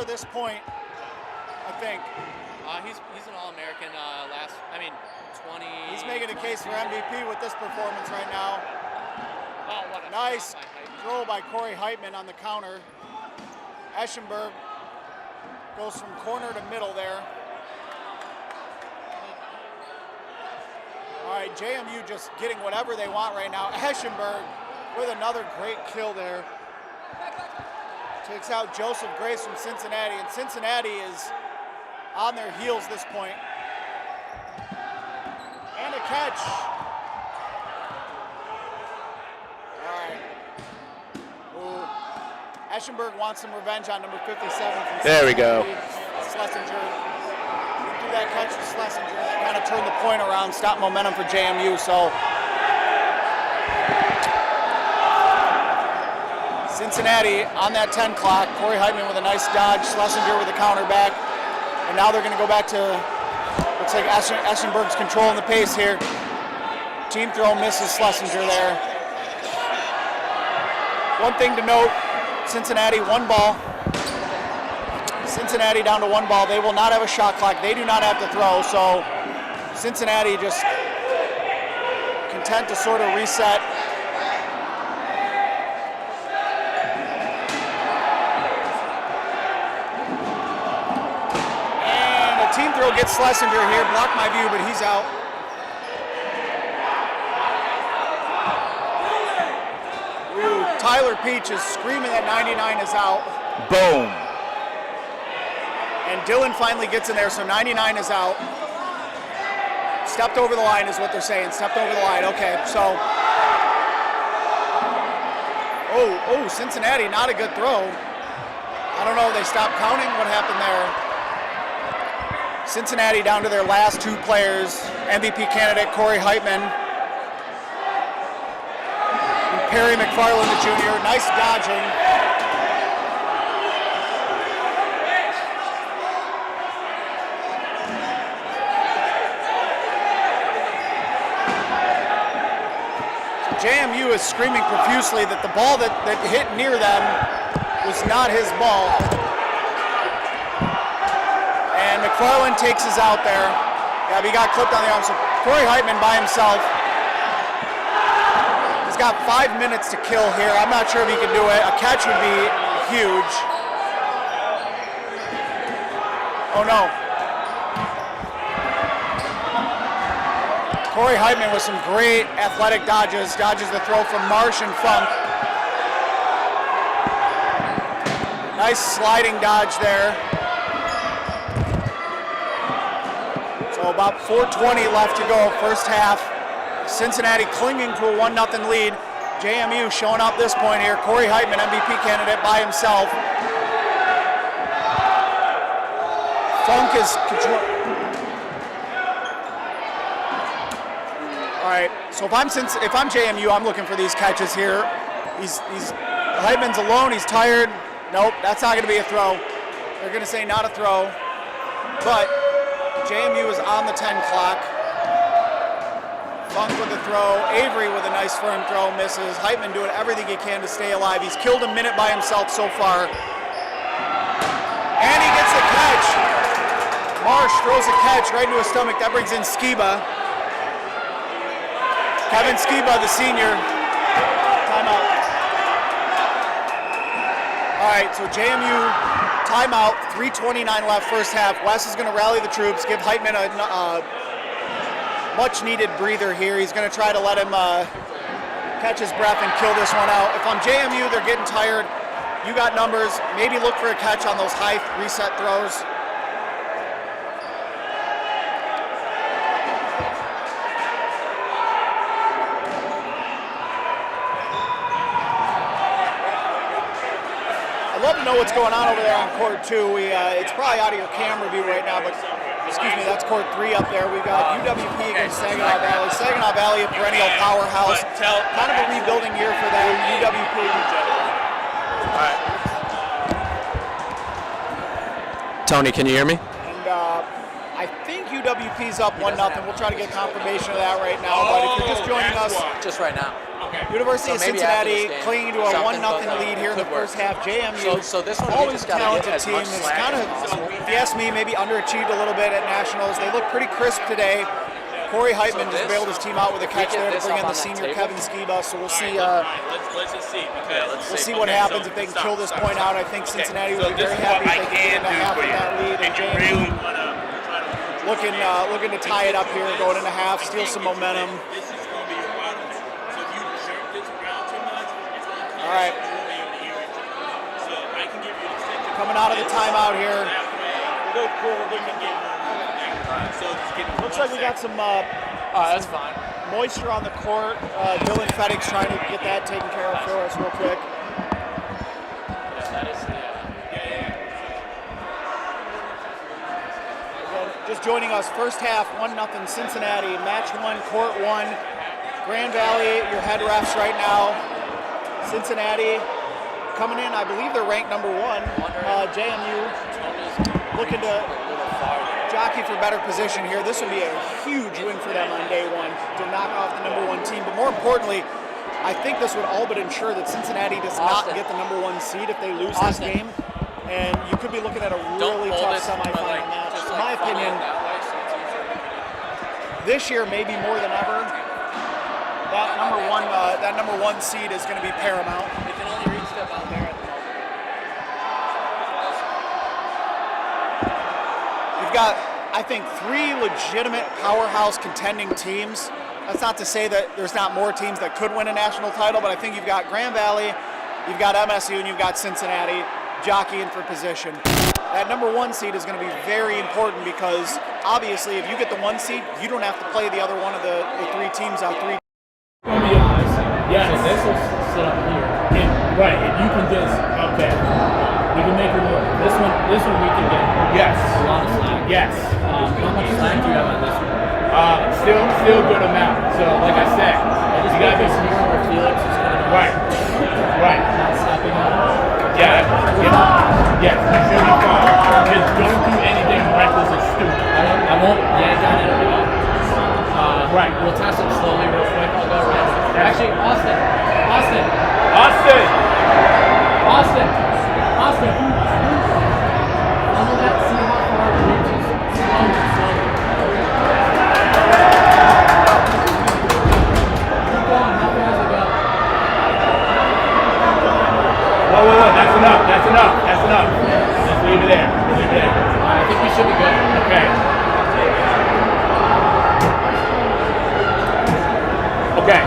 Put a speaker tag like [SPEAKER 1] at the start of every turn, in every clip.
[SPEAKER 1] At this point, I think.
[SPEAKER 2] He's an All-American 20.
[SPEAKER 1] He's making a case for MVP with this performance right now.
[SPEAKER 2] Oh, what a
[SPEAKER 1] nice throw by Corey Heitman on the counter. Eschenberg goes from corner to middle there. All right, JMU just getting whatever they want right now. Eschenberg with another great kill there. Takes out Joseph Grace from Cincinnati, and Cincinnati is on their heels this point. And a catch. All right. Ooh. Eschenberg wants some revenge on number 57 from
[SPEAKER 3] There we go.
[SPEAKER 1] Schlesinger. Threw that catch to Schlesinger. That kind of turned the point around, stopped momentum for JMU. So Cincinnati on that 10 clock. Corey Heitman with a nice dodge. Schlesinger with a counter back. And now they're going to go back to, looks like Eschenberg's controlling the pace here. Team throw misses Schlesinger there. One thing to note, Cincinnati one ball. Cincinnati down to one ball. They will not have a shot clock. They do not have to throw. So Cincinnati just content to sort of reset. Team throw gets Schlesinger here, blocked my view, but he's out. Ooh, Tyler Peach is screaming that 99 is out.
[SPEAKER 3] Boom.
[SPEAKER 1] And Dylan finally gets in there, so 99 is out. Stepped over the line is what they're saying, stepped over the line, okay, so. Oh, Cincinnati, not a good throw. I don't know, they stopped counting, what happened there? Cincinnati down to their last two players, MVP candidate Corey Heitman and Perry McFarland the Jr. Nice dodging. So JMU is screaming profusely that the ball that hit near them was not his ball. And McFarland takes his out there. Yeah, he got clipped on the arm. So Corey Heitman by himself. He's got 5 minutes to kill here. I'm not sure if he can do it. A catch would be huge. Oh no. Corey Heitman with some great athletic dodges. Dodges the throw from Marsh and Funk. Nice sliding dodge there. So about 4:20 left to go, first half. Cincinnati clinging to a 1-0 lead. JMU showing up this point here. Corey Heitman, MVP candidate by himself. Funk is control. All right, so if I'm JMU, I'm looking for these catches here. Heitman's alone, he's tired. Nope, that's not gonna be a throw. They're gonna say not a throw, but JMU is on the 10 clock. Funk with a throw. Avery with a nice firm throw, misses. Heitman doing everything he can to stay alive. He's killed a minute by himself so far. And he gets the catch. Marsh throws a catch right into his stomach. That brings in Skiba. Kevin Skiba, the senior. Timeout. All right, so JMU timeout, 3:29 left first half. Wes is going to rally the troops, give Heitman a much-needed breather here. He's going to try to let him catch his breath and kill this one out. If I'm JMU, they're getting tired. You got numbers. Maybe look for a catch on those high reset throws. I'd love to know what's going on over there on court 2. It's probably out of your camera view right now, but excuse me, that's court 3 up there. We've got UWP against Saginaw Valley. Saginaw Valley, a perennial powerhouse. Kind of a rebuilding year for them. UWP.
[SPEAKER 3] All right. Tony, can you hear me?
[SPEAKER 1] And I think UWP's up 1-0. We'll try to get confirmation of that right now. But if you're just joining us,
[SPEAKER 2] just right now.
[SPEAKER 1] University of
[SPEAKER 3] So maybe after
[SPEAKER 1] Cincinnati
[SPEAKER 3] this game,
[SPEAKER 1] clinging to a
[SPEAKER 3] something
[SPEAKER 1] 1-0
[SPEAKER 3] but,
[SPEAKER 1] lead here in the
[SPEAKER 3] could work.
[SPEAKER 1] first half. JMU,
[SPEAKER 3] So this one we
[SPEAKER 1] always
[SPEAKER 3] just
[SPEAKER 1] a
[SPEAKER 3] gotta get
[SPEAKER 1] talented
[SPEAKER 3] as
[SPEAKER 1] team,
[SPEAKER 3] much
[SPEAKER 1] is
[SPEAKER 3] slack
[SPEAKER 1] kind
[SPEAKER 3] as
[SPEAKER 1] of,
[SPEAKER 3] possible.
[SPEAKER 1] if you ask me, maybe underachieved a little bit at Nationals. They look pretty crisp today. Corey Heitman just bailed his team out with a catch there to bring in the senior Kevin Skiba. So we'll see.
[SPEAKER 4] Let's just see.
[SPEAKER 1] We'll see what happens if they can kill this point out. I think Cincinnati will be very happy if they can get into half of that lead. And JMU looking to tie it up here, going into half, steal some momentum. All right. Coming out of the timeout here. Looks like we got some
[SPEAKER 2] That's fine.
[SPEAKER 1] moisture on the court. Dylan Fettig's trying to get that taken care of for us real quick.
[SPEAKER 2] Yeah, that is the.
[SPEAKER 1] Just joining us, first half, 1-0 Cincinnati, match 1, court 1. Grand Valley, your head refs right now. Cincinnati coming in, I believe they're ranked number 1. JMU looking to jockey for better position here. This would be a huge win for them on day 1 to knock off the number 1 team. But more importantly, I think this would all but ensure that Cincinnati does not get the number 1 seed if they lose this game. And you could be looking at a really tough semifinal match. In my opinion, this year maybe more than ever, that number one seed is going to be paramount.
[SPEAKER 2] They can only reach that out there at the moment.
[SPEAKER 1] You've got, I think, 3 legitimate powerhouse contending teams. That's not to say that there's not more teams that could win a national title, but I think you've got Grand Valley, you've got MSU, and you've got Cincinnati jockeying for position. That number 1 seed is going to be very important because obviously if you get the 1 seed, you don't have to play the other one of the 3 teams out 3.
[SPEAKER 5] Yes. So this will sit up here. Right, and you can just, okay. We can make it work. This one we can get. Yes. A lot of slack. Yes. How much slack do you have on this one? Still a good amount. So, like I said, you got this here where Felix is kind of right. Not stepping up. Yeah. Yes. You should be fine. Just don't do anything reckless or stupid. I won't yank on it. Right. We'll test it slowly, real quick. I'll go around. Actually, Austin. Level that, see how far it reaches. Slowly. Keep going. How far does it go? Whoa. That's enough. Just leave it there. I think we should be good. Okay.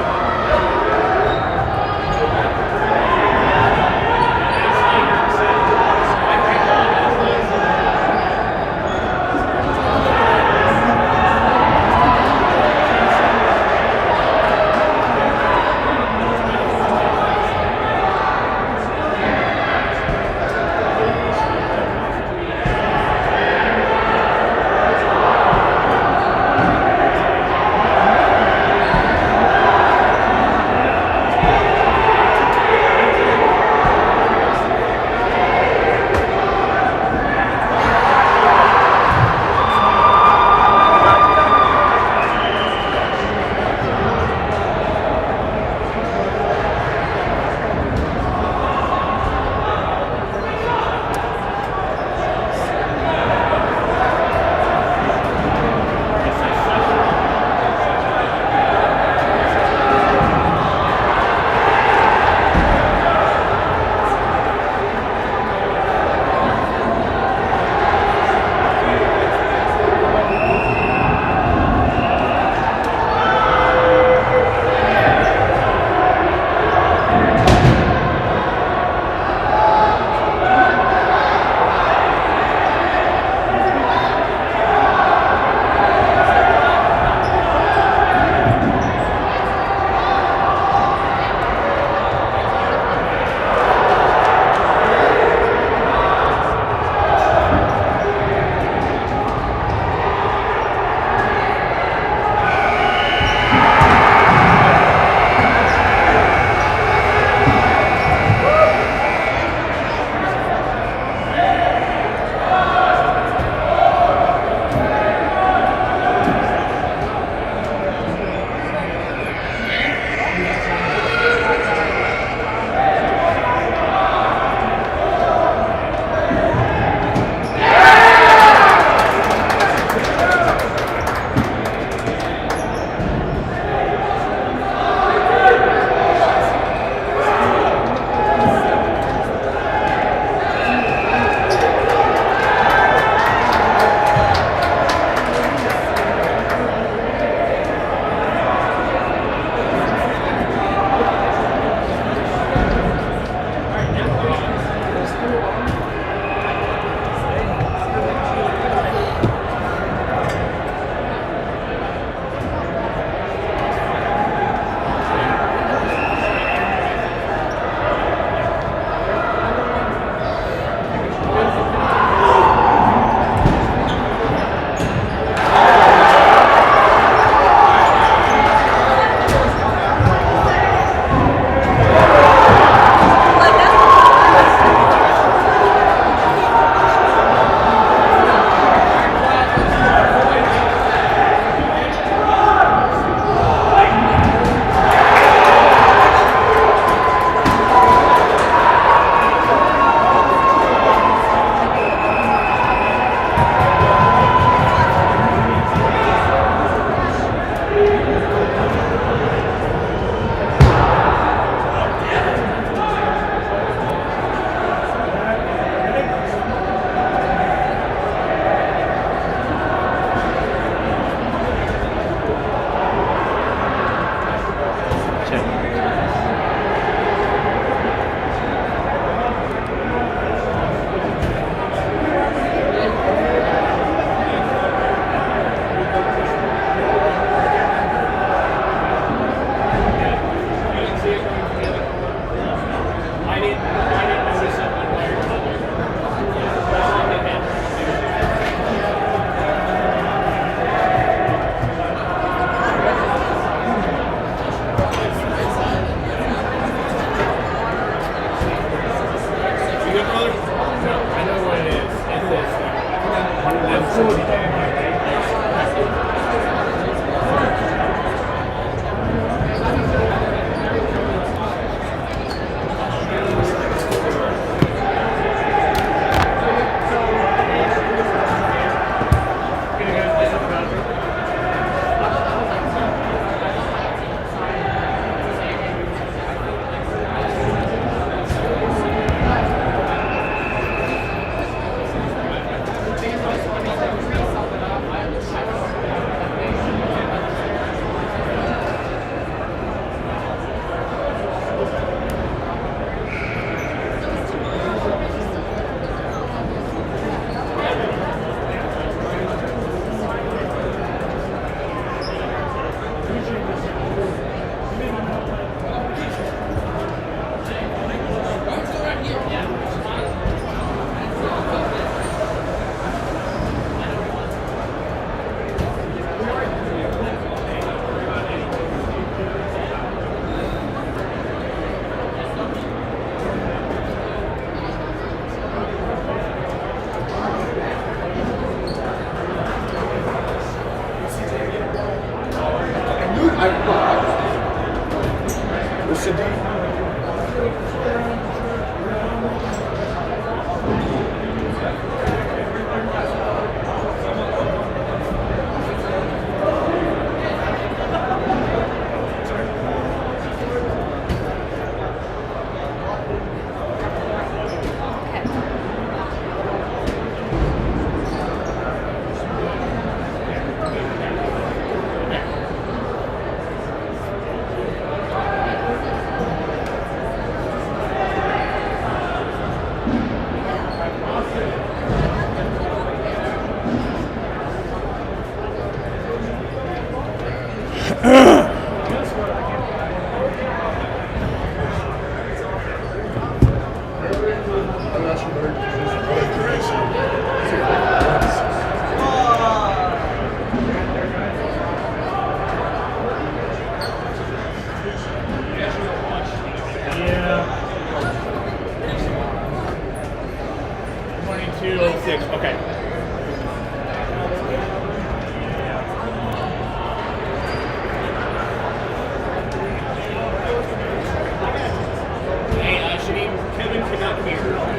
[SPEAKER 4] What's the deal?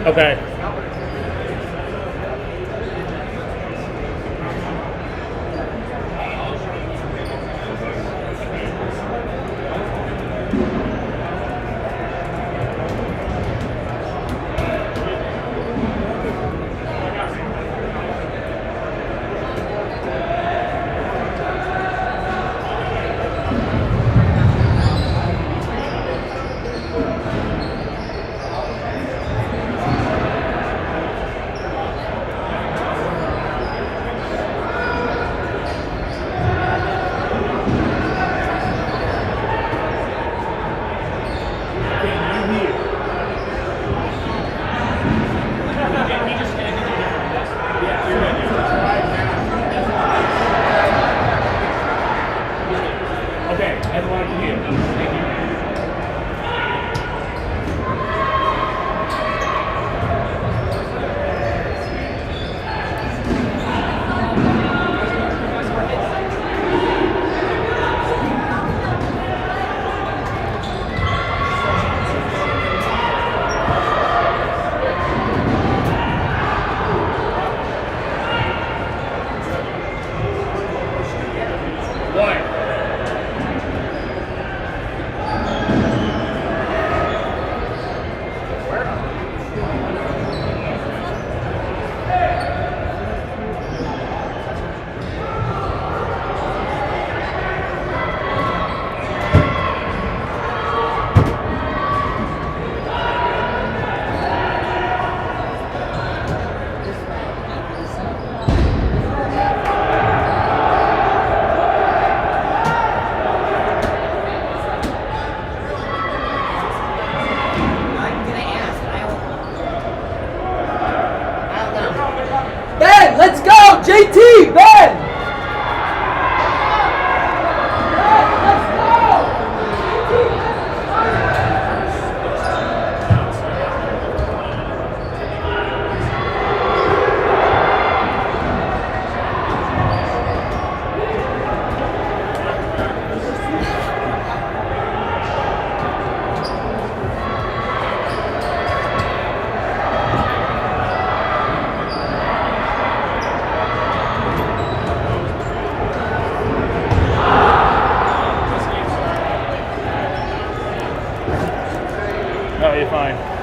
[SPEAKER 5] Okay.
[SPEAKER 6] Let's go, JT, Ben!
[SPEAKER 5] No, you're fine.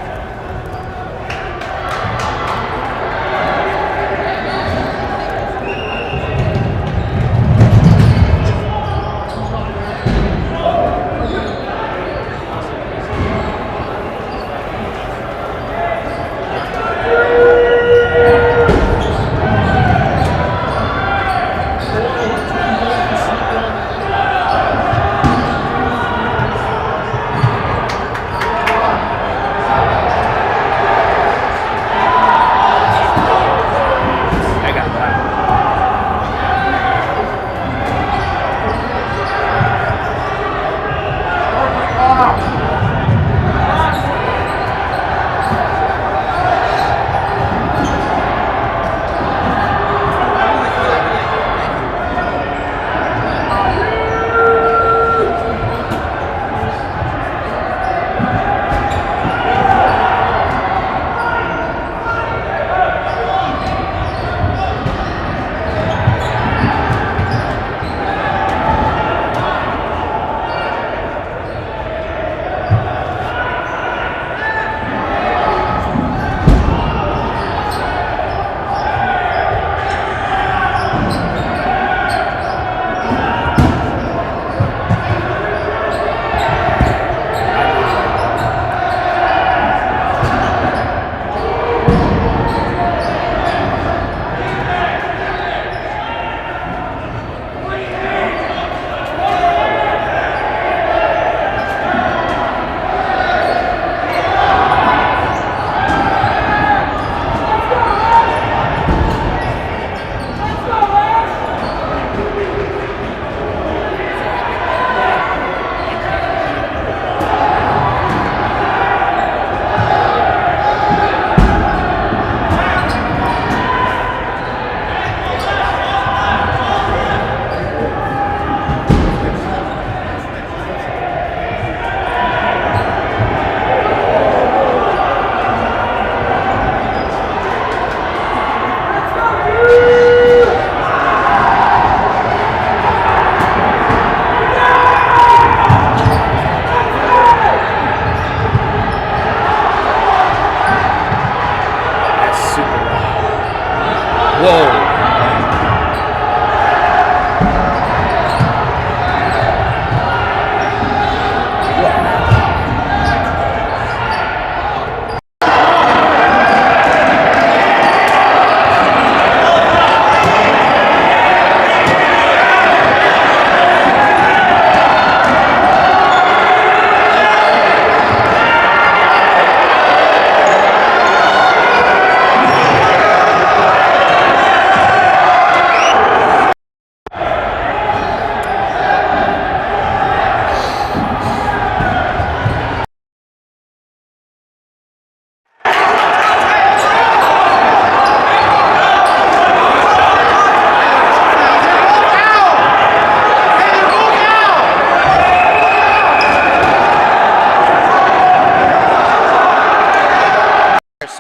[SPEAKER 3] So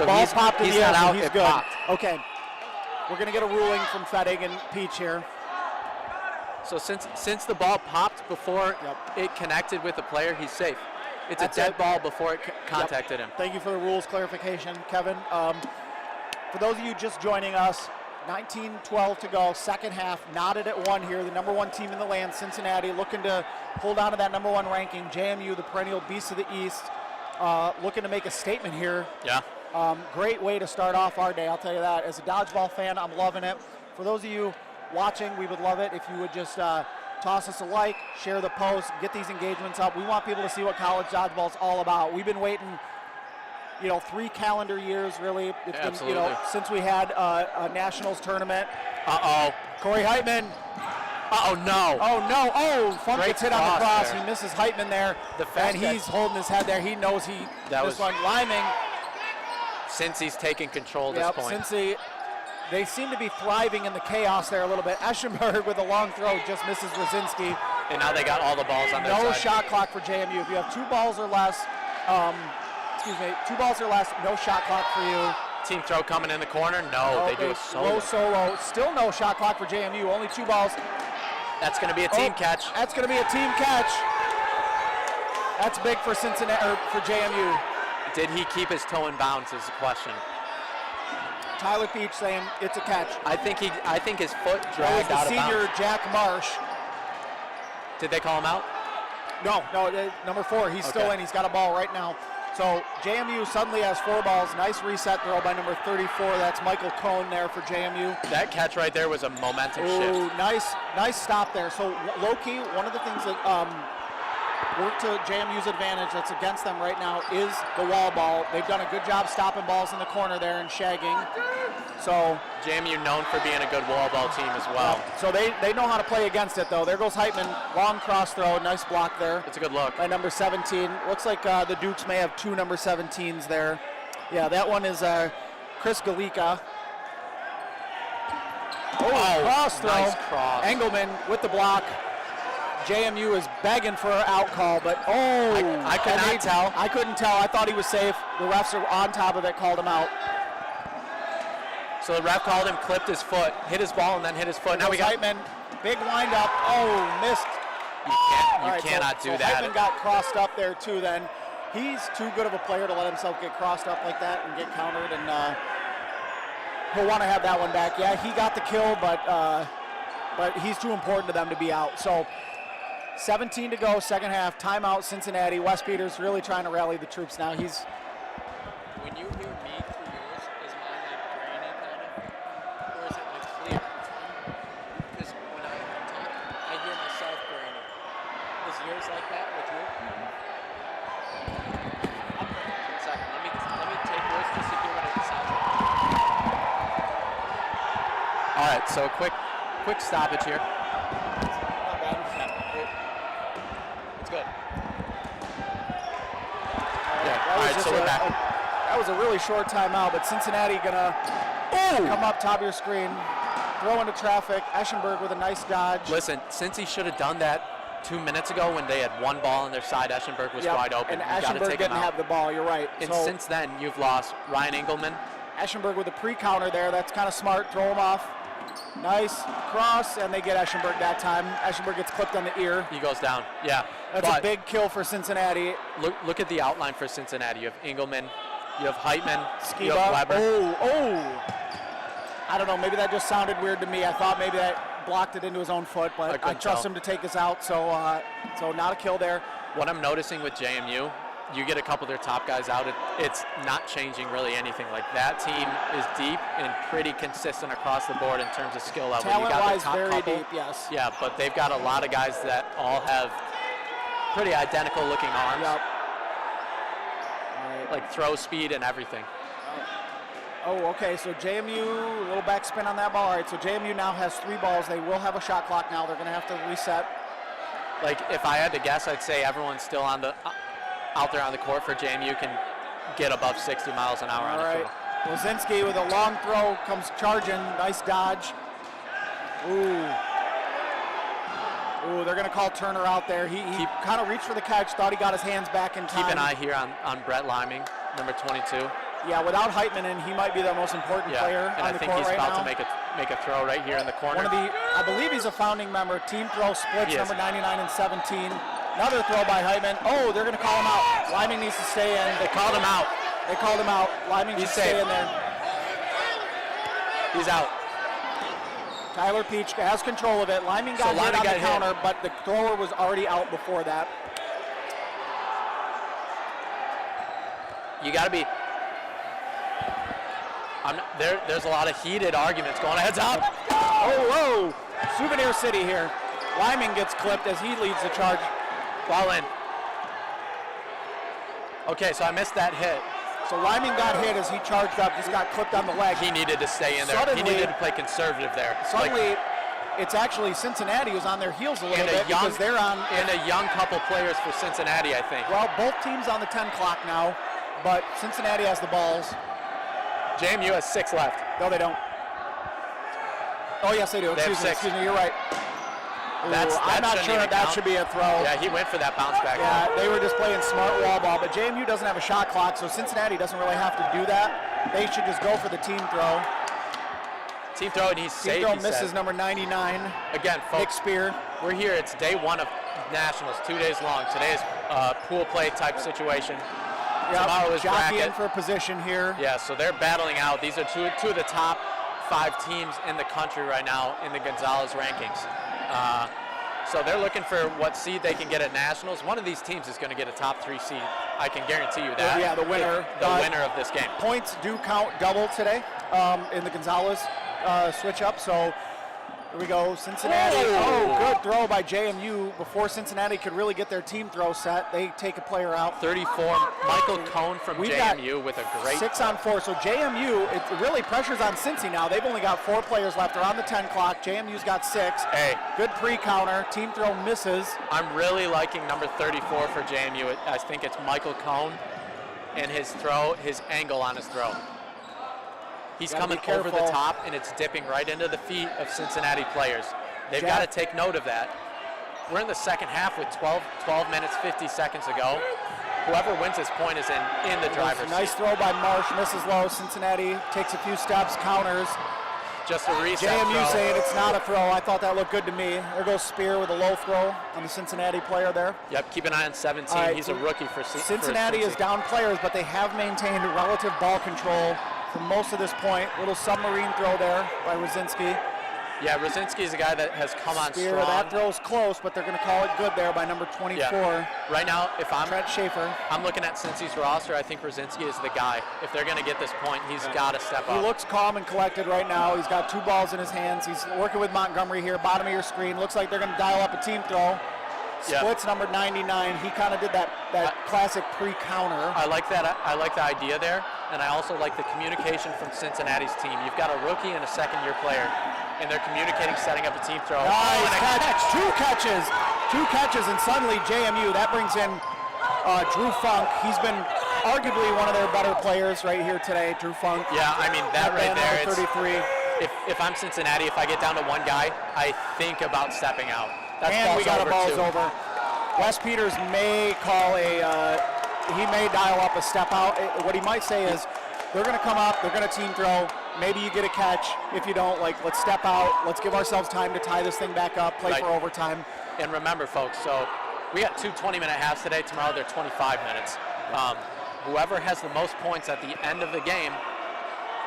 [SPEAKER 1] Ball
[SPEAKER 3] he's
[SPEAKER 1] popped in the air,
[SPEAKER 3] not
[SPEAKER 1] so
[SPEAKER 3] out.
[SPEAKER 1] he's
[SPEAKER 3] It
[SPEAKER 1] good.
[SPEAKER 3] popped.
[SPEAKER 1] Okay. We're going to get a ruling from Fettig and Peach here.
[SPEAKER 3] So since the ball popped before it connected with the player, he's safe. It's
[SPEAKER 1] That's
[SPEAKER 3] a dead
[SPEAKER 1] it.
[SPEAKER 3] ball before it contacted him.
[SPEAKER 1] Thank you for the rules clarification, Kevin. For those of you just joining us, 19-12 to go, second half, knotted at 1 here. The number 1 team in the land, Cincinnati, looking to hold on to that number 1 ranking. JMU, the perennial beast of the East, looking to make a statement here.
[SPEAKER 3] Yeah.
[SPEAKER 1] Great way to start off our day, I'll tell you that. As a dodgeball fan, I'm loving it. For those of you watching, we would love it if you would just toss us a like, share the post, get these engagements up. We want people to see what college dodgeball is all about. We've been waiting, 3 calendar years, really. It's
[SPEAKER 3] Absolutely.
[SPEAKER 1] been, since we had a Nationals tournament.
[SPEAKER 3] Uh-oh.
[SPEAKER 1] Corey Heitman.
[SPEAKER 3] Uh-oh, no.
[SPEAKER 1] Oh, no. Oh, Funk
[SPEAKER 3] Great
[SPEAKER 1] gets hit on the cross.
[SPEAKER 3] there.
[SPEAKER 1] He misses Heitman there.
[SPEAKER 3] The fact
[SPEAKER 1] and
[SPEAKER 3] that-
[SPEAKER 1] he's holding his head there. He knows
[SPEAKER 3] That
[SPEAKER 1] this
[SPEAKER 3] was-
[SPEAKER 1] one. Liming.
[SPEAKER 3] Since he's taken control at this
[SPEAKER 1] Yep,
[SPEAKER 3] point.
[SPEAKER 1] since they seem to be thriving in the chaos there a little bit. Eschenberg with a long throw just misses Rosinski.
[SPEAKER 3] And now they got all the balls on their
[SPEAKER 1] No
[SPEAKER 3] side.
[SPEAKER 1] shot clock for JMU. If you have 2 balls or less, 2 balls or less, no shot clock for you.
[SPEAKER 3] Team throw coming in the corner. No, they do a
[SPEAKER 1] low
[SPEAKER 3] solo.
[SPEAKER 1] solo. Still no shot clock for JMU. Only 2 balls.
[SPEAKER 3] That's going to be a team catch.
[SPEAKER 1] That's going to be a team catch. That's big for Cincinnati or for JMU.
[SPEAKER 3] Did he keep his toe in bounds is the question.
[SPEAKER 1] Tyler Peach saying it's a catch.
[SPEAKER 3] I think his foot
[SPEAKER 1] That was
[SPEAKER 3] dragged
[SPEAKER 1] the
[SPEAKER 3] out of
[SPEAKER 1] senior
[SPEAKER 3] bounds.
[SPEAKER 1] Jack Marsh.
[SPEAKER 3] Did they call him out?
[SPEAKER 1] No, number 4. He's still
[SPEAKER 3] Okay.
[SPEAKER 1] in. He's got a ball right now. So JMU suddenly has 4 balls. Nice reset throw by number 34. That's Michael Cohn there for JMU.
[SPEAKER 3] That catch right there was a momentum
[SPEAKER 1] Ooh,
[SPEAKER 3] shift.
[SPEAKER 1] nice stop there. So low-key, one of the things that worked to JMU's advantage that's against them right now is the wall ball. They've done a good job stopping balls in the corner there and shagging. So
[SPEAKER 3] JMU known for being a good wall ball team as well.
[SPEAKER 1] So they know how to play against it, though. There goes Heitman, long cross throw, nice block there.
[SPEAKER 3] It's a good look.
[SPEAKER 1] By number 17. Looks like the Dukes may have 2 number 17s there. Yeah, that one is Chris Galika. Cross throw.
[SPEAKER 3] Nice cross.
[SPEAKER 1] Engelman with the block. JMU is begging for an out call, but
[SPEAKER 3] I could not tell.
[SPEAKER 1] I couldn't tell. I thought he was safe. The refs are on top of it, called him out.
[SPEAKER 3] So the ref called him, clipped his foot, hit his ball, and then hit his foot. Now we got.
[SPEAKER 1] Heitman, big wind up. Oh, missed.
[SPEAKER 3] You
[SPEAKER 1] All
[SPEAKER 3] cannot
[SPEAKER 1] right,
[SPEAKER 3] do
[SPEAKER 1] so
[SPEAKER 3] that.
[SPEAKER 1] Heitman got crossed up there too. Then he's too good of a player to let himself get crossed up like that and get countered, and he'll want to have that one back. Yeah, he got the kill, but he's too important to them to be out. So 17 to go, second half. Timeout, Cincinnati. Wes Peters really trying to rally the troops now. He's
[SPEAKER 2] When you hear me through yours, is mine like grainy kind of? Or is it like clear? Because when I talk, I hear myself grainy. Is yours like that with you? One second, let me take yours just to hear what it sounds like.
[SPEAKER 3] All right, so quick stoppage here.
[SPEAKER 1] not bad.
[SPEAKER 2] It's good.
[SPEAKER 3] Yeah.
[SPEAKER 1] That
[SPEAKER 3] All
[SPEAKER 1] was
[SPEAKER 3] right,
[SPEAKER 1] just
[SPEAKER 3] so we're back.
[SPEAKER 1] that was a really short timeout, but Cincinnati gonna come up top of your screen, throw into traffic. Eschenberg with a nice dodge.
[SPEAKER 3] Listen, since he should have done that 2 minutes ago when they had 1 ball on their side, Eschenberg was
[SPEAKER 1] Yep,
[SPEAKER 3] wide open.
[SPEAKER 1] and
[SPEAKER 3] You got to
[SPEAKER 1] Eschenberg
[SPEAKER 3] take him
[SPEAKER 1] didn't
[SPEAKER 3] out.
[SPEAKER 1] have the ball. You're right.
[SPEAKER 3] And
[SPEAKER 1] So
[SPEAKER 3] since then, you've lost Ryan Engelman.
[SPEAKER 1] Eschenberg with a pre-counter there. That's kind of smart. Throw him off. Nice cross, and they get Eschenberg that time. Eschenberg gets clipped on the ear.
[SPEAKER 3] He goes down. Yeah.
[SPEAKER 1] That's
[SPEAKER 3] but
[SPEAKER 1] a big kill for Cincinnati.
[SPEAKER 3] look at the outline for Cincinnati. You have Engelman, you have Heitman, you
[SPEAKER 1] Skiba.
[SPEAKER 3] have Weber.
[SPEAKER 1] Oh. I don't know, maybe that just sounded weird to me. I thought maybe that blocked it into his own foot, but I
[SPEAKER 3] couldn't
[SPEAKER 1] trust
[SPEAKER 3] tell.
[SPEAKER 1] him to take us out, so not a kill there.
[SPEAKER 3] What I'm noticing with JMU, you get a couple of their top guys out, it's not changing really anything. Like, that team is deep and pretty consistent across the board in terms of skill level.
[SPEAKER 1] Talent-wise, very
[SPEAKER 3] couple,
[SPEAKER 1] deep, yes.
[SPEAKER 3] Yeah, but they've got a lot of guys that all have pretty identical looking arms.
[SPEAKER 1] Yep.
[SPEAKER 3] Like throw speed and everything.
[SPEAKER 1] Oh, okay, so JMU, a little back spin on that ball. All right, so JMU now has 3 balls. They will have a shot clock now. They're going to have to reset.
[SPEAKER 3] Like, if I had to guess, I'd say everyone's still out there on the court for JMU can get above 60 miles an hour on
[SPEAKER 1] All
[SPEAKER 3] a
[SPEAKER 1] right,
[SPEAKER 3] throw.
[SPEAKER 1] Lozinski with a long throw comes charging. Nice dodge. Ooh, they're going to call Turner out there. He kind of reached for the catch, thought he got his hands back in time.
[SPEAKER 3] Keep an eye here on Brett Liming, number 22.
[SPEAKER 1] Yeah, without Heitman in, he might be the most important player
[SPEAKER 3] and
[SPEAKER 1] on
[SPEAKER 3] I
[SPEAKER 1] the
[SPEAKER 3] think
[SPEAKER 1] court
[SPEAKER 3] he's
[SPEAKER 1] right
[SPEAKER 3] about
[SPEAKER 1] now.
[SPEAKER 3] to make a throw right here in the corner.
[SPEAKER 1] I believe he's a founding member. Team throw splits,
[SPEAKER 3] He is.
[SPEAKER 1] number 99 and 17. Another throw by Heitman. Oh, they're going to call him out. Liming needs to stay in.
[SPEAKER 3] They called him out.
[SPEAKER 1] They called him out. Liming
[SPEAKER 3] He's
[SPEAKER 1] should stay in
[SPEAKER 3] safe.
[SPEAKER 1] there.
[SPEAKER 3] He's out.
[SPEAKER 1] Tyler Peach has control of it. Liming got hit on the counter, but the thrower was already out before that.
[SPEAKER 3] You got to be. There's a lot of heated arguments going heads up.
[SPEAKER 1] Oh, whoa! Souvenir City here. Liming gets clipped as he leads the charge.
[SPEAKER 3] Ball in. Okay, so I missed that hit.
[SPEAKER 1] So Liming got hit as he charged up, just got clipped on the leg.
[SPEAKER 3] He needed to stay in there.
[SPEAKER 1] Suddenly,
[SPEAKER 3] he needed to play conservative there.
[SPEAKER 1] Suddenly, it's actually Cincinnati who's on their heels a little bit because they're on.
[SPEAKER 3] And a young couple players for Cincinnati, I think.
[SPEAKER 1] Well, both teams on the 10 clock now, but Cincinnati has the balls.
[SPEAKER 3] JMU has 6 left.
[SPEAKER 1] No, they don't. Oh, yes, they do.
[SPEAKER 3] They have
[SPEAKER 1] Excuse
[SPEAKER 3] 6.
[SPEAKER 1] me, you're right. I'm not sure that should be a throw.
[SPEAKER 3] Yeah, he went for that bounce back.
[SPEAKER 1] Yeah, they were just playing smart wall ball, but JMU doesn't have a shot clock, so Cincinnati doesn't really have to do that. They should just go for the team throw.
[SPEAKER 3] Team throw, and he's safe.
[SPEAKER 1] Team throw misses number 99.
[SPEAKER 3] Again,
[SPEAKER 1] Nick
[SPEAKER 3] folks,
[SPEAKER 1] Spear.
[SPEAKER 3] we're here. It's day 1 of Nationals, 2 days long. Today is pool play type situation. Tomorrow is
[SPEAKER 1] jockeying
[SPEAKER 3] bracket.
[SPEAKER 1] for position here.
[SPEAKER 3] Yeah, so they're battling out. These are two of the top 5 teams in the country right now in the Gonzalez rankings. So they're looking for what seed they can get at Nationals. One of these teams is going to get a top 3 seed. I can guarantee you that.
[SPEAKER 1] Yeah, the winner.
[SPEAKER 3] The winner of this game.
[SPEAKER 1] Points do count double today in the Gonzalez switch up. So here we go, Cincinnati. Oh, good throw by JMU before Cincinnati could really get their team throw set. They take a player out.
[SPEAKER 3] 34, Michael Cohn from
[SPEAKER 1] We've
[SPEAKER 3] JMU with a great
[SPEAKER 1] 6 on 4. So JMU, it really pressures on Cincy now. They've only got 4 players left. They're on the 10 clock. JMU's got 6.
[SPEAKER 3] Hey.
[SPEAKER 1] Good pre-counter. Team throw misses.
[SPEAKER 3] I'm really liking number 34 for JMU. I think it's Michael Cohn and his throw, his angle on his throw. He's coming over the top, and it's dipping right into the feet of Cincinnati players. They've got to take note of that. We're in the second half with 12 minutes, 50 seconds to go. Whoever wins this point is in the driver's seat.
[SPEAKER 1] Nice throw by Marsh, misses low. Cincinnati takes a few steps, counters.
[SPEAKER 3] Just a reset
[SPEAKER 1] JMU
[SPEAKER 3] throw.
[SPEAKER 1] saying it's not a throw. I thought that looked good to me. There goes Spear with a low throw on the Cincinnati player there.
[SPEAKER 3] Yep, keep an eye on 17.
[SPEAKER 1] Right,
[SPEAKER 3] He's a rookie for
[SPEAKER 1] Cincinnati is down players, but they have maintained relative ball control for most of this point. Little submarine throw there by Rosinski.
[SPEAKER 3] Yeah, Rosinski is a guy that has come on
[SPEAKER 1] Spear,
[SPEAKER 3] strong.
[SPEAKER 1] that throw's close, but they're going to call it good there by number 24.
[SPEAKER 3] Yeah. Right now, if I'm
[SPEAKER 1] Trent Schaefer.
[SPEAKER 3] I'm looking at Cincy's roster, I think Rosinski is the guy. If they're going to get this point, he's got to step
[SPEAKER 1] He
[SPEAKER 3] up.
[SPEAKER 1] looks calm and collected right now. He's got 2 balls in his hands. He's working with Montgomery here, bottom of your screen. Looks like they're going to dial up a team throw. Splits number 99. He kind of did that classic pre-counter.
[SPEAKER 3] I like that. I like the idea there, and I also like the communication from Cincinnati's team. You've got a rookie and a second-year player, and they're communicating, setting up a team throw.
[SPEAKER 1] Nice catch. 2 catches, and suddenly JMU, that brings in Drew Funk. He's been arguably one of their better players right here today, Drew Funk.
[SPEAKER 3] Yeah, I mean, that right there,
[SPEAKER 1] it's 33.
[SPEAKER 3] If I'm Cincinnati, if I get down to 1 guy, I think about stepping out.
[SPEAKER 1] And we got a ball's over. Wes Peters may call he may dial up a step out. What he might say is, they're going to come up, they're going to team throw. Maybe you get a catch. If you don't, let's step out. Let's give ourselves time to tie this thing back up, play for overtime.
[SPEAKER 3] And remember, folks, so we got 2 20-minute halves today. Tomorrow they're 25 minutes. Whoever has the most points at the end of the game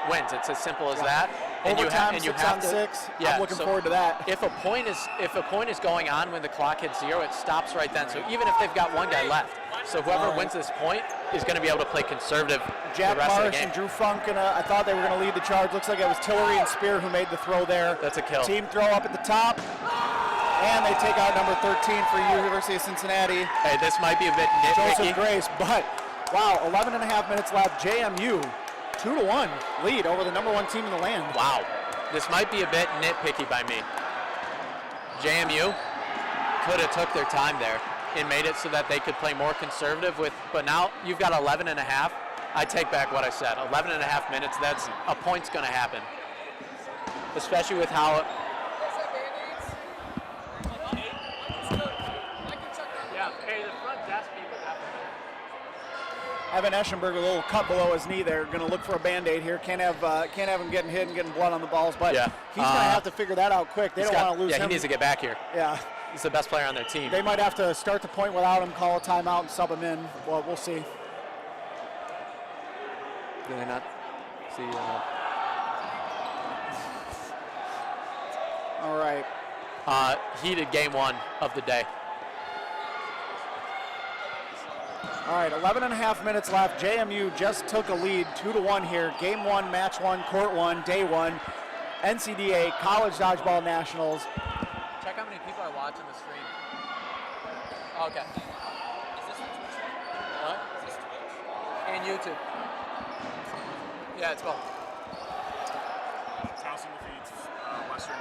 [SPEAKER 3] wins. It's as simple as that.
[SPEAKER 1] Overtime,
[SPEAKER 3] and you
[SPEAKER 1] 6
[SPEAKER 3] have
[SPEAKER 1] on
[SPEAKER 3] to,
[SPEAKER 1] 6.
[SPEAKER 3] Yeah,
[SPEAKER 1] I'm looking
[SPEAKER 3] so
[SPEAKER 1] forward to that.
[SPEAKER 3] If a point is going on when the clock hits 0, it stops right then. So even if they've got one guy left, so whoever wins this point is going to be able to play conservative
[SPEAKER 1] Jack
[SPEAKER 3] the rest of the
[SPEAKER 1] Marsh
[SPEAKER 3] game.
[SPEAKER 1] and Drew Funk, I thought they were going to lead the charge. Looks like it was Tillery and Spear who made the throw there.
[SPEAKER 3] That's a kill.
[SPEAKER 1] Team throw up at the top. And they take out number 13 for University of Cincinnati.
[SPEAKER 3] Hey, this might be a bit nitpicky.
[SPEAKER 1] Joseph Grace, but wow, 11 and a half minutes left. JMU, 2-1 lead over the number 1 team in the land.
[SPEAKER 3] Wow, this might be a bit nitpicky by me. JMU could have took their time there and made it so that they could play more conservative with, but now you've got 11 and a half. I take back what I said. 11 and a half minutes, that's a point's going to happen. Especially with how hey, the front desk people
[SPEAKER 1] Evan Eschenberg, a little cut below his knee there. Going to look for a Band-Aid here. Can't have him getting hit and getting blood on the balls, but
[SPEAKER 3] yeah.
[SPEAKER 1] he's going to have to figure that out quick. They don't want to lose him.
[SPEAKER 3] Yeah, he needs to get back here.
[SPEAKER 1] Yeah.
[SPEAKER 3] He's the best player on their team.
[SPEAKER 1] They might have to start the point without him, call a timeout, and sub him in. Well, we'll see.
[SPEAKER 3] Do they not see?
[SPEAKER 1] All right.
[SPEAKER 3] Heated game 1 of the day.
[SPEAKER 1] All right, 11 and a half minutes left. JMU just took a lead, 2-1 here. Game 1, match 1, court 1, day 1. NCDA College Dodgeball Nationals.
[SPEAKER 3] Check how many people are watching the stream. Okay.
[SPEAKER 2] Is this on Twitch?
[SPEAKER 3] What?
[SPEAKER 2] Is this Twitch?
[SPEAKER 3] And YouTube. Yeah, it's both.
[SPEAKER 4] Towson defeats Western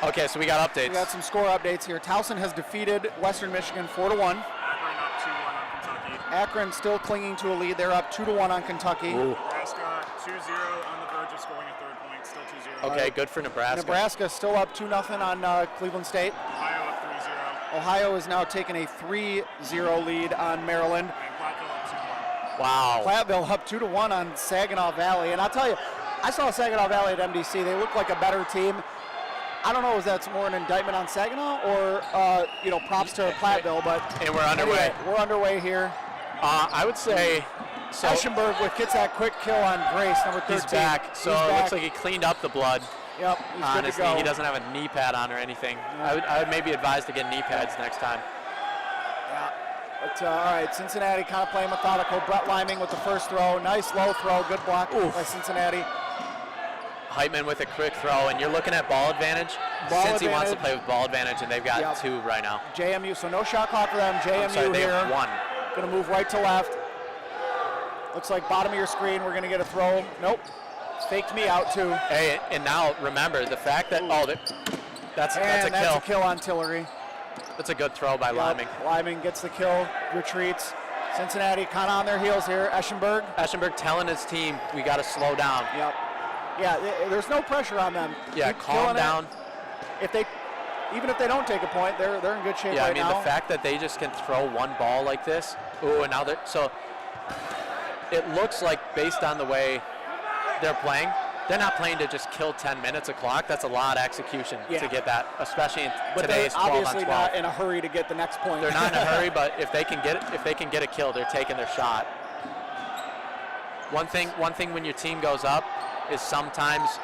[SPEAKER 4] 4-1.
[SPEAKER 3] Okay, so we got updates.
[SPEAKER 1] We got some score updates here. Towson has defeated Western Michigan 4-1.
[SPEAKER 4] Akron up 2-1 on Kentucky.
[SPEAKER 1] Akron still clinging to a lead. They're up 2-1 on Kentucky.
[SPEAKER 3] Ooh.
[SPEAKER 4] Nebraska 2-0 on the verge of scoring a third point. Still 2-0.
[SPEAKER 3] Okay, good for Nebraska.
[SPEAKER 1] Nebraska still up 2-0 on Cleveland State.
[SPEAKER 4] Ohio up 3-0.
[SPEAKER 1] Ohio is now taking a 3-0 lead on Maryland.
[SPEAKER 4] And Platteville up 2-1.
[SPEAKER 3] Wow.
[SPEAKER 1] Platteville up 2-1 on Saginaw Valley. And I'll tell you, I saw Saginaw Valley at MDC. They look like a better team. I don't know if that's more an indictment on Saginaw or, props to Platteville. But
[SPEAKER 3] And we're underway.
[SPEAKER 1] anyway, we're underway here.
[SPEAKER 3] I would say so.
[SPEAKER 1] Eschenberg gets that quick kill on Grace, number 13.
[SPEAKER 3] He's back. So
[SPEAKER 1] He's
[SPEAKER 3] it
[SPEAKER 1] back.
[SPEAKER 3] looks like he cleaned up the blood
[SPEAKER 1] Yep, he's
[SPEAKER 3] on
[SPEAKER 1] good
[SPEAKER 3] his
[SPEAKER 1] to go.
[SPEAKER 3] knee. He doesn't have a knee pad on or anything. I would maybe advise to get knee pads next time.
[SPEAKER 1] Yeah. But, all right, Cincinnati kind of playing methodical. Brett Liming with the first throw. Nice low throw. Good block by Cincinnati.
[SPEAKER 3] Heitman with a quick throw, and you're looking at ball advantage. Cincy wants to play with ball advantage, and they've got 2 right now.
[SPEAKER 1] JMU, so no shot clock for them. JMU
[SPEAKER 3] I'm sorry, they
[SPEAKER 1] here.
[SPEAKER 3] have 1.
[SPEAKER 1] Going to move right to left. Looks like bottom of your screen. We're going to get a throw. Nope. Faked me out too.
[SPEAKER 3] Hey, and now remember the fact that that's a kill.
[SPEAKER 1] That's a kill on Tillery.
[SPEAKER 3] That's a good throw by Liming.
[SPEAKER 1] Liming gets the kill, retreats. Cincinnati kind of on their heels here. Eschenberg
[SPEAKER 3] telling his team, we got to slow down.
[SPEAKER 1] Yep. Yeah, there's no pressure on them.
[SPEAKER 3] Yeah,
[SPEAKER 1] Keep
[SPEAKER 3] calm down.
[SPEAKER 1] Even if they don't take a point, they're in good shape right now.
[SPEAKER 3] Yeah, I mean the fact that they just can throw one ball like this. Ooh, and now so it looks like based on the way they're playing, they're not playing to just kill 10 minutes of clock. That's a lot of execution to get that, especially in today's 12 on 12.
[SPEAKER 1] But they're obviously not in a hurry to get the next point.
[SPEAKER 3] They're not in a hurry, but if they can get a kill, they're taking their shot. One thing when your team goes up is sometimes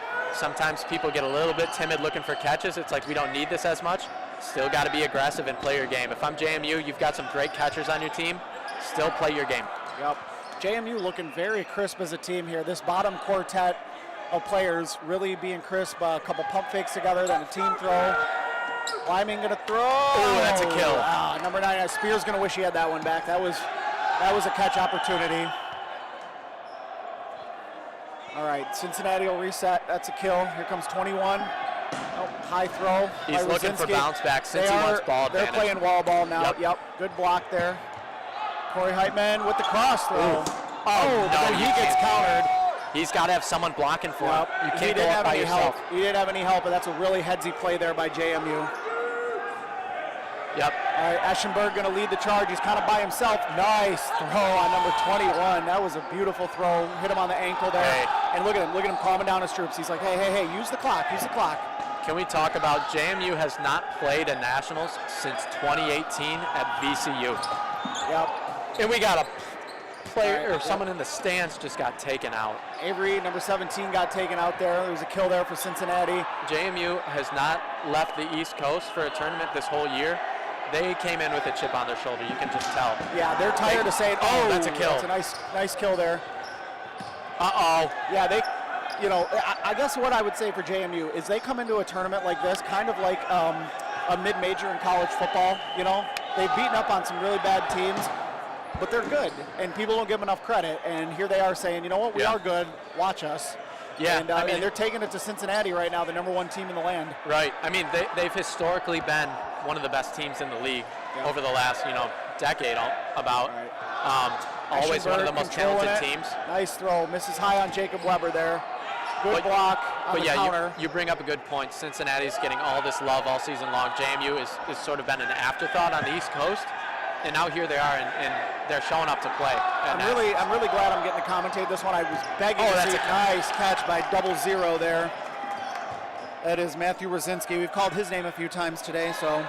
[SPEAKER 3] people get a little bit timid looking for catches. It's like we don't need this as much. Still got to be aggressive and play your game. If I'm JMU, you've got some great catchers on your team. Still play your game.
[SPEAKER 1] Yep. JMU looking very crisp as a team here. This bottom quartet of players really being crisp. A couple pump fakes together, then a team throw. Liming going to throw.
[SPEAKER 3] Ooh, that's a kill.
[SPEAKER 1] Number 9, Spears going to wish he had that one back. That was a catch opportunity. All right, Cincinnati will reset. That's a kill. Here comes 21. High throw.
[SPEAKER 3] He's looking for bounce back since he wants ball advantage.
[SPEAKER 1] They're playing wall ball now. Yep. Good block there. Corey Heitman with the cross throw.
[SPEAKER 3] No,
[SPEAKER 1] he gets countered.
[SPEAKER 3] He's got to have someone blocking for him. You can't go up by yourself.
[SPEAKER 1] He didn't have any help, but that's a really headsy play there by JMU.
[SPEAKER 3] Yep.
[SPEAKER 1] All right, Eschenberg going to lead the charge. He's kind of by himself. Nice throw on number 21. That was a beautiful throw. Hit him on the ankle there.
[SPEAKER 3] Hey.
[SPEAKER 1] And look at him calming down his troops. He's like, hey, use the clock.
[SPEAKER 3] Can we talk about JMU has not played a Nationals since 2018 at VCU.
[SPEAKER 1] Yep.
[SPEAKER 3] And we got player or someone in the stands just got taken out.
[SPEAKER 1] Avery, number 17, got taken out there. There was a kill there for Cincinnati.
[SPEAKER 3] JMU has not left the East Coast for a tournament this whole year. They came in with a chip on their shoulder. You can just tell.
[SPEAKER 1] Yeah, they're tired of saying, "Oh,
[SPEAKER 3] that's a kill."
[SPEAKER 1] That's a nice kill there.
[SPEAKER 3] Uh-oh.
[SPEAKER 1] Yeah, I guess what I would say for JMU is they come into a tournament like this, kind of like a mid-major in college football. You know, they've beaten up on some really bad teams, but they're good, and people don't give them enough credit. And here they are saying, "You know what? We are good. Watch us."
[SPEAKER 3] Yeah,
[SPEAKER 1] and, and they're taking it to Cincinnati right now, the number 1 team in the land.
[SPEAKER 3] Right. I mean, they've historically been one of the best teams in the league over the last, decade. About always one of the most talented teams.
[SPEAKER 1] Nice throw, misses high on Jacob Weber there. Good block on the counter.
[SPEAKER 3] You bring up a good point. Cincinnati's getting all this love all season long. JMU is sort of been an afterthought on the East Coast, and now here they are, and they're showing up to play.
[SPEAKER 1] I'm really glad I'm getting to commentate this one. I was begging to see a nice catch by 00 there. That is Matthew Rosinski. We've called his name a few times today. So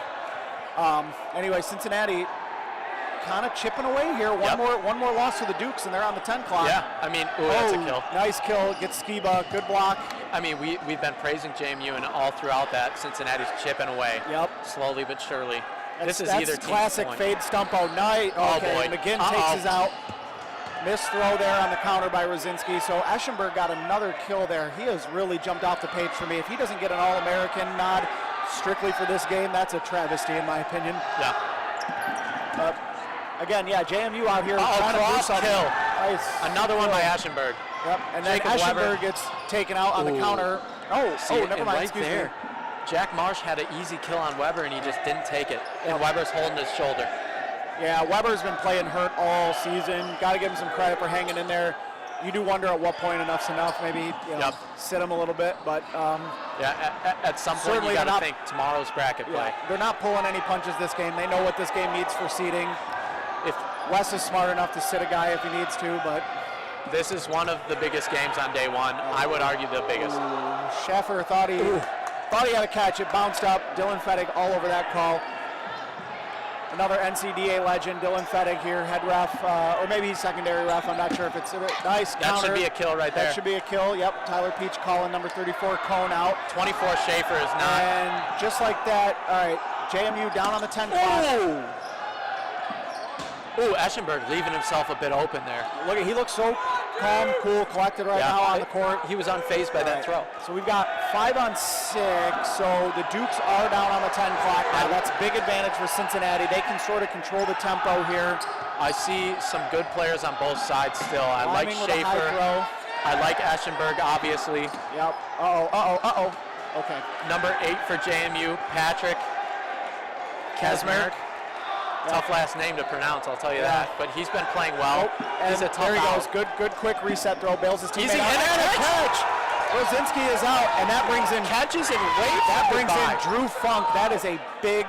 [SPEAKER 1] anyway, Cincinnati kind of chipping away here. One more loss for the Dukes, and they're on the 10 clock.
[SPEAKER 3] Yeah, I mean, that's a kill.
[SPEAKER 1] Nice kill. Gets Skiba. Good block.
[SPEAKER 3] I mean, we've been praising JMU, and all throughout that, Cincinnati's chipping away.
[SPEAKER 1] Yep.
[SPEAKER 3] Slowly but surely.
[SPEAKER 1] That's
[SPEAKER 3] either team's
[SPEAKER 1] classic
[SPEAKER 3] point.
[SPEAKER 1] fade stumpo night.
[SPEAKER 3] Oh,
[SPEAKER 1] okay,
[SPEAKER 3] boy.
[SPEAKER 1] McGinn takes his out. Missed throw there on the counter by Rosinski. So Eschenberg got another kill there. He has really jumped off the page for me. If he doesn't get an All-American nod strictly for this game, that's a travesty in my opinion.
[SPEAKER 3] Yeah.
[SPEAKER 1] But again, JMU out here trying to do something.
[SPEAKER 3] Kill.
[SPEAKER 1] Nice.
[SPEAKER 3] Another one by Eschenberg.
[SPEAKER 1] Yep. And then Eschenberg gets taken out on the counter. Never mind.
[SPEAKER 3] Right
[SPEAKER 1] Excuse
[SPEAKER 3] there.
[SPEAKER 1] me.
[SPEAKER 3] Jack Marsh had an easy kill on Weber, and he just didn't take it. And Weber's holding his shoulder.
[SPEAKER 1] Yeah, Weber's been playing hurt all season. Got to give him some credit for hanging in there. You do wonder at what point enough's enough. Maybe sit him a little bit, but
[SPEAKER 3] at some point you got to think tomorrow's bracket play.
[SPEAKER 1] They're not pulling any punches this game. They know what this game needs for seeding. If Wes is smart enough to sit a guy if he needs to, but
[SPEAKER 3] this is one of the biggest games on day one. I would argue the biggest.
[SPEAKER 1] Schaffer thought he had a catch. It bounced up. Dylan Fettig all over that call. Another NCDA legend, Dylan Fettig here, head ref, or maybe he's secondary ref. I'm not sure if it's nice counter.
[SPEAKER 3] That should be a kill right there.
[SPEAKER 1] That should be a kill. Yep. Tyler Peach calling number 34 Cone out.
[SPEAKER 3] 24 Schaefer is not.
[SPEAKER 1] And just like that, all right, JMU down on the 10 clock.
[SPEAKER 3] Ooh, Eschenberg leaving himself a bit open there.
[SPEAKER 1] He looks so calm, cool, collected now on the court.
[SPEAKER 3] He was unfazed by that throw.
[SPEAKER 1] So we've got 5 on 6. So the Dukes are down on the 10 clock now. That's a big advantage for Cincinnati. They can sort of control the tempo here.
[SPEAKER 3] I see some good players on both sides still. I like Schaefer. I like Eschenberg, obviously.
[SPEAKER 1] Yep. Okay.
[SPEAKER 3] Number 8 for JMU, Patrick Kesmer. Tough last name to pronounce, I'll tell you that. But he's been playing well. He's a tough
[SPEAKER 1] there he
[SPEAKER 3] out.
[SPEAKER 1] goes. Good quick reset throw. Bails his teammate
[SPEAKER 3] Easy
[SPEAKER 1] out. And a catch. Rosinski is out, and that brings in
[SPEAKER 3] catches and waits.
[SPEAKER 1] That brings in Drew Funk. That is a big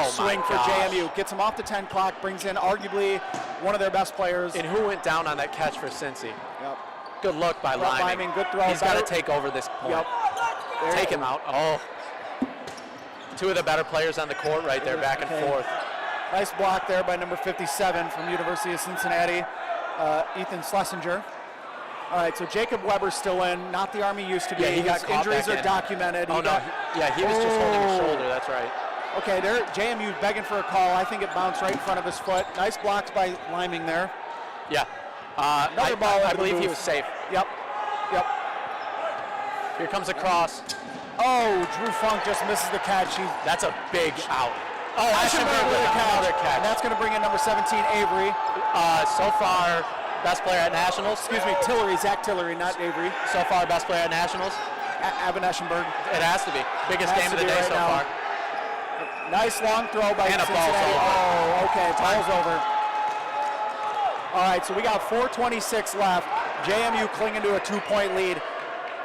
[SPEAKER 1] swing for JMU. Gets him off the 10 clock. Brings in arguably one of their best players.
[SPEAKER 3] And who went down on that catch for Cincy?
[SPEAKER 1] Yep.
[SPEAKER 3] Good look by Lyman.
[SPEAKER 1] Good throw.
[SPEAKER 3] He's got to take over this point.
[SPEAKER 1] Yep.
[SPEAKER 3] Take him out. Oh. 2 of the better players on the court right there, back and forth.
[SPEAKER 1] Nice block there by number 57 from University of Cincinnati, Ethan Schlesinger. All right, so Jacob Weber's still in, not the Army used to be.
[SPEAKER 3] Yeah, he got caught
[SPEAKER 1] injuries
[SPEAKER 3] back
[SPEAKER 1] are
[SPEAKER 3] in.
[SPEAKER 1] documented.
[SPEAKER 3] He was just holding his shoulder, that's right.
[SPEAKER 1] Okay, there, JMU begging for a call. I think it bounced right in front of his foot. Nice blocks by Liming there.
[SPEAKER 3] Yeah.
[SPEAKER 1] Another ball
[SPEAKER 3] I believe he was safe.
[SPEAKER 1] Yep.
[SPEAKER 3] Here comes a cross.
[SPEAKER 1] Oh, Drew Funk just misses the catch.
[SPEAKER 3] That's a big out. Oh,
[SPEAKER 1] Eschenberg with another catch. And that's going to bring in number 17, Avery.
[SPEAKER 3] So far, best player at Nationals.
[SPEAKER 1] Excuse me, Tillery, Zach Tillery, not Avery.
[SPEAKER 3] So far, best player at Nationals.
[SPEAKER 1] Evan Eschenberg.
[SPEAKER 3] It has to be. Biggest game of the day so far.
[SPEAKER 1] Nice long throw by
[SPEAKER 3] and
[SPEAKER 1] Cincinnati.
[SPEAKER 3] A ball's over.
[SPEAKER 1] Oh, okay, ball's over. All right, so we got 4:26 left. JMU clinging to a 2-point lead.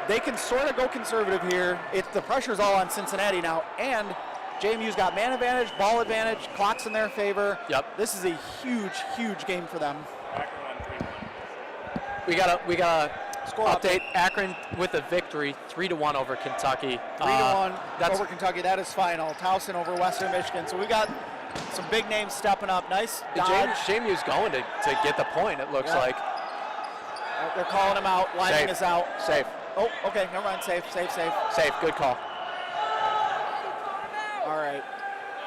[SPEAKER 1] They can sort of go conservative here. The pressure's all on Cincinnati now, and JMU's got man advantage, ball advantage, clock's in their favor.
[SPEAKER 3] Yep.
[SPEAKER 1] This is a huge game for them.
[SPEAKER 3] We got a score update. Akron with a victory, 3-1 over Kentucky.
[SPEAKER 1] 3-1 over Kentucky. That is final. Towson over Western Michigan. So we got Some big names stepping up. Nice dodge.
[SPEAKER 3] JMU's going to get the point, it looks like.
[SPEAKER 1] They're calling him out. Lineman is out.
[SPEAKER 3] Safe.
[SPEAKER 1] Oh, okay, never mind. Safe.
[SPEAKER 3] Safe, good call.
[SPEAKER 1] All right.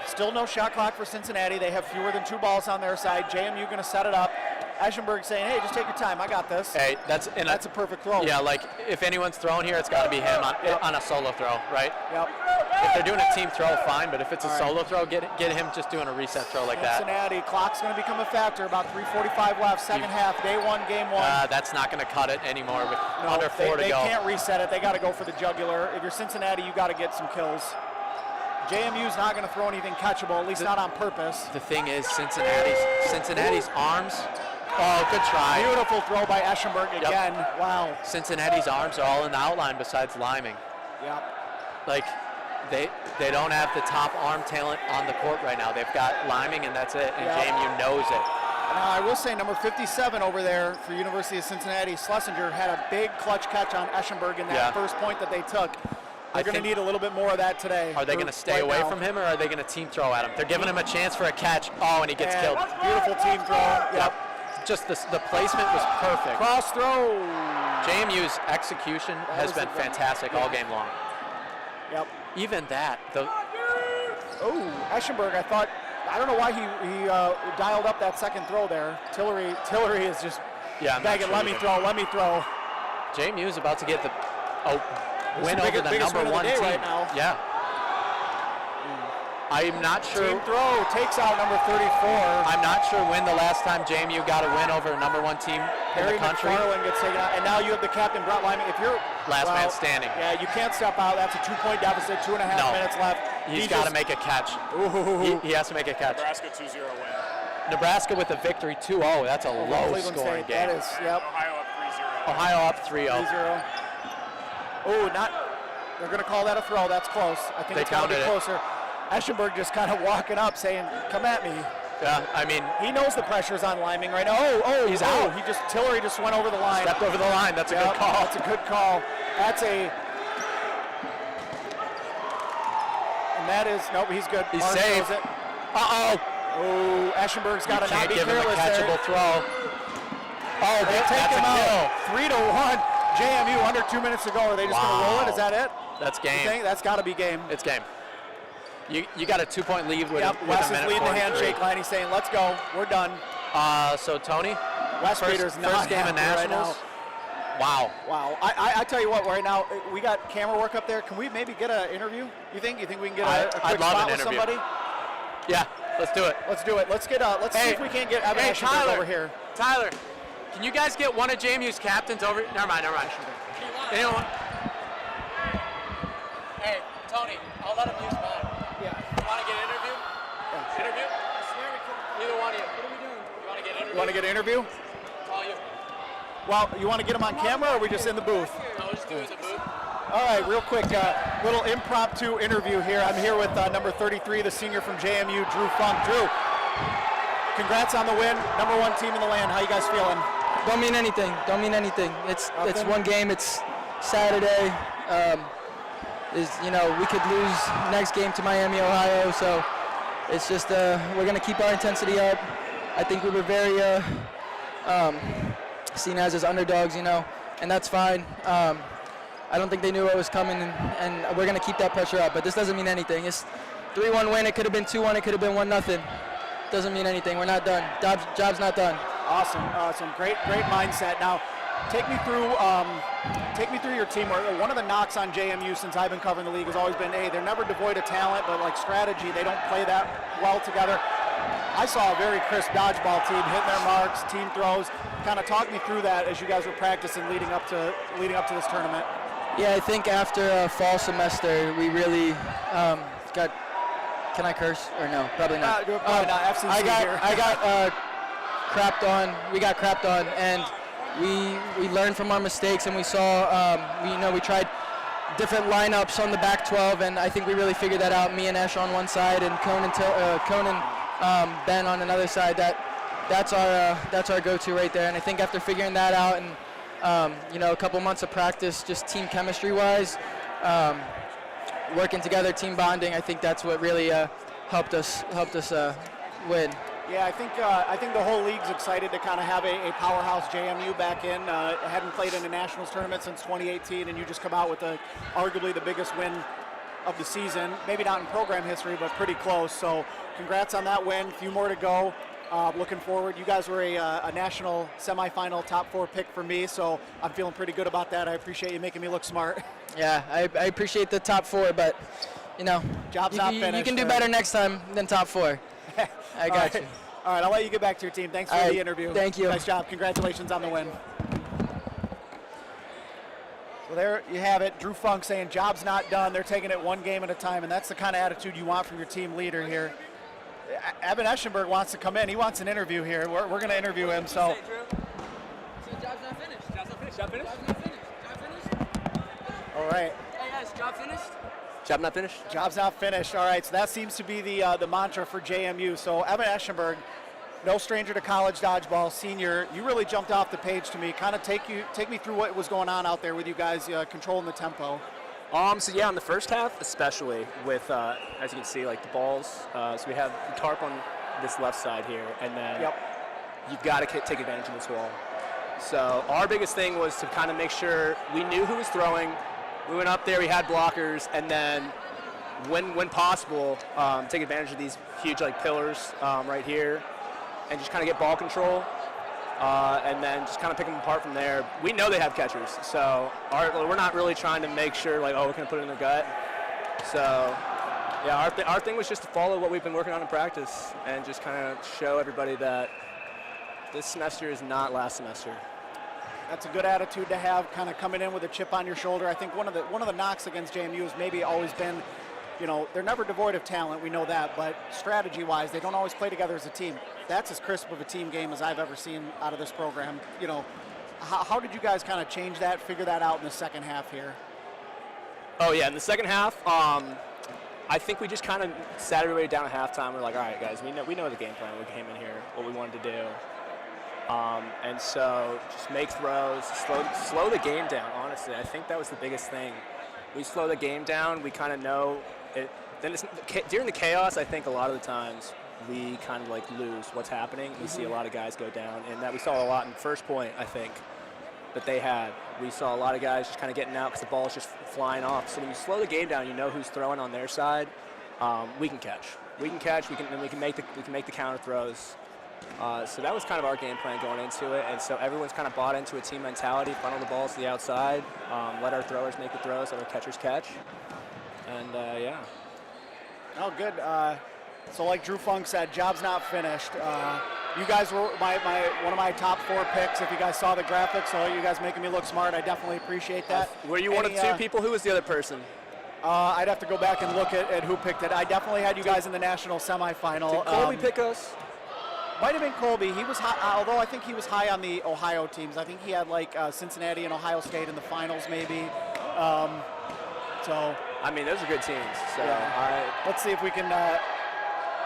[SPEAKER 1] Still no shot clock for Cincinnati. They have fewer than 2 balls on their side. JMU going to set it up. Eschenberg saying, hey, just take your time. I got this.
[SPEAKER 3] Hey, that's
[SPEAKER 1] a perfect throw.
[SPEAKER 3] Yeah, like if anyone's throwing here, it's got to be him on a solo throw, right?
[SPEAKER 1] Yep.
[SPEAKER 3] If they're doing a team throw, fine, but if it's a solo throw, get him just doing a reset throw like that.
[SPEAKER 1] Cincinnati, clock's going to become a factor. About 3:45 left, second half, day 1, game 1.
[SPEAKER 3] That's not going to cut it anymore with under 4 to go.
[SPEAKER 1] They can't reset it. They got to go for the jugular. If you're Cincinnati, you got to get some kills. JMU's not going to throw anything catchable, at least not on purpose.
[SPEAKER 3] The thing is, Cincinnati's arms. Oh, good try.
[SPEAKER 1] Beautiful throw by Eschenberg again. Yep. Wow.
[SPEAKER 3] Cincinnati's arms are all in the outline besides Liming.
[SPEAKER 1] Yep.
[SPEAKER 3] Like, they don't have the top arm talent on the court right now. They've got Liming, and that's it, and JMU knows it.
[SPEAKER 1] Now, I will say number 57 over there for University of Cincinnati, Schlesinger, had a big clutch catch on Eschenberg in that first point that they took. They're going to need a little bit more of that today.
[SPEAKER 3] Are they going to stay away from him, or are they going to team throw at him? They're giving him a chance for a catch. Oh, and he gets killed.
[SPEAKER 1] Beautiful team throw. Yep.
[SPEAKER 3] Just the placement was perfect.
[SPEAKER 1] Cross throw.
[SPEAKER 3] JMU's execution has been fantastic all game long.
[SPEAKER 1] Yep.
[SPEAKER 3] Even that.
[SPEAKER 1] Eschenberg, I don't know why he dialed up that second throw there. Tillery is just begging, let me throw.
[SPEAKER 3] JMU's about to get the win over the number 1 team
[SPEAKER 1] right now.
[SPEAKER 3] Yeah. I'm not sure.
[SPEAKER 1] Team throw takes out number 34.
[SPEAKER 3] I'm not sure when the last time JMU got a win over a number 1 team in the country.
[SPEAKER 1] McFarland gets taken out, and now you have the captain, Brett Lyman. If you're
[SPEAKER 3] last man standing.
[SPEAKER 1] Yeah, you can't step out. That's a 2-point deficit, 2.5 minutes left.
[SPEAKER 3] He's got to make a catch. He has to make a catch.
[SPEAKER 4] Nebraska 2-0 win.
[SPEAKER 3] Nebraska with a victory 2-0. That's a low scoring game.
[SPEAKER 1] That is, yep.
[SPEAKER 4] Ohio up 3-0.
[SPEAKER 3] Ohio up 3-0.
[SPEAKER 1] They're going to call that a throw. That's close. I think it's got to be closer. Eschenberg just kind of walking up saying, come at me.
[SPEAKER 3] Yeah, I mean.
[SPEAKER 1] He knows the pressure's on Liming right now. He's out. Tillery just went over the line.
[SPEAKER 3] Stepped over the line. That's a good call.
[SPEAKER 1] That's a good call. And that is, nope, he's good.
[SPEAKER 3] He's safe.
[SPEAKER 1] Eschenberg's got to not be
[SPEAKER 3] give him a catchable throw.
[SPEAKER 1] They take him out. 3-1. JMU under 2 minutes to go. Are they just going to roll it? Is that it?
[SPEAKER 3] That's game.
[SPEAKER 1] You think? That's got to be game.
[SPEAKER 3] It's game. You got a 2-point lead with a minute.
[SPEAKER 1] Wes is leading the handshake line. He's saying, let's go. We're done.
[SPEAKER 3] So, Tony,
[SPEAKER 1] first
[SPEAKER 3] game of Nationals.
[SPEAKER 1] Wow. I tell you what, right now, we got camera work up there. Can we maybe get an interview? You think we can get a quick spot with somebody?
[SPEAKER 3] Yeah, let's do it.
[SPEAKER 1] Let's see if we can't get Evan Eschenberg over here.
[SPEAKER 3] Tyler, can you guys get one of JMU's captains over? Never mind. Anyone? Hey, Tony, I'll let him use mine.
[SPEAKER 1] Yeah.
[SPEAKER 3] You want to get an interview?
[SPEAKER 1] Yeah.
[SPEAKER 3] Interview? Either one of you. What are we doing? You want to get an interview?
[SPEAKER 1] You want to get an interview?
[SPEAKER 3] Call you.
[SPEAKER 1] Well, you want to get him on camera, or are we just in the booth?
[SPEAKER 3] No, we'll just do it in the booth.
[SPEAKER 1] All right, real quick, little impromptu interview here. I'm here with number 33, the senior from JMU, Drew Funk. Drew, congrats on the win. Number 1 team in the land. How you guys feeling?
[SPEAKER 6] Don't mean anything. It's one game. It's Saturday. We could lose next game to Miami, Ohio. So it's just we're gonna keep our intensity up. I think we were very seen as underdogs, and that's fine. I don't think they knew what was coming, and we're gonna keep that pressure up. But this doesn't mean anything. It's 3-1 win. It could have been 2-1. It could have been 1-0. Doesn't mean anything. We're not done. Job's not done.
[SPEAKER 1] Awesome. Some great mindset. Now, take me through your team. One of the knocks on JMU since I've been covering the league has always been, hey, they're never devoid of talent, but like strategy, they don't play that well together. I saw a very crisp dodgeball team hitting their marks, team throws. Kind of talk me through that as you guys were practicing leading up to this tournament.
[SPEAKER 6] Yeah, I think after fall semester, we really got. Can I curse or no? Probably not.
[SPEAKER 1] Probably not. FCC
[SPEAKER 6] I got crapped on. We got crapped on, and we learned from our mistakes, and we saw. We tried different lineups on the back 12, and I think we really figured that out. Me and Esh on one side, and Conan Ben on another side. That's our go-to right there. And I think after figuring that out, and a couple months of practice, just team chemistry-wise, working together, team bonding, I think that's what really helped us win.
[SPEAKER 1] Yeah, I think the whole league's excited to kind of have a powerhouse JMU back in. Hadn't played in a nationals tournament since 2018, and you just come out with arguably the biggest win of the season. Maybe not in program history, but pretty close. So congrats on that win. A few more to go. Looking forward. You guys were a national semifinal top 4 pick for me, so I'm feeling pretty good about that. I appreciate you making me look smart.
[SPEAKER 6] Yeah, I appreciate the top 4, but
[SPEAKER 1] Job's not finished.
[SPEAKER 6] You can do better next time than top 4. I got you.
[SPEAKER 1] All right, I'll let you get back to your team. Thanks for the interview.
[SPEAKER 6] Thank you.
[SPEAKER 1] Nice job. Congratulations on the win. So there you have it. Drew Funk saying job's not done. They're taking it one game at a time, and that's the kind of attitude you want from your team leader here. Evan Eschenberg wants to come in. He wants an interview here. We're going to interview him. So.
[SPEAKER 2] Job's not finished. Job's not finished.
[SPEAKER 4] Job finished?
[SPEAKER 2] Job's not finished. Job finished?
[SPEAKER 1] All right.
[SPEAKER 2] Hey guys, job finished?
[SPEAKER 7] Job not finished?
[SPEAKER 1] Job's not finished. All right, so that seems to be the mantra for JMU. So Evan Eschenberg, no stranger to college dodgeball, senior. You really jumped off the page to me. Kind of take me through what was going on out there with you guys controlling the tempo.
[SPEAKER 7] So yeah, in the first half, especially with, as you can see, like the balls. So we have the tarp on this left side here, and then you've got to take advantage of this wall. So our biggest thing was to kind of make sure we knew who was throwing. We went up there, we had blockers, and then when possible, take advantage of these huge pillars right here, and just kind of get ball control, and then just kind of pick them apart from there. We know they have catchers, so we're not really trying to make sure we're going to put it in their gut. So yeah, our thing was just to follow what we've been working on in practice and just kind of show everybody that this semester is not last semester.
[SPEAKER 1] That's a good attitude to have, kind of coming in with a chip on your shoulder. I think one of the knocks against JMU has maybe always been, they're never devoid of talent, we know that, but strategy-wise, they don't always play together as a team. That's as crisp of a team game as I've ever seen out of this program. How did you guys kind of change that, figure that out in the second half here?
[SPEAKER 7] Oh yeah, in the second half, I think we just kind of sat everybody down at halftime. We're like, all right, guys, we know the game plan. We came in here, what we wanted to do. And so just make throws, slow the game down, honestly. I think that was the biggest thing. We slow the game down, we kind of know it. Then during the chaos, I think a lot of the times we kind of lose what's happening. We see a lot of guys go down, and that we saw a lot in the first point, I think, that they had. We saw a lot of guys just kind of getting out because the ball's just flying off. So when you slow the game down, you know who's throwing on their side. We can catch. We can make the counter throws. So that was kind of our game plan going into it, and so everyone's kind of bought into a team mentality, funnel the balls to the outside, let our throwers make the throws, let our catchers catch, and yeah.
[SPEAKER 1] Oh, good. So like Drew Funk said, job's not finished. You guys were one of my top 4 picks. If you guys saw the graphics, so you guys making me look smart, I definitely appreciate that.
[SPEAKER 7] Were you one of 2 people? Who was the other person?
[SPEAKER 1] I'd have to go back and look at who picked it. I definitely had you guys in the national semifinal.
[SPEAKER 7] Did Colby pick us?
[SPEAKER 1] Might have been Colby. He was high, although I think he was high on the Ohio teams. I think he had Cincinnati and Ohio State in the finals, maybe. So
[SPEAKER 7] I mean, those are good teams. So
[SPEAKER 1] yeah. Let's see if we can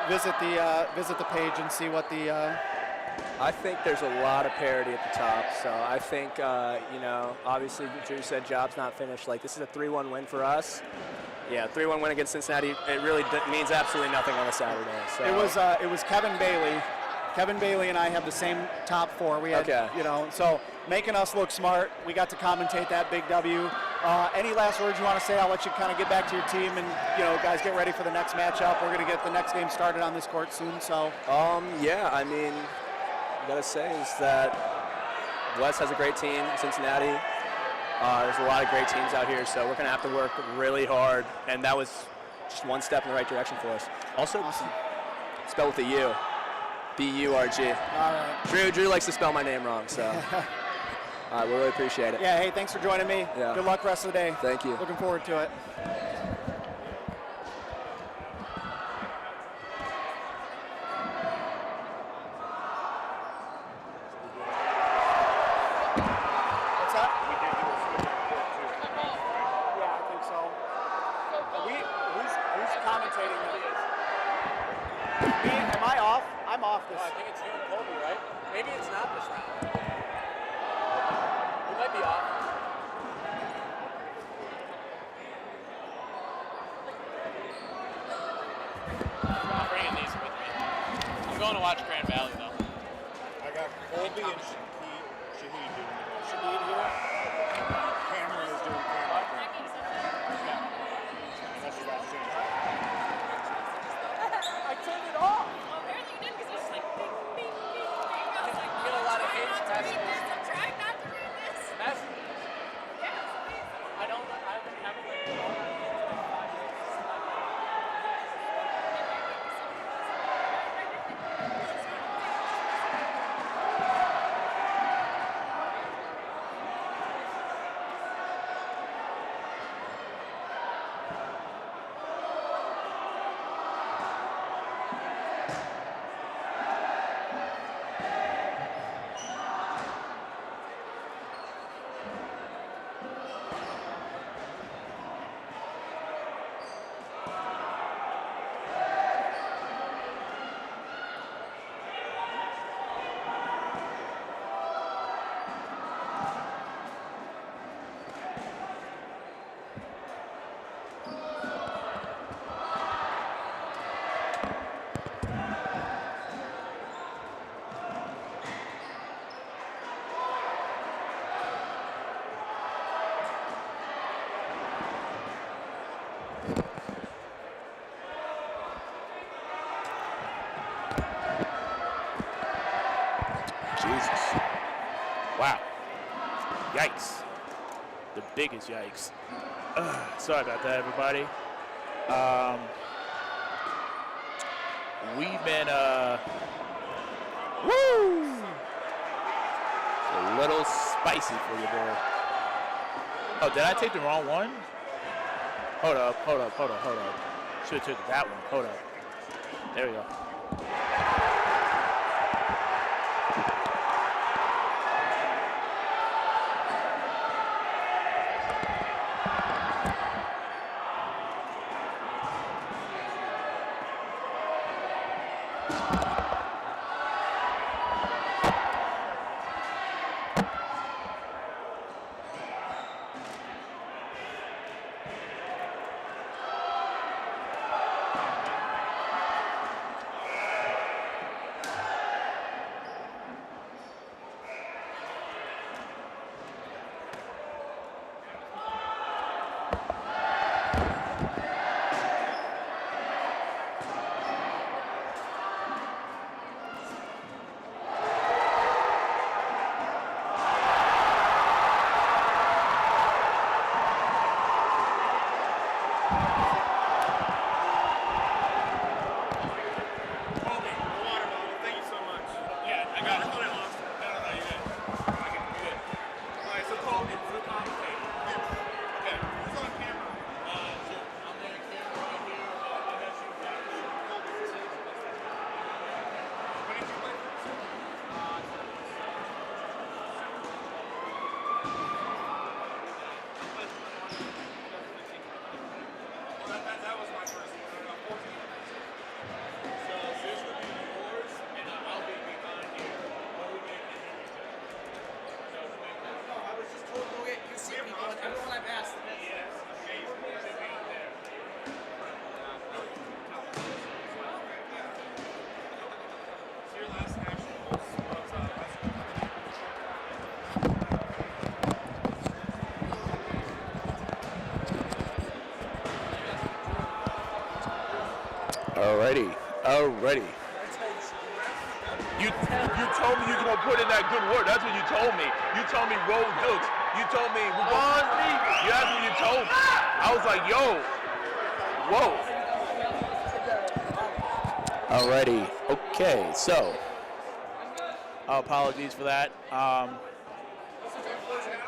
[SPEAKER 1] visit the page and see what the.
[SPEAKER 7] I think there's a lot of parity at the top. So I think obviously Drew said job's not finished. This is a 3-1 win for us. Yeah, 3-1 win against Cincinnati. It really means absolutely nothing on a Saturday. So
[SPEAKER 1] it was Kevin Bailey. Kevin Bailey and I have the same top 4. We had, so making us look smart. We got to commentate that big W. Any last words you want to say? I'll let you kind of get back to your team and, guys get ready for the next matchup. We're going to get the next game started on this court soon. So.
[SPEAKER 7] Yeah, I mean, I got to say is that Wes has a great team, Cincinnati. There's a lot of great teams out here, so we're going to have to work really hard, and that was just one step in the right direction for us. Also,
[SPEAKER 1] awesome.
[SPEAKER 7] Spell with a U. B-U-R-G.
[SPEAKER 1] All right.
[SPEAKER 7] Drew likes to spell my name wrong, so we really appreciate it.
[SPEAKER 1] Yeah, hey, thanks for joining me.
[SPEAKER 7] Yeah.
[SPEAKER 1] Good luck rest of the day.
[SPEAKER 7] Thank you.
[SPEAKER 1] Looking forward to it. What's that?
[SPEAKER 4] We did do a switch report too.
[SPEAKER 1] Yeah, I think so. Who's commentating this? Me? Am I off? I'm off this.
[SPEAKER 2] I think it's you and Colby, right? Maybe it's not this round. You might be off.
[SPEAKER 3] watch Grand Valley though.
[SPEAKER 4] I got Colby and Shahid doing it. Shahid here, and Cameron is doing camera. That's your last chance.
[SPEAKER 2] I turned it off.
[SPEAKER 8] Well, apparently you did because it was just like bing, bing, bing, bing. I was like,
[SPEAKER 2] Get a lot of hate
[SPEAKER 8] I'm trying not to read
[SPEAKER 2] messages.
[SPEAKER 8] this. I'm trying not to read this.
[SPEAKER 2] Messages.
[SPEAKER 8] Yeah, it's amazing.
[SPEAKER 2] I don't. I haven't like.
[SPEAKER 9] Jesus. Wow. Yikes. The biggest yikes. Sorry about that, everybody. We've been, woo! A little spicy for you, boy. Oh, did I take the wrong one? Hold up. Should have took that one. Hold up. There we go. Alrighty. You told me you were gonna put in that good work. That's what you told me. You told me roll dukes. You told me we're going to leave. Yeah, that's what you told me. I was like, yo, whoa. Alrighty. Okay. So, apologies for that.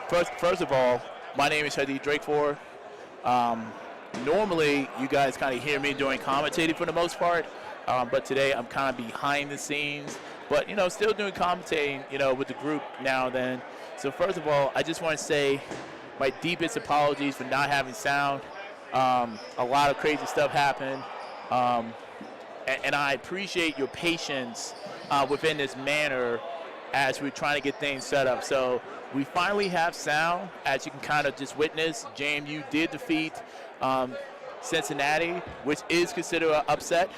[SPEAKER 9] First of all, my name is Hadi Drakeford. Normally, you guys kind of hear me doing commentating for the most part, but today I'm kind of behind the scenes, but, still doing commentating, with the group now and then. So first of all, I just want to say my deepest apologies for not having sound. A lot of crazy stuff happened, and I appreciate your patience within this manner as we're trying to get things set up. So we finally have sound, as you can kind of just witness. JMU did defeat Cincinnati, which is considered an upset.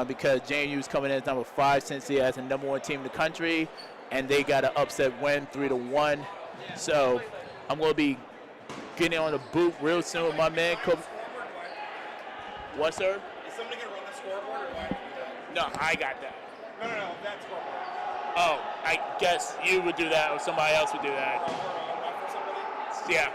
[SPEAKER 9] because JMU is coming in as number 5 since he has the number 1 team in the country, and they got an upset win 3-1. So I'm going to be getting on the boot real soon with my man. What, sir?
[SPEAKER 4] Is somebody going to run the scoreboard or what?
[SPEAKER 9] No, I got that.
[SPEAKER 4] No, that's scoreboard.
[SPEAKER 9] Oh, I guess you would do that or somebody else would do that. Yeah.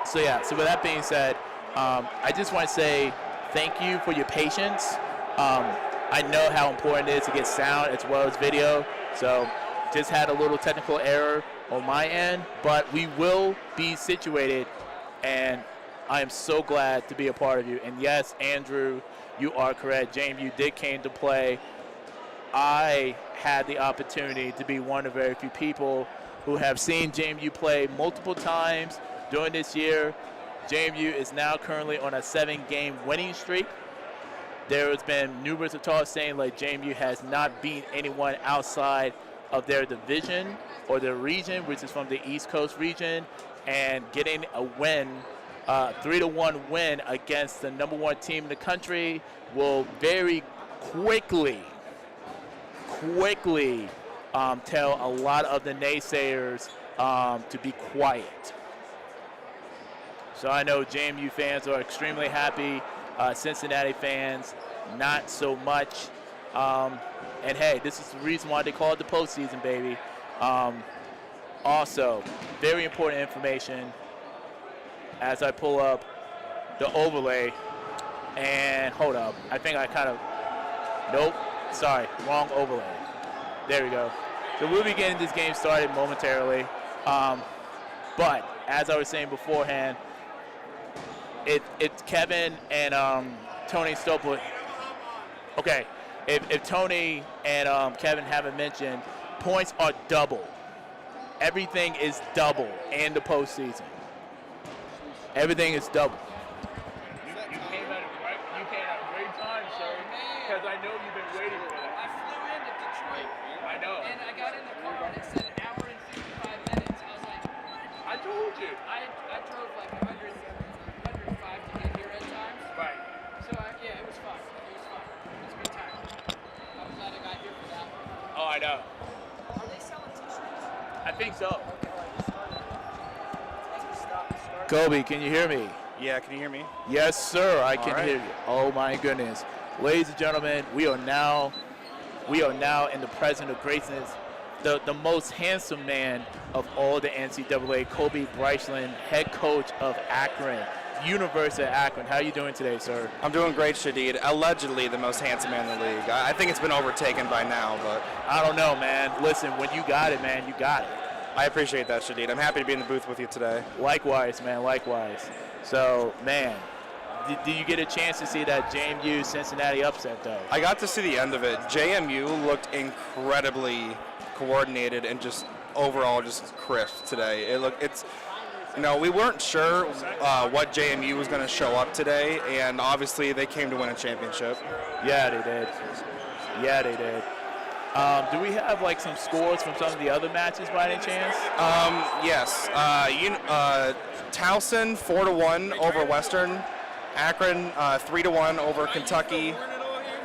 [SPEAKER 9] So with that being said, I just want to say thank you for your patience. I know how important it is to get sound as well as video, so just had a little technical error on my end, but we will be situated, and I am so glad to be a part of you. And yes, Andrew, you are correct. JMU did came to play. I had the opportunity to be one of very few people who have seen JMU play multiple times during this year. JMU is now currently on a 7-game winning streak. There has been numerous talks saying like JMU has not beat anyone outside of their division or their region, which is from the East Coast region, and getting a win, 3-1 win against the number 1 team in the country will very quickly tell a lot of the naysayers to be quiet. So I know JMU fans are extremely happy. Cincinnati fans, not so much. And hey, this is the reason why they call it the postseason, baby. Also, very important information as I pull up the overlay. And hold up, I think I kind of, nope, sorry, wrong overlay. There we go. So we'll be getting this game started momentarily. But as I was saying beforehand, it's Kevin and Tony Stopel. Okay, if Tony and Kevin haven't mentioned, points are double. Everything is double in the postseason. Everything is double. You came at a great time, sir, because I know you've been waiting for that.
[SPEAKER 8] I flew into Detroit.
[SPEAKER 9] I know.
[SPEAKER 8] And I got in the car and it said an hour and 55 minutes. I was like, what?
[SPEAKER 9] I told you.
[SPEAKER 8] I drove like 105 to get here at times.
[SPEAKER 9] Right.
[SPEAKER 8] So yeah, it was fun. It was fun. It was a good time. I'm glad I got here for that one.
[SPEAKER 9] Oh, I know.
[SPEAKER 8] Are they selling t-shirts?
[SPEAKER 9] I think so. Kobe, can you hear me?
[SPEAKER 10] Yeah, can you hear me?
[SPEAKER 9] Yes, sir, I can
[SPEAKER 10] right.
[SPEAKER 9] hear you. Oh my goodness. Ladies and gentlemen, we are now in the presence of greatness, the most handsome man of all the NCAA, Kobe Bryceland, head coach of Akron, University of Akron. How are you doing today, sir?
[SPEAKER 10] I'm doing great, Shadid. Allegedly the most handsome man in the league. I think it's been overtaken by now, but
[SPEAKER 9] I don't know, man. Listen, when you got it, man, you got it.
[SPEAKER 10] I appreciate that, Shadid. I'm happy to be in the booth with you today.
[SPEAKER 9] Likewise, man, likewise. So, man, did you get a chance to see that JMU Cincinnati upset, though?
[SPEAKER 10] I got to see the end of it. JMU looked incredibly coordinated and just overall just crisp today. We weren't sure what JMU was going to show up today, and obviously they came to win a championship.
[SPEAKER 9] Yeah, they did. Yeah, they did. Do we have like some scores from some of the other matches by any chance?
[SPEAKER 10] Yes. Towson 4-1 over Western. Akron 3-1 over Kentucky.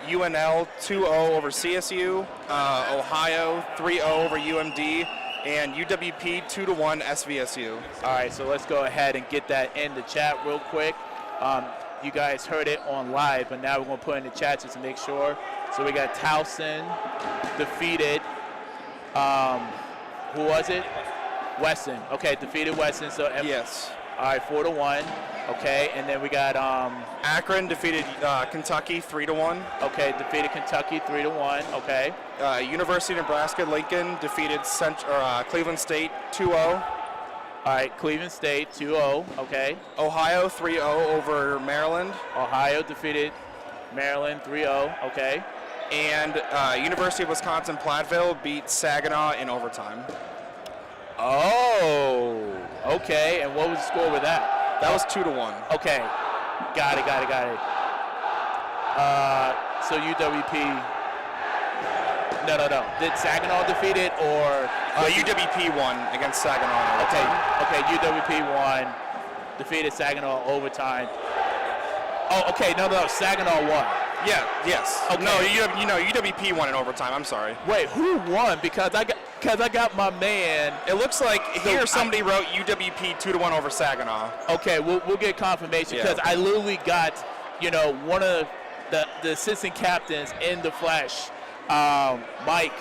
[SPEAKER 10] UNL 2-0 over CSU. Ohio 3-0 over UMD. And UWP 2-1 SVSU.
[SPEAKER 9] All right, so let's go ahead and get that in the chat real quick. You guys heard it on live, but now we're going to put it in the chat just to make sure. So we got Towson defeated, who was it? Weston. Okay, defeated Weston. So
[SPEAKER 10] yes.
[SPEAKER 9] All right, 4-1. Okay, and then we got
[SPEAKER 10] Akron defeated Kentucky 3-1.
[SPEAKER 9] Okay, defeated Kentucky 3-1. Okay.
[SPEAKER 10] University of Nebraska Lincoln defeated Cleveland State 2-0.
[SPEAKER 9] All right, Cleveland State 2-0. Okay.
[SPEAKER 10] Ohio 3-0 over Maryland.
[SPEAKER 9] Ohio defeated Maryland 3-0. Okay.
[SPEAKER 10] And University of Wisconsin Platteville beat Saginaw in overtime.
[SPEAKER 9] Oh, okay. And what was the score with that?
[SPEAKER 10] That was 2-1.
[SPEAKER 9] Okay. Got it. So UWP. No. Did Saginaw defeat it or?
[SPEAKER 10] UWP won against Saginaw.
[SPEAKER 9] Okay. UWP won, defeated Saginaw overtime. Oh, okay. No. Saginaw won.
[SPEAKER 10] Yeah. Yes.
[SPEAKER 9] Okay.
[SPEAKER 10] No, UWP won in overtime. I'm sorry.
[SPEAKER 9] Wait, who won? Because I got my man.
[SPEAKER 10] It looks like here somebody wrote UWP 2-1 over Saginaw.
[SPEAKER 9] Okay, we'll get confirmation because I literally got, one of the assistant captains in the flesh, Mike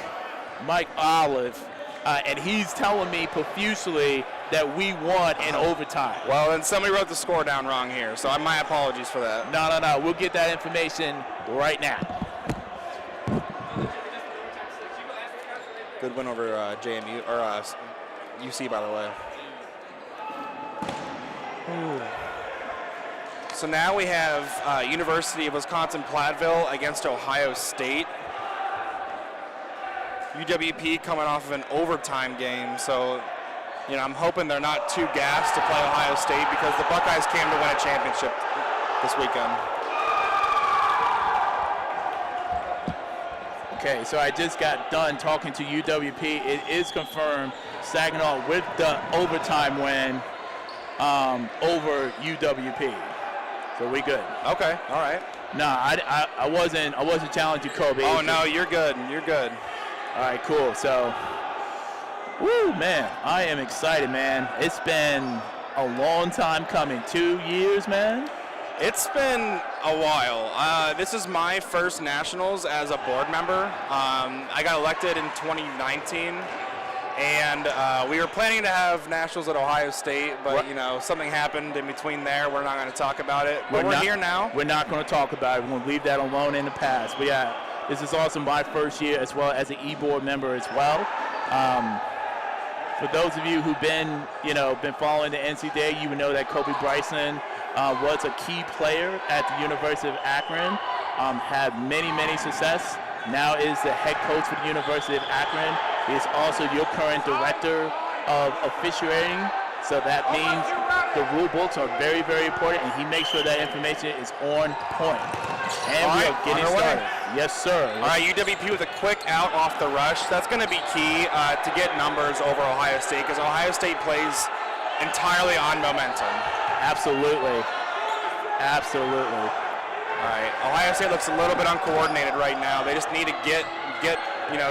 [SPEAKER 9] Olive, and he's telling me profusely that we won in overtime.
[SPEAKER 10] Well, then somebody wrote the score down wrong here, so my apologies for that.
[SPEAKER 9] No. We'll get that information right now.
[SPEAKER 10] Good win over JMU, or UC, by the way. Ooh. So now we have University of Wisconsin-Platteville against Ohio State. UWP coming off of an overtime game, so I'm hoping they're not too gassed to play Ohio State because the Buckeyes came to win a championship this weekend.
[SPEAKER 9] Okay, so I just got done talking to UWP. It is confirmed Saginaw with the overtime win over UWP. So we good.
[SPEAKER 10] Okay, all right.
[SPEAKER 9] No, I wasn't challenging Kobe.
[SPEAKER 10] Oh no, you're good. You're good.
[SPEAKER 9] All right, cool. So, woo, man, I am excited, man. It's been a long time coming. 2 years, man.
[SPEAKER 10] It's been a while. This is my first Nationals as a board member. I got elected in 2019, and we were planning to have Nationals at Ohio State, but something happened in between there. We're not going to talk about it. But we're here now.
[SPEAKER 9] We're not going to talk about it. We're going to leave that alone in the past. But yeah, this is also my first year as well as an e-board member as well. For those of you who've been following the NCDA, you would know that Kobe Bryson was a key player at the University of Akron, had many success. Now is the head coach for the University of Akron. He is also your current director of officiating. So that means the rule books are very important, and he makes sure that information is on point. And we are getting started. Yes, sir.
[SPEAKER 10] All right, UWP with a quick out off the rush. That's going to be key to get numbers over Ohio State because Ohio State plays entirely on momentum.
[SPEAKER 9] Absolutely.
[SPEAKER 10] All right, Ohio State looks a little bit uncoordinated right now. They just need to get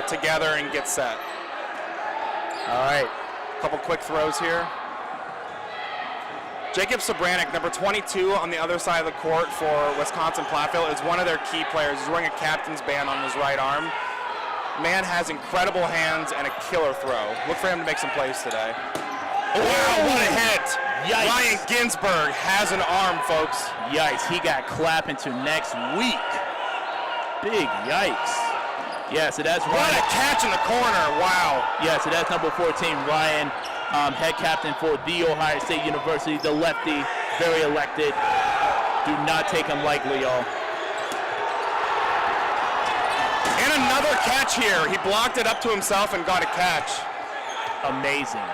[SPEAKER 10] together and get set.
[SPEAKER 9] All right.
[SPEAKER 10] A couple quick throws here. Jacob Sobranek, number 22 on the other side of the court for Wisconsin-Platteville, is one of their key players. He's wearing a captain's band on his right arm. Man has incredible hands and a killer throw. Look for him to make some plays today. Wow, what a hit!
[SPEAKER 9] Yikes.
[SPEAKER 10] Ryan Ginsberg has an arm, folks.
[SPEAKER 9] Yikes, he got clapped into next week. Big yikes. Yeah, so that's Ryan.
[SPEAKER 10] What a catch in the corner, wow.
[SPEAKER 9] Yeah, so that's number 14, Ryan, head captain for The Ohio State University, the lefty, very elected. Do not take him lightly, y'all.
[SPEAKER 10] And another catch here. He blocked it up to himself and got a catch.
[SPEAKER 9] Amazing.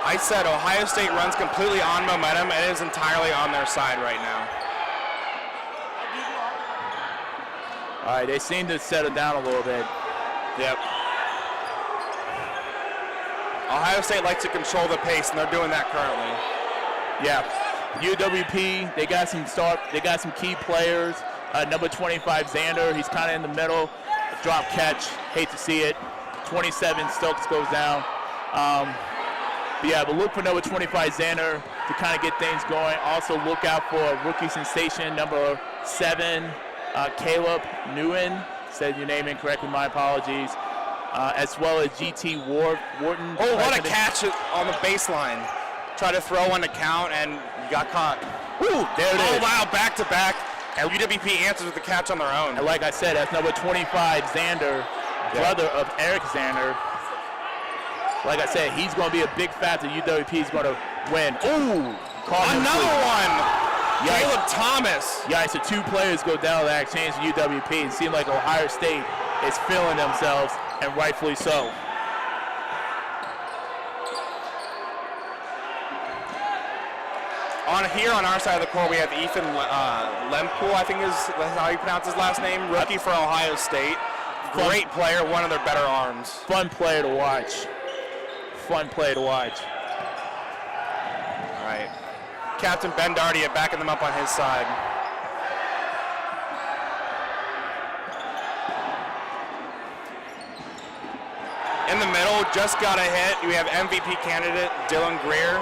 [SPEAKER 10] I said Ohio State runs completely on momentum and is entirely on their side right now.
[SPEAKER 9] All right, they seem to settle down a little bit.
[SPEAKER 10] Yep. Ohio State likes to control the pace, and they're doing that currently.
[SPEAKER 9] Yeah. UWP, they got some key players. Number 25, Xander, he's kind of in the middle. Drop catch, hate to see it. 27, Stokes goes down. But look for number 25, Xander, to kind of get things going. Also look out for rookie sensation, number 7, Caleb Nguyen. Said your name incorrectly, my apologies. As well as GT Wharton.
[SPEAKER 10] Oh, what a catch on the baseline. Tried to throw on the count and got caught.
[SPEAKER 9] Ooh, there it is.
[SPEAKER 10] Oh, wow, back-to-back. And UWP answers with the catch on their own.
[SPEAKER 9] And like I said, that's number 25, Xander, brother of Eric Xander. Like I said, he's going to be a big factor. UWP is going to win. Ooh,
[SPEAKER 10] another one.
[SPEAKER 9] Yikes.
[SPEAKER 10] Caleb Thomas.
[SPEAKER 9] Yeah, so 2 players go down that exchange to UWP. It seemed like Ohio State is feeling themselves, and rightfully so.
[SPEAKER 10] On our side of the court, we have Ethan Lempool, I think is how you pronounce his last name, rookie for Ohio State. Great player, one of their better arms.
[SPEAKER 9] Fun player to watch.
[SPEAKER 10] Captain Ben Dardia backing them up on his side. In the middle, just got a hit. We have MVP candidate Dylan Greer,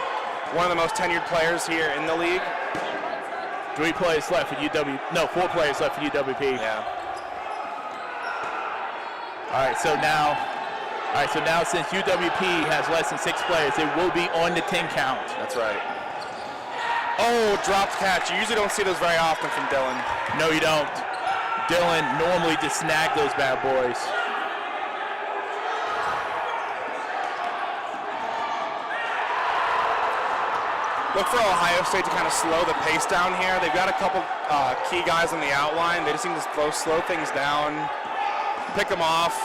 [SPEAKER 10] one of the most tenured players here in the league.
[SPEAKER 9] 3 players left for UW. No, 4 players left for UWP.
[SPEAKER 10] Yeah.
[SPEAKER 9] All right, so now since UWP has less than 6 players, it will be on the 10 count.
[SPEAKER 10] That's right. Oh, dropped catch. You usually don't see those very often from Dylan.
[SPEAKER 9] No, you don't. Dylan normally just snag those bad boys.
[SPEAKER 10] Look for Ohio State to kind of slow the pace down here. They've got a couple key guys on the outline. They just need to slow things down, pick them off.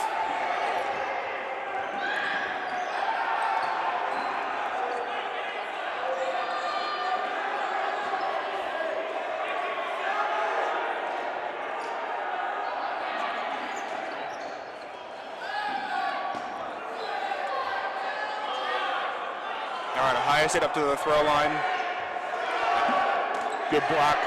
[SPEAKER 10] All right, Ohio State up to the throw line.
[SPEAKER 9] Good block.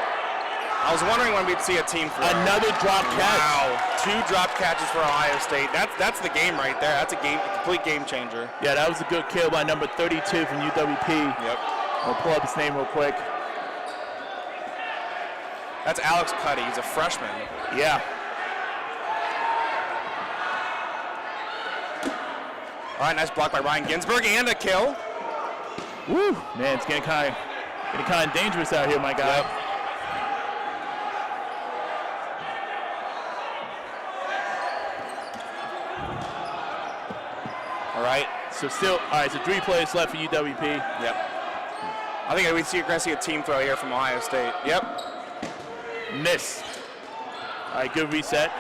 [SPEAKER 10] I was wondering when we'd see a team throw.
[SPEAKER 9] Another drop catch.
[SPEAKER 10] Wow, 2 drop catches for Ohio State. That's the game right there. That's a complete game changer.
[SPEAKER 9] Yeah, that was a good kill by number 32 from UWP.
[SPEAKER 10] Yep.
[SPEAKER 9] I'll pull up his name real quick.
[SPEAKER 10] That's Alex Cuddy. He's a freshman.
[SPEAKER 9] Yeah.
[SPEAKER 10] All right, nice block by Ryan Ginsberg and a kill.
[SPEAKER 9] Woo, man, it's getting kind of dangerous out here, my guy.
[SPEAKER 10] Yep. All right.
[SPEAKER 9] So 3 players left for UWP.
[SPEAKER 10] Yep. I think we're going to see a team throw here from Ohio State. Yep.
[SPEAKER 9] Missed. All right, good reset.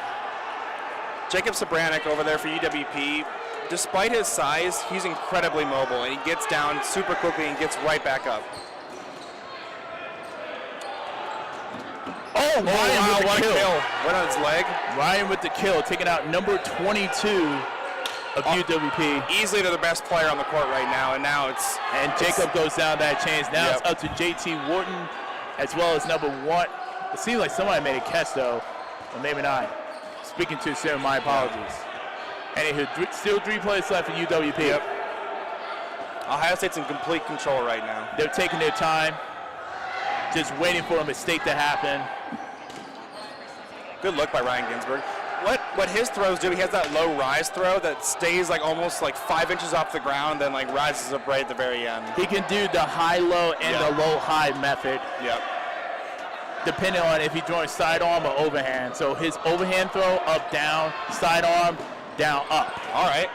[SPEAKER 10] Jacob Sobranek over there for UWP. Despite his size, he's incredibly mobile, and he gets down super quickly and gets right back up.
[SPEAKER 9] Oh, Ryan with the kill.
[SPEAKER 10] Right on his leg.
[SPEAKER 9] Ryan with the kill, taking out number 22 of UWP.
[SPEAKER 10] Easily the best player on the court right now, and now
[SPEAKER 9] And Jacob goes down that chains. Now it's up to JT Wharton, as well as number 1. It seems like somebody made a catch, though, or maybe not. Speaking to Sarah, my apologies. And still 3 players left for UWP.
[SPEAKER 10] Yep. Ohio State's in complete control right now.
[SPEAKER 9] They're taking their time, just waiting for a mistake to happen.
[SPEAKER 10] Good look by Ryan Ginsberg. What his throws do, he has that low rise throw that stays like almost like 5 inches off the ground, then like rises up right at the very end.
[SPEAKER 9] He can do the high-low and the low-high method.
[SPEAKER 10] Yep.
[SPEAKER 9] Depending on if he's throwing sidearm or overhand. So his overhand throw, up, down, sidearm, down, up.
[SPEAKER 10] All right.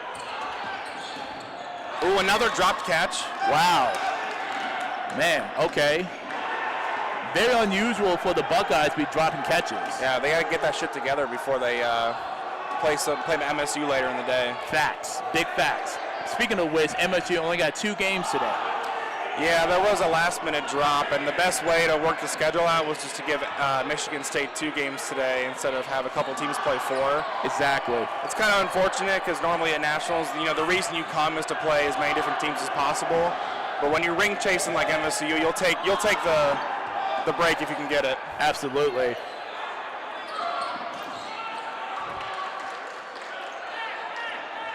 [SPEAKER 10] Ooh, another dropped catch.
[SPEAKER 9] Wow. Man, okay. Very unusual for the Buckeyes to be dropping catches.
[SPEAKER 10] Yeah, they got to get that shit together before they play MSU later in the day.
[SPEAKER 9] Facts. Big facts. Speaking of which, MSU only got 2 games today.
[SPEAKER 10] Yeah, there was a last-minute drop, and the best way to work the schedule out was just to give Michigan State 2 games today instead of have a couple teams play 4.
[SPEAKER 9] Exactly.
[SPEAKER 10] It's kind of unfortunate because normally at Nationals, the reason you come is to play as many different teams as possible. But when you're ring chasing like MSU, you'll take the break if you can get it.
[SPEAKER 9] Absolutely.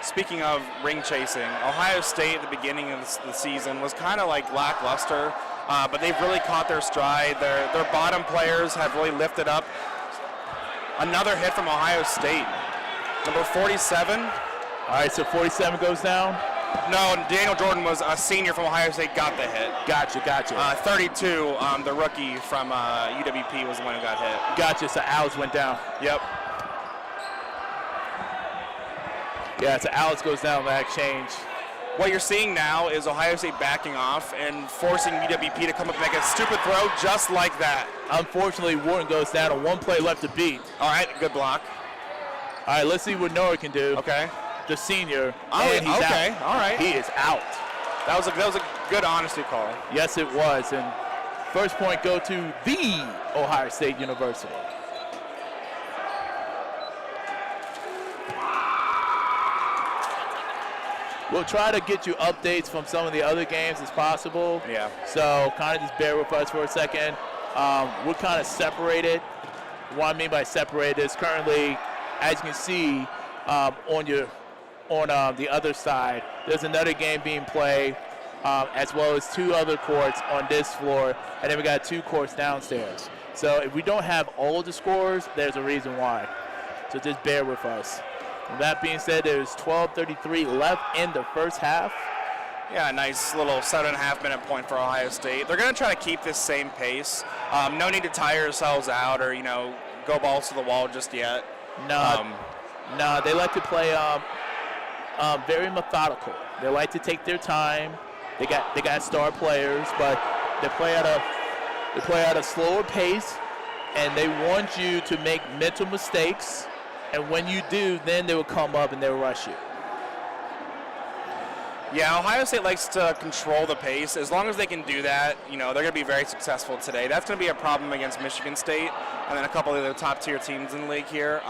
[SPEAKER 10] Speaking of ring chasing, Ohio State at the beginning of the season was kind of like lackluster, but they've really caught their stride. Their bottom players have really lifted up. Another hit from Ohio State. Number 47.
[SPEAKER 9] All right, so 47 goes down?
[SPEAKER 10] No, Daniel Jordan was a senior from Ohio State, got the hit.
[SPEAKER 9] Gotcha.
[SPEAKER 10] 32, the rookie from UWP was the one who got hit.
[SPEAKER 9] Gotcha, so Alex went down.
[SPEAKER 10] Yep.
[SPEAKER 9] Yeah, so Alex goes down that exchange.
[SPEAKER 10] What you're seeing now is Ohio State backing off and forcing UWP to come up and make a stupid throw just like that.
[SPEAKER 9] Unfortunately, Wharton goes down and 1 play left to beat.
[SPEAKER 10] All right, good block.
[SPEAKER 9] All right, let's see what Noah can do.
[SPEAKER 10] Okay.
[SPEAKER 9] The senior,
[SPEAKER 10] and he's
[SPEAKER 9] out.
[SPEAKER 10] All right.
[SPEAKER 9] He is out.
[SPEAKER 10] That was a good honesty call.
[SPEAKER 9] Yes, it was. And first point go to the Ohio State University. we'll try to get you updates from some of the other games as possible.
[SPEAKER 10] Yeah.
[SPEAKER 9] So kind of just bear with us for a second. We're kind of separated. What I mean by separated is currently, as you can see, on the other side, there's another game being played, as well as 2 other courts on this floor, and then we got 2 courts downstairs. So if we don't have all the scores, there's a reason why. So just bear with us. With that being said, there's 12:33 left in the first half.
[SPEAKER 10] Yeah, a nice little 7.5 minute point for Ohio State. They're going to try to keep this same pace. No need to tire yourselves out or, go balls to the wall just yet.
[SPEAKER 9] No, they like to play very methodical. They like to take their time. They got star players, but they play at a slower pace, and they want you to make mental mistakes. And when you do, then they will come up and they will rush you.
[SPEAKER 10] Yeah, Ohio State likes to control the pace. As long as they can do that, they're going to be very successful today. That's going to be a problem against Michigan State and then a couple of the top tier teams in the league here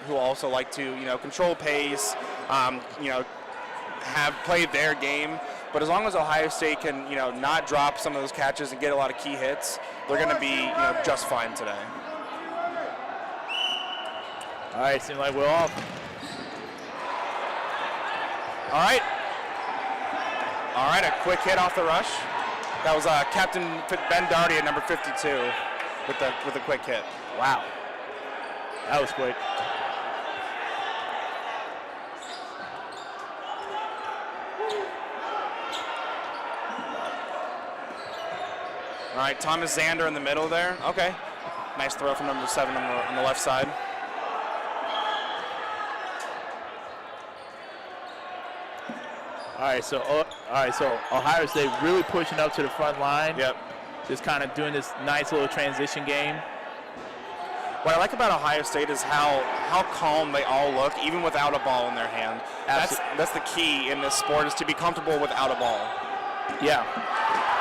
[SPEAKER 10] who also like to, control pace, have played their game. But as long as Ohio State can, not drop some of those catches and get a lot of key hits, they're going to be, just fine today.
[SPEAKER 9] All right, seems like we're off.
[SPEAKER 10] All right, a quick hit off the rush. That was Captain Ben Darty at number 52 with a quick hit.
[SPEAKER 9] Wow, that was quick.
[SPEAKER 10] All right, Thomas Zander in the middle there. Okay, nice throw from number 7 on the left side.
[SPEAKER 9] All right, so Ohio State really pushing up to the front line.
[SPEAKER 10] Yep.
[SPEAKER 9] Just kind of doing this nice little transition game.
[SPEAKER 10] What I like about Ohio State is how calm they all look, even without a ball in their hand. That's the key in this sport, is to be comfortable without a ball.
[SPEAKER 9] Yeah,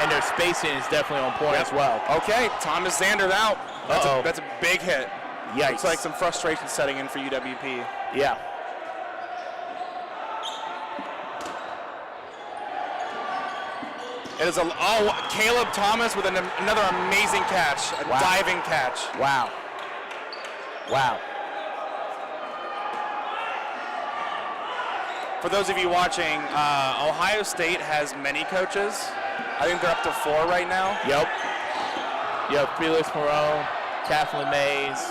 [SPEAKER 9] and their spacing is definitely on point as well.
[SPEAKER 10] Okay, Thomas Zander's out. That's a big hit.
[SPEAKER 9] Yikes.
[SPEAKER 10] Looks like some frustration setting in for UWP.
[SPEAKER 9] Yeah.
[SPEAKER 10] It is Caleb Thomas with another amazing catch, a diving catch.
[SPEAKER 9] Wow.
[SPEAKER 10] For those of you watching, Ohio State has many coaches. I think they're up to 4 right now.
[SPEAKER 9] Yep. You have Felix Marone, Kathleen Mays,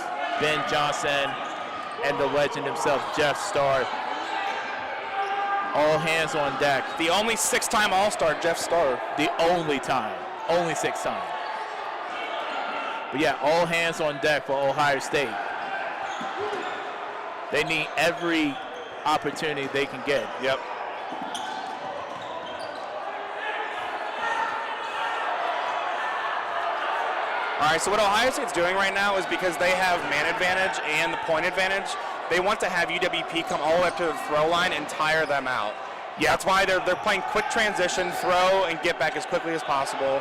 [SPEAKER 9] Ben Johnson, and the legend himself, Jeff Starr. All hands on deck.
[SPEAKER 10] The only 6-time All-Star, Jeff Starr.
[SPEAKER 9] The only time. Only 6 times. But yeah, all hands on deck for Ohio State. They need every opportunity they can get.
[SPEAKER 10] Yep. All right, so what Ohio State's doing right now is, because they have man advantage and the point advantage, they want to have UWP come all the way up to the throw line and tire them out. Yeah, that's why they're playing quick transition, throw, and get back as quickly as possible.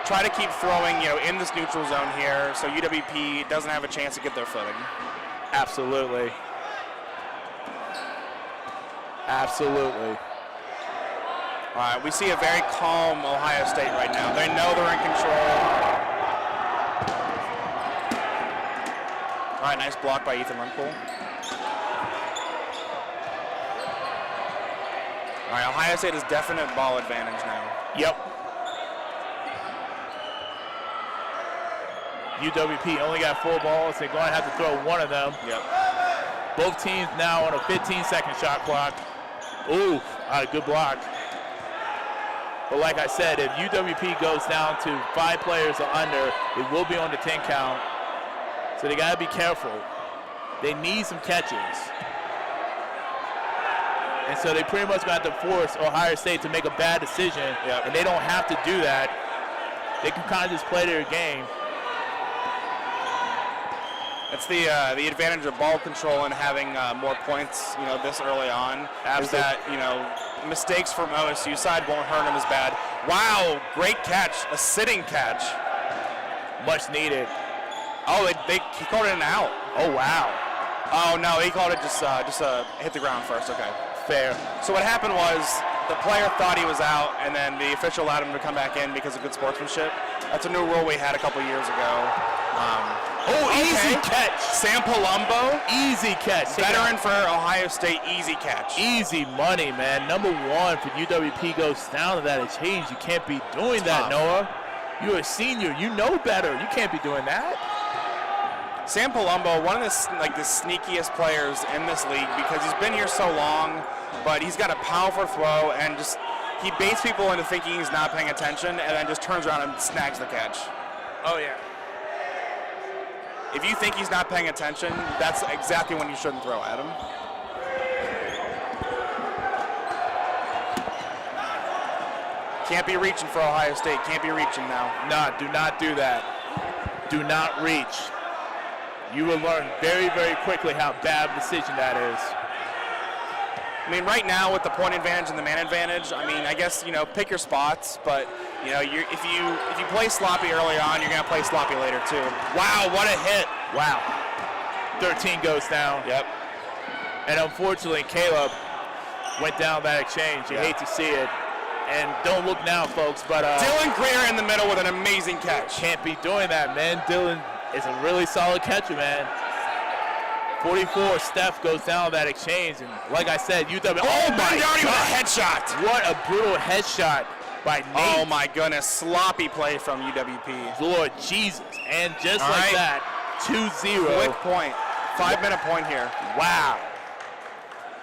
[SPEAKER 10] Try to keep throwing, in this neutral zone here, so UWP doesn't have a chance to get their footing.
[SPEAKER 9] Absolutely. Absolutely.
[SPEAKER 10] All right, we see a very calm Ohio State right now. They know they're in control. All right, nice block by Ethan Runkle. All right, Ohio State has definite ball advantage now.
[SPEAKER 9] Yep. UWP only got 4 balls. They're going to have to throw one of them.
[SPEAKER 10] Yep.
[SPEAKER 9] Both teams now on a 15-second shot clock. Ooh, good block. But like I said, if UWP goes down to 5 players or under, it will be on the 10 count. So they got to be careful. They need some catches. And so they pretty much got to force Ohio State to make a bad decision, and they don't have to do that. They can kind of just play their game.
[SPEAKER 10] It's the advantage of ball control and having more points, this early on. Is that, mistakes from OSU side won't hurt them as bad. Wow, great catch, a sitting catch.
[SPEAKER 9] Much needed.
[SPEAKER 10] Oh, he called it an out.
[SPEAKER 9] Oh, wow.
[SPEAKER 10] Oh, no, he called it just hit the ground first, okay.
[SPEAKER 9] Fair.
[SPEAKER 10] So what happened was the player thought he was out, and then the official allowed him to come back in because of good sportsmanship. That's a new rule we had a couple years ago.
[SPEAKER 9] Easy catch.
[SPEAKER 10] Sam Palumbo.
[SPEAKER 9] Easy catch.
[SPEAKER 10] Veteran for Ohio State, easy catch.
[SPEAKER 9] Easy money, man. Number 1 for UWP goes down to that exchange. You can't be doing that, Noah. You're a senior. You know better. You can't be doing that.
[SPEAKER 10] Sam Palumbo, one of the sneakiest players in this league because he's been here so long, but he's got a powerful throw and just he baits people into thinking he's not paying attention and then just turns around and snags the catch.
[SPEAKER 9] Oh, yeah.
[SPEAKER 10] If you think he's not paying attention, that's exactly when you shouldn't throw at him. Can't be reaching for Ohio State. Can't be reaching now.
[SPEAKER 9] No, do not do that. Do not reach. You will learn very, very quickly how bad a decision that is.
[SPEAKER 10] I mean, right now with the point advantage and the man advantage, I mean, I guess, you know, pick your spots, but, you know, if you play sloppy early on, you're going to play sloppy later too.
[SPEAKER 9] Wow, what a hit. Wow. 13 goes down.
[SPEAKER 10] Yep.
[SPEAKER 9] And unfortunately, Caleb went down that exchange. You hate to see it. And don't look now, folks, but
[SPEAKER 10] Dylan Greer in the middle with an amazing catch.
[SPEAKER 9] Can't be doing that, man. Dylan is a really solid catcher, man. 44, Steph goes down that exchange, and like I said, UW. Oh my God!
[SPEAKER 10] With a headshot.
[SPEAKER 9] What a brutal headshot by Nate.
[SPEAKER 10] Oh my goodness, sloppy play from UWP.
[SPEAKER 9] Lord Jesus, and just like that, 2-0.
[SPEAKER 10] Quick point, 5-minute point here.
[SPEAKER 9] Wow.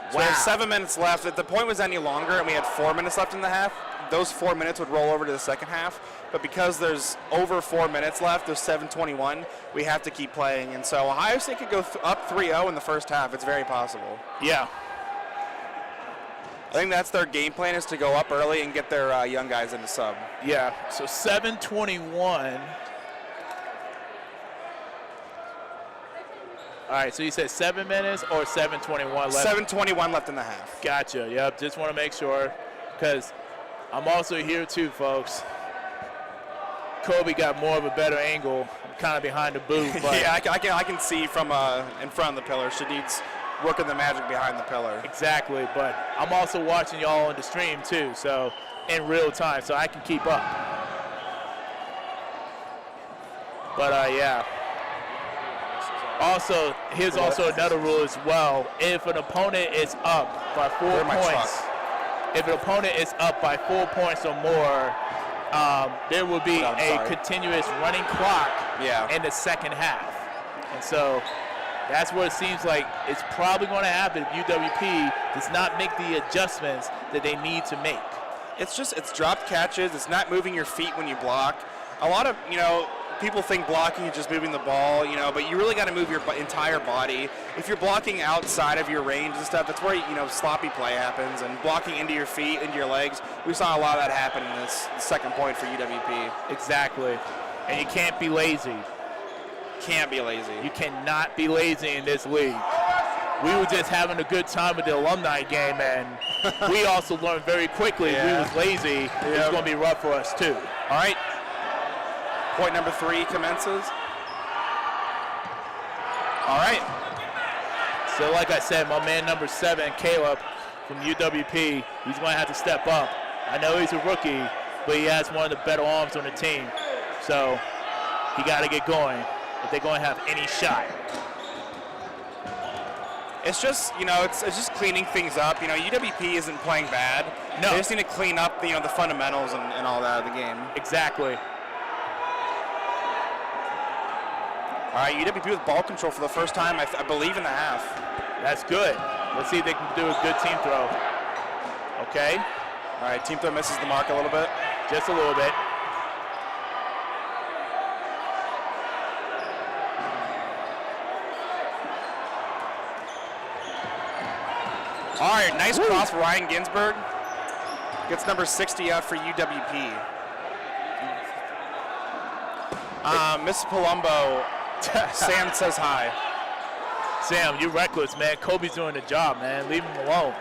[SPEAKER 10] So we have 7 minutes left. If the point was any longer and we had 4 minutes left in the half, those 4 minutes would roll over to the second half. But because there's over 4 minutes left, there's 7:21, we have to keep playing. And so Ohio State could go up 3-0 in the first half. It's very possible.
[SPEAKER 9] Yeah.
[SPEAKER 10] I think that's their game plan, is to go up early and get their young guys into sub.
[SPEAKER 9] Yeah, so 7:21. All right, so you said 7 minutes or 7:21 left?
[SPEAKER 10] 7:21 left in the half.
[SPEAKER 9] Gotcha, yep, just want to make sure, because I'm also here too, folks. Kobe got more of a better angle. I'm kind of behind the booth. But
[SPEAKER 10] yeah, I can see from in front of the pillar. Shadid's working the magic behind the pillar.
[SPEAKER 9] Exactly, but I'm also watching y'all on the stream too, so in real time, so I can keep up. But yeah. Also, here's also another rule as well. If an opponent is up by 4 points, if an opponent is up by 4 points or more, there will be a continuous running clock in the second half. And so that's what it seems like it's probably going to happen if UWP does not make the adjustments that they need to make.
[SPEAKER 10] It's dropped catches. It's not moving your feet when you block. A lot of, people think blocking is just moving the ball, but you really got to move your entire body. If you're blocking outside of your range and stuff, that's where, sloppy play happens, and blocking into your feet, into your legs. We saw a lot of that happen in this second point for UWP.
[SPEAKER 9] Exactly. And you can't be lazy.
[SPEAKER 10] Can't be lazy.
[SPEAKER 9] You cannot be lazy in this league. We were just having a good time with the Alumni Game, and we also learned very quickly if we was lazy, it's going to be rough for us too.
[SPEAKER 10] All right. Point number 3 commences. All right.
[SPEAKER 9] So like I said, my man number 7, Caleb from UWP, he's going to have to step up. I know he's a rookie, but he has one of the better arms on the team. So he got to get going if they're going to have any shot.
[SPEAKER 10] It's just, it's just cleaning things up. UWP isn't playing bad.
[SPEAKER 9] No.
[SPEAKER 10] They just need to clean up, the fundamentals and all that of the game.
[SPEAKER 9] Exactly.
[SPEAKER 10] All right, UWP with ball control for the first time, I believe, in the half.
[SPEAKER 9] That's good. Let's see if they can do a good team throw. Okay.
[SPEAKER 10] All right, team throw misses the mark a little bit.
[SPEAKER 9] Just a little bit.
[SPEAKER 10] All right, nice cross for Ryan Ginsberg. Gets number 60 out for UWP. Miss Palumbo, Sam says hi.
[SPEAKER 9] Sam, you're reckless, man. Kobe's doing the job, man. Leave him alone.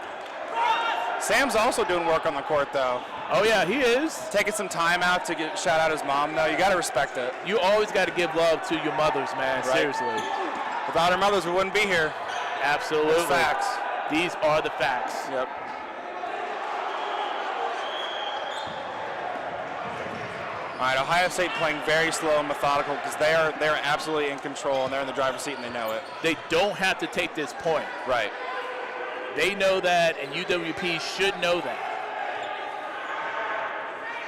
[SPEAKER 10] Sam's also doing work on the court, though.
[SPEAKER 9] Oh, yeah, he is.
[SPEAKER 10] Taking some time out to shout out his mom, though. You got to respect it.
[SPEAKER 9] You always got to give love to your mothers, man. Right. Seriously.
[SPEAKER 10] Without our mothers, we wouldn't be here.
[SPEAKER 9] Absolutely.
[SPEAKER 10] It's facts.
[SPEAKER 9] These are the facts.
[SPEAKER 10] Yep. All right, Ohio State playing very slow and methodical because they're absolutely in control and they're in the driver's seat and they know it.
[SPEAKER 9] They don't have to take this point.
[SPEAKER 10] Right.
[SPEAKER 9] They know that, and UWP should know that.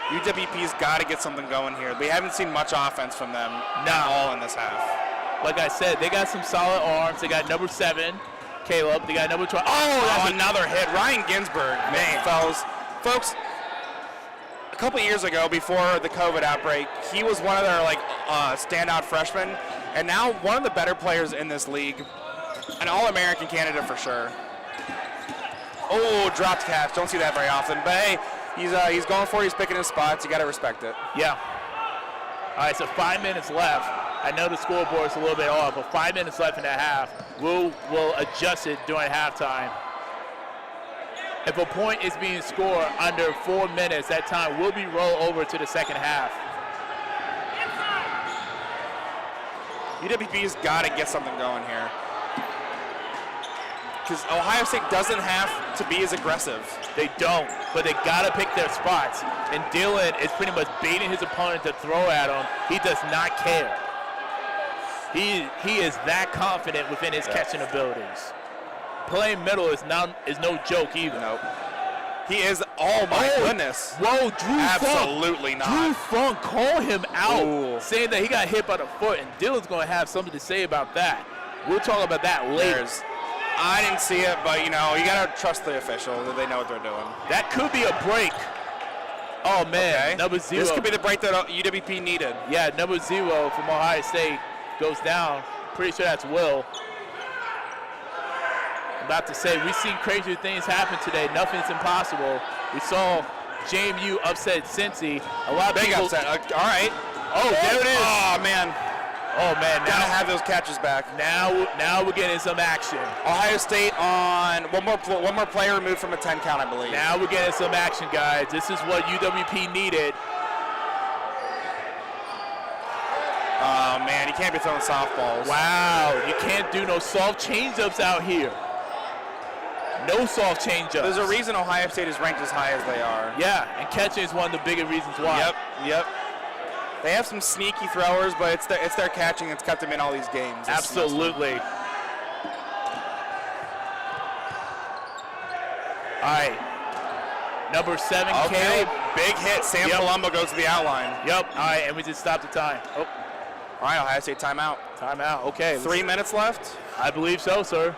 [SPEAKER 10] UWP's got to get something going here. We haven't seen much offense from them at all in this half.
[SPEAKER 9] Like I said, they got some solid arms. They got number 7, Caleb. They got number 12.
[SPEAKER 10] Oh, another hit. Ryan Ginsberg. Man, folks, a couple years ago, before the COVID outbreak, he was one of their standout freshmen, and now one of the better players in this league. An All-American candidate for sure. Oh, dropped catch. Don't see that very often. But hey, he's going for it. He's picking his spots. You got to respect it.
[SPEAKER 9] Yeah. All right, so 5 minutes left. I know the scoreboard's a little bit off, but 5 minutes left in the half. We'll adjust it during halftime. If a point is being scored under 4 minutes, that time will be rolled over to the second half.
[SPEAKER 10] UWP's got to get something going here. Because Ohio State doesn't have to be as aggressive.
[SPEAKER 9] They don't, but they got to pick their spots. And Dylan is pretty much baiting his opponent to throw at him. He does not care. He is that confident within his catching abilities. Playing middle is no joke either.
[SPEAKER 10] Nope. He is. Oh my goodness.
[SPEAKER 9] Whoa, Drew
[SPEAKER 10] Absolutely
[SPEAKER 9] Funk.
[SPEAKER 10] not.
[SPEAKER 9] Drew Funk called him out,
[SPEAKER 10] Ooh.
[SPEAKER 9] saying that he got hit by the foot, and Dylan's going to have something to say about that. We'll talk about that later.
[SPEAKER 10] I didn't see it, but you got to trust the official that they know what they're doing.
[SPEAKER 9] That could be a break. Oh man,
[SPEAKER 10] Okay.
[SPEAKER 9] number 0.
[SPEAKER 10] This could be the break that UWP needed.
[SPEAKER 9] Yeah, number 0 from Ohio State goes down. Pretty sure that's Will. I'm about to say, we've seen crazier things happen today. Nothing's impossible. We saw JMU upset Cincy. A lot of
[SPEAKER 10] Big
[SPEAKER 9] people.
[SPEAKER 10] upset. All right.
[SPEAKER 9] Oh, there it is.
[SPEAKER 10] Oh man.
[SPEAKER 9] Oh man,
[SPEAKER 10] Gotta
[SPEAKER 9] now
[SPEAKER 10] have those catches back.
[SPEAKER 9] Now we're getting some action.
[SPEAKER 10] Ohio State on one more player removed from a 10 count, I believe.
[SPEAKER 9] Now we're getting some action, guys. This is what UWP needed.
[SPEAKER 10] Oh man, you can't be throwing softballs.
[SPEAKER 9] Wow, you can't do no soft changeups out here. No soft changeups.
[SPEAKER 10] There's a reason Ohio State is ranked as high as they are.
[SPEAKER 9] Yeah, and catching is one of the bigger reasons why.
[SPEAKER 10] Yep. They have some sneaky throwers, but it's their catching that's kept them in all these games.
[SPEAKER 9] Absolutely. All right. Number 7,
[SPEAKER 10] Okay,
[SPEAKER 9] Caleb.
[SPEAKER 10] big hit. Sam Palumbo goes to the outline.
[SPEAKER 9] Yep. All right, and we just stopped the time. Oh.
[SPEAKER 10] All right, Ohio State timeout.
[SPEAKER 9] Timeout. Okay.
[SPEAKER 10] 3 minutes left.
[SPEAKER 9] I believe so, sir.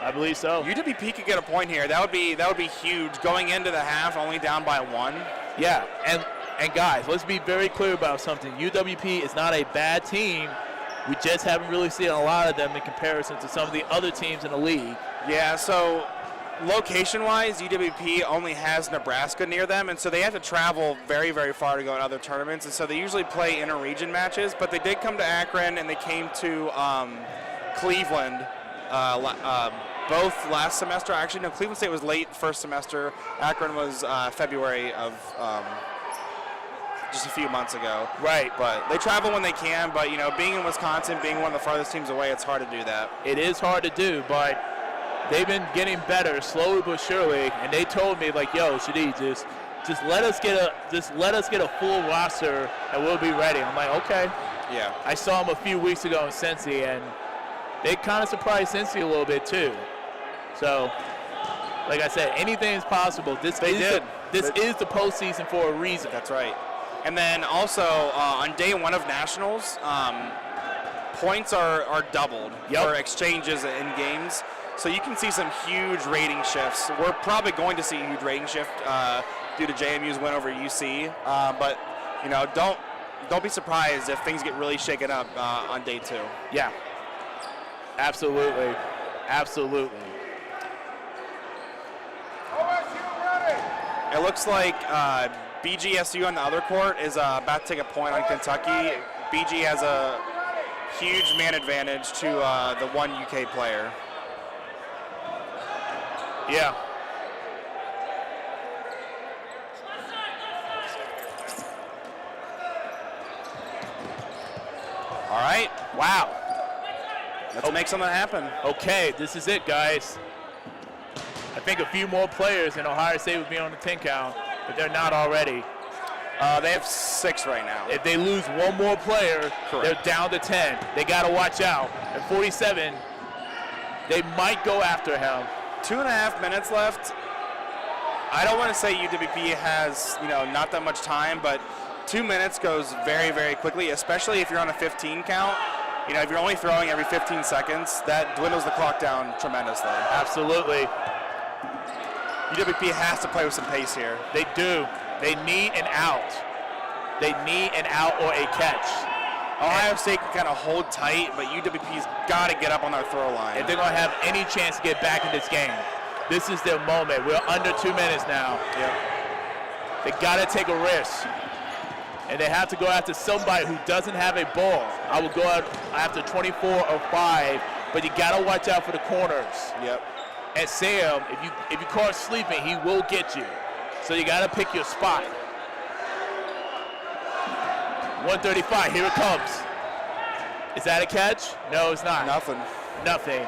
[SPEAKER 9] I believe so.
[SPEAKER 10] UWP could get a point here. That would be huge. Going into the half, only down by 1.
[SPEAKER 9] Yeah, and guys, let's be very clear about something. UWP is not a bad team. We just haven't really seen a lot of them in comparison to some of the other teams in the league.
[SPEAKER 10] Yeah, so location-wise, UWP only has Nebraska near them, and so they have to travel very, very far to go in other tournaments, and so they usually play inter-region matches, but they did come to Akron, and they came to Cleveland both last semester. Actually, no, Cleveland State was late first semester. Akron was February of just a few months ago.
[SPEAKER 9] Right.
[SPEAKER 10] But they travel when they can, but, being in Wisconsin, being one of the farthest teams away, it's hard to do that.
[SPEAKER 9] It is hard to do, but they've been getting better slowly but surely, and they told me, yo, Shadi, just let us get a full roster and we'll be ready. I'm like, okay.
[SPEAKER 10] Yeah.
[SPEAKER 9] I saw them a few weeks ago in Cincy, and they kind of surprised Cincy a little bit too. So, like I said, anything is possible. This is the postseason for a reason.
[SPEAKER 10] That's right. And then also on day 1 of Nationals, points are doubled for exchanges in games. So you can see some huge rating shifts. We're probably going to see a huge rating shift due to JMU's win over UC. But don't be surprised if things get really shaken up on day 2.
[SPEAKER 9] Yeah. Absolutely.
[SPEAKER 10] It looks like BGSU on the other court is about to take a point on Kentucky. BG has a huge man advantage to the one UK player.
[SPEAKER 9] Yeah.
[SPEAKER 10] All right.
[SPEAKER 9] Wow.
[SPEAKER 10] Let's make something happen.
[SPEAKER 9] Okay, this is it, guys. I think a few more players in Ohio State would be on the 10 count, but they're not already.
[SPEAKER 10] They have 6 right now.
[SPEAKER 9] If they lose one more player,
[SPEAKER 10] Correct.
[SPEAKER 9] they're down to 10. They got to watch out. At 47, they might go after him.
[SPEAKER 10] 2.5 minutes left. I don't want to say UWP has, not that much time, but 2 minutes goes very, very quickly, especially if you're on a 15 count. If you're only throwing every 15 seconds, that dwindles the clock down tremendously.
[SPEAKER 9] Absolutely.
[SPEAKER 10] UWP has to play with some pace here.
[SPEAKER 9] They do. They need an out. They need an out or a catch.
[SPEAKER 10] Ohio State can kind of hold tight, but UWP's got to get up on their throw line.
[SPEAKER 9] If they're going to have any chance to get back in this game, this is their moment. We're under 2 minutes now.
[SPEAKER 10] Yep.
[SPEAKER 9] They got to take a risk. And they have to go after somebody who doesn't have a ball. I would go out after 24 or 5, but you got to watch out for the corners.
[SPEAKER 10] Yep.
[SPEAKER 9] And Sam, if you caught sleeping, he will get you. So you got to pick your spot. 135, here it comes. Is that a catch? No, it's not. Nothing.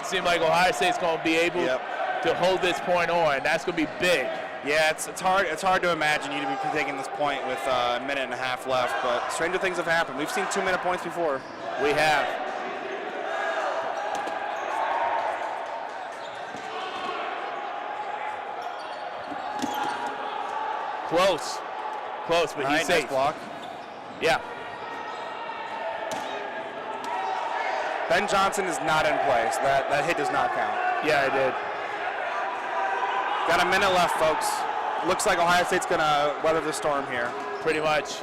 [SPEAKER 9] Seems like Ohio State's going to be able to hold this point on. That's going to be big.
[SPEAKER 10] Yeah, it's hard to imagine you to be taking this point with a minute and a half left, but stranger things have happened. We've seen 2-minute points before.
[SPEAKER 9] We have. Close, but he's safe.
[SPEAKER 10] Nice block.
[SPEAKER 9] Yeah.
[SPEAKER 10] Ben Johnson is not in play, so that hit does not count.
[SPEAKER 9] Yeah, I did.
[SPEAKER 10] Got a minute left, folks. Looks like Ohio State's going to weather the storm here.
[SPEAKER 9] Pretty much.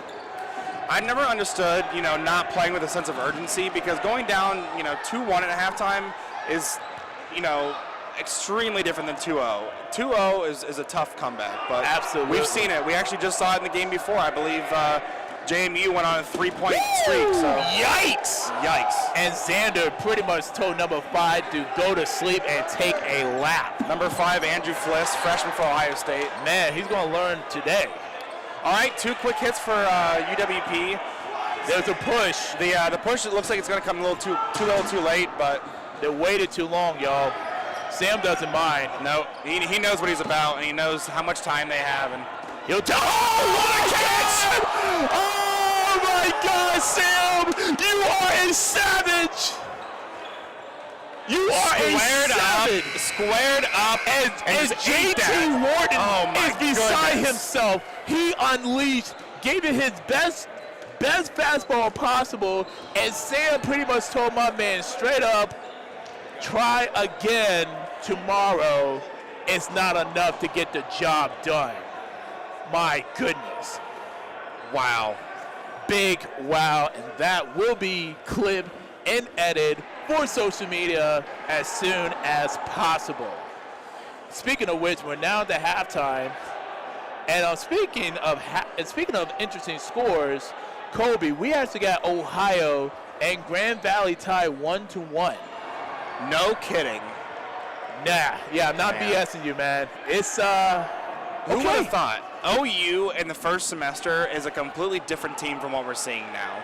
[SPEAKER 10] I never understood, not playing with a sense of urgency, because going down, 2-1 at halftime is, extremely different than 2-0. 2-0 is a tough comeback, but
[SPEAKER 9] absolutely,
[SPEAKER 10] we've seen it. We actually just saw it in the game before. I believe JMU went on a 3-point streak. So
[SPEAKER 9] Yikes! And Xander pretty much told number 5 to go to sleep and take a lap.
[SPEAKER 10] Number 5, Andrew Fliss, freshman for Ohio State.
[SPEAKER 9] Man, he's going to learn today.
[SPEAKER 10] All right, 2 quick hits for UWP.
[SPEAKER 9] There's a push.
[SPEAKER 10] The push, it looks like it's going to come a little too late, but
[SPEAKER 9] they waited too long, y'all. Sam doesn't mind.
[SPEAKER 10] No, he knows what he's about, and he knows how much time they have. And
[SPEAKER 9] he'll tell. Oh, what a catch! Oh my God, Sam! You are a savage. You are
[SPEAKER 10] squared up,
[SPEAKER 9] as JT Wharton is beside himself. He unleashed, gave it his best fastball possible, and Sam pretty much told my man straight up, try again tomorrow. It's not enough to get the job done. My goodness. Wow. Big wow. And that will be clipped and edited for social media as soon as possible. Speaking of which, we're now at the halftime. And speaking of interesting scores, Kobe, we actually got Ohio and Grand Valley tied 1-1.
[SPEAKER 10] No kidding.
[SPEAKER 9] Nah, yeah, I'm not BSing you, man. It's
[SPEAKER 10] who would have thought? OU in the first semester is a completely different team from what we're seeing now.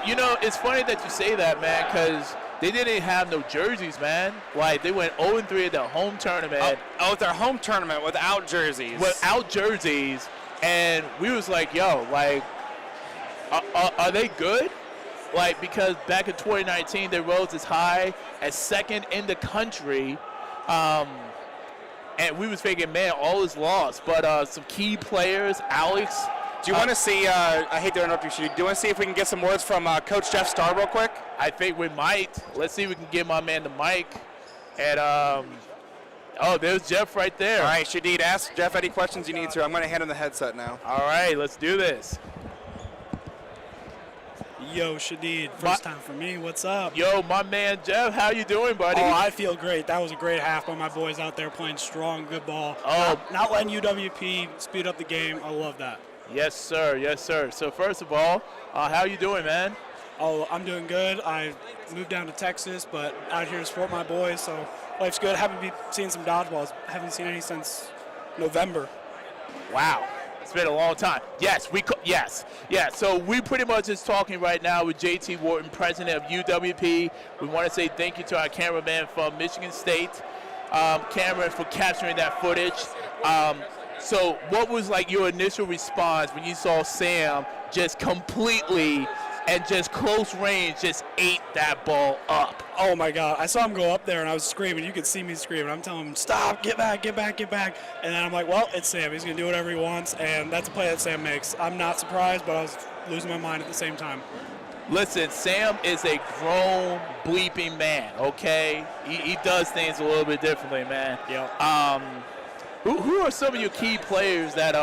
[SPEAKER 9] You know, it's funny that you say that, man, because they didn't have no jerseys, man. Like, they went 0-3 at their home tournament.
[SPEAKER 10] Oh, their home tournament without jerseys.
[SPEAKER 9] Without jerseys, and we was like, yo, like, are they good? Like, because back in 2019, they rose as high as second in the country. And we was thinking, man, all is lost. But some key players, Alex.
[SPEAKER 10] Do you want to see, I hate to interrupt you, Shudi. Do you want to see if we can get some words from Coach Jeff Starr real quick?
[SPEAKER 9] I think we might. Let's see if we can give my man the mic. And, oh, there's Jeff right there.
[SPEAKER 10] All right, Shadid, ask Jeff any questions you need to. I'm going to hand him the headset now.
[SPEAKER 9] All right, let's do this.
[SPEAKER 11] Yo, Shadid, first time for me. What's up?
[SPEAKER 9] Yo, my man Jeff, how you doing, buddy?
[SPEAKER 11] Oh, I feel great. That was a great half by my boys out there playing strong, good ball.
[SPEAKER 9] Oh,
[SPEAKER 11] not letting UWP speed up the game. I love that.
[SPEAKER 9] Yes, sir. Yes, sir. So first of all, how you doing, man?
[SPEAKER 11] Oh, I'm doing good. I moved down to Texas, but out here to support my boys, so life's good. Haven't been seeing some dodgeballs. Haven't seen any since November.
[SPEAKER 9] Wow. It's been a long time. Yes, yeah. So we pretty much is talking right now with JT Wharton, president of UWP. We want to say thank you to our cameraman from Michigan State, Cameron, for capturing that footage. So what was like your initial response when you saw Sam just completely and just close range just ate that ball up?
[SPEAKER 11] Oh my God, I saw him go up there and I was screaming. You could see me screaming. I'm telling him, stop, get back, get back, get back. And then I'm like, well, it's Sam. He's gonna do whatever he wants, and that's a play that Sam makes. I'm not surprised, but I was losing my mind at the same time.
[SPEAKER 9] Listen, Sam is a grown bleeping man, okay? He does things a little bit differently, man.
[SPEAKER 11] Yeah.
[SPEAKER 9] Who are some of your key players that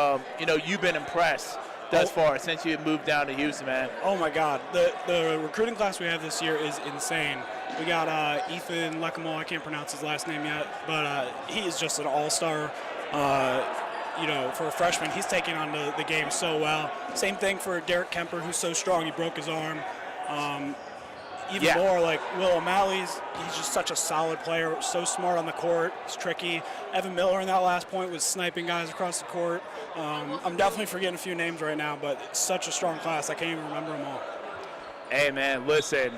[SPEAKER 9] you've been impressed thus far since you moved down to Houston, man?
[SPEAKER 11] Oh my God, the recruiting class we have this year is insane. We got Ethan Lecamo, I can't pronounce his last name yet, but he is just an all-star. For a freshman, he's taking on the game so well. Same thing for Derek Kemper, who's so strong, he broke his arm. More, like Will O'Malley, he's just such a solid player, so smart on the court, it's tricky. Evan Miller in that last point was sniping guys across the court. I'm definitely forgetting a few names right now, but it's such a strong class, I can't even remember them all.
[SPEAKER 9] Hey man, listen,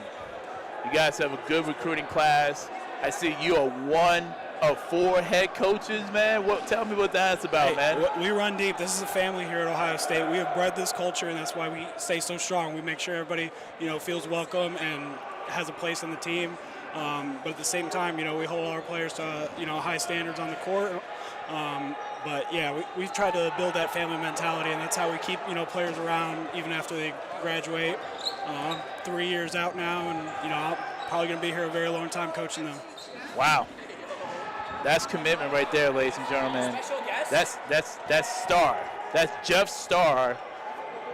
[SPEAKER 9] you guys have a good recruiting class. I see you are one of 4 head coaches, man. Tell me what that's about, man.
[SPEAKER 11] We run deep. This is a family here at Ohio State. We have bred this culture, and that's why we stay so strong. We make sure everybody, feels welcome and has a place on the team. But at the same time, we hold our players to, high standards on the court. We've tried to build that family mentality, and that's how we keep, players around even after they graduate. 3 years out now, and, I'm probably going to be here a very long time coaching them.
[SPEAKER 9] Wow. That's commitment right there, ladies and gentlemen. That's Starr. That's Jeff Starr,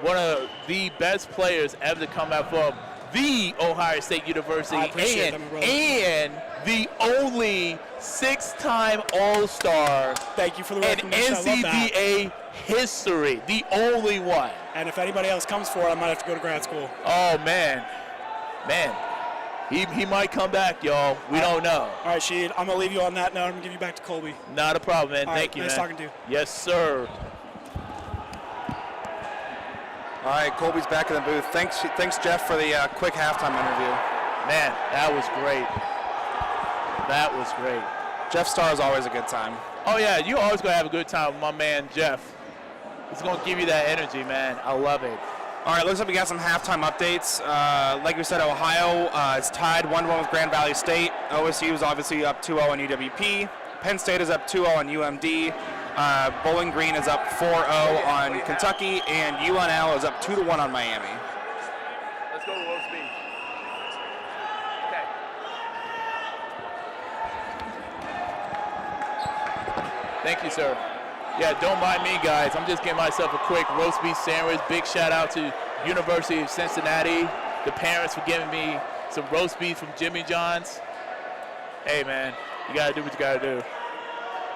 [SPEAKER 9] one of the best players ever to come out from the Ohio State University, and the only 6-time All-Star.
[SPEAKER 11] Thank you for the
[SPEAKER 9] in NCDA history, the only one.
[SPEAKER 11] And if anybody else comes for it, I might have to go to grad school.
[SPEAKER 9] Oh man. He might come back, y'all. We don't know.
[SPEAKER 11] All right, Sheed, I'm going to leave you on that note. I'm going to give you back to Colby.
[SPEAKER 9] Not a problem, man. Thank you,
[SPEAKER 11] nice
[SPEAKER 9] man.
[SPEAKER 11] talking to you.
[SPEAKER 9] Yes, sir.
[SPEAKER 10] All right, Colby's back in the booth. Thanks, Jeff, for the quick halftime interview.
[SPEAKER 9] Man, that was great. That was great.
[SPEAKER 10] Jeff Starr is always a good time.
[SPEAKER 9] Oh, yeah, you're always going to have a good time with my man, Jeff. He's going to give you that energy, man. I love it.
[SPEAKER 10] All right, looks like we got some halftime updates. Like we said, Ohio is tied 1-1 with Grand Valley State. OSU is obviously up 2-0 on UWP. Penn State is up 2-0 on UMD. Bowling Green is up 4-0 on Kentucky, and UNL is up 2-1 on Miami.
[SPEAKER 9] Let's go low speed. Okay. Thank you, sir. Yeah, don't mind me, guys. I'm just getting myself a quick roast beef sandwich. Big shout out to University of Cincinnati, the parents for giving me some roast beef from Jimmy John's. Hey, man, you got to do what you got to do.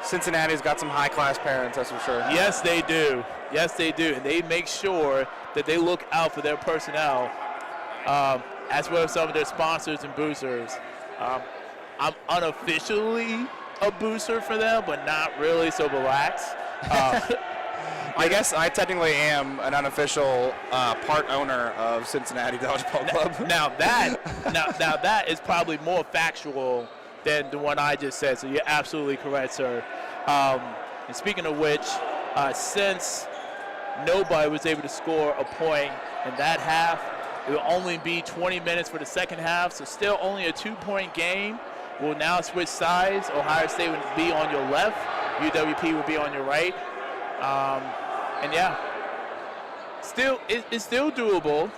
[SPEAKER 10] Cincinnati's got some high-class parents, that's for sure.
[SPEAKER 9] Yes, they do. Yes, they do. And they make sure that they look out for their personnel, as well as some of their sponsors and boosters. I'm unofficially a booster for them, but not really, so relax.
[SPEAKER 10] I guess I technically am an unofficial part owner of Cincinnati Dodgeball Club.
[SPEAKER 9] Now that is probably more factual than the one I just said, so you're absolutely correct, sir. And speaking of which, since nobody was able to score a point in that half, it will only be 20 minutes for the second half, so still only a 2-point game. We'll now switch sides. Ohio State would be on your left. UWP would be on your right. And yeah, it's still doable.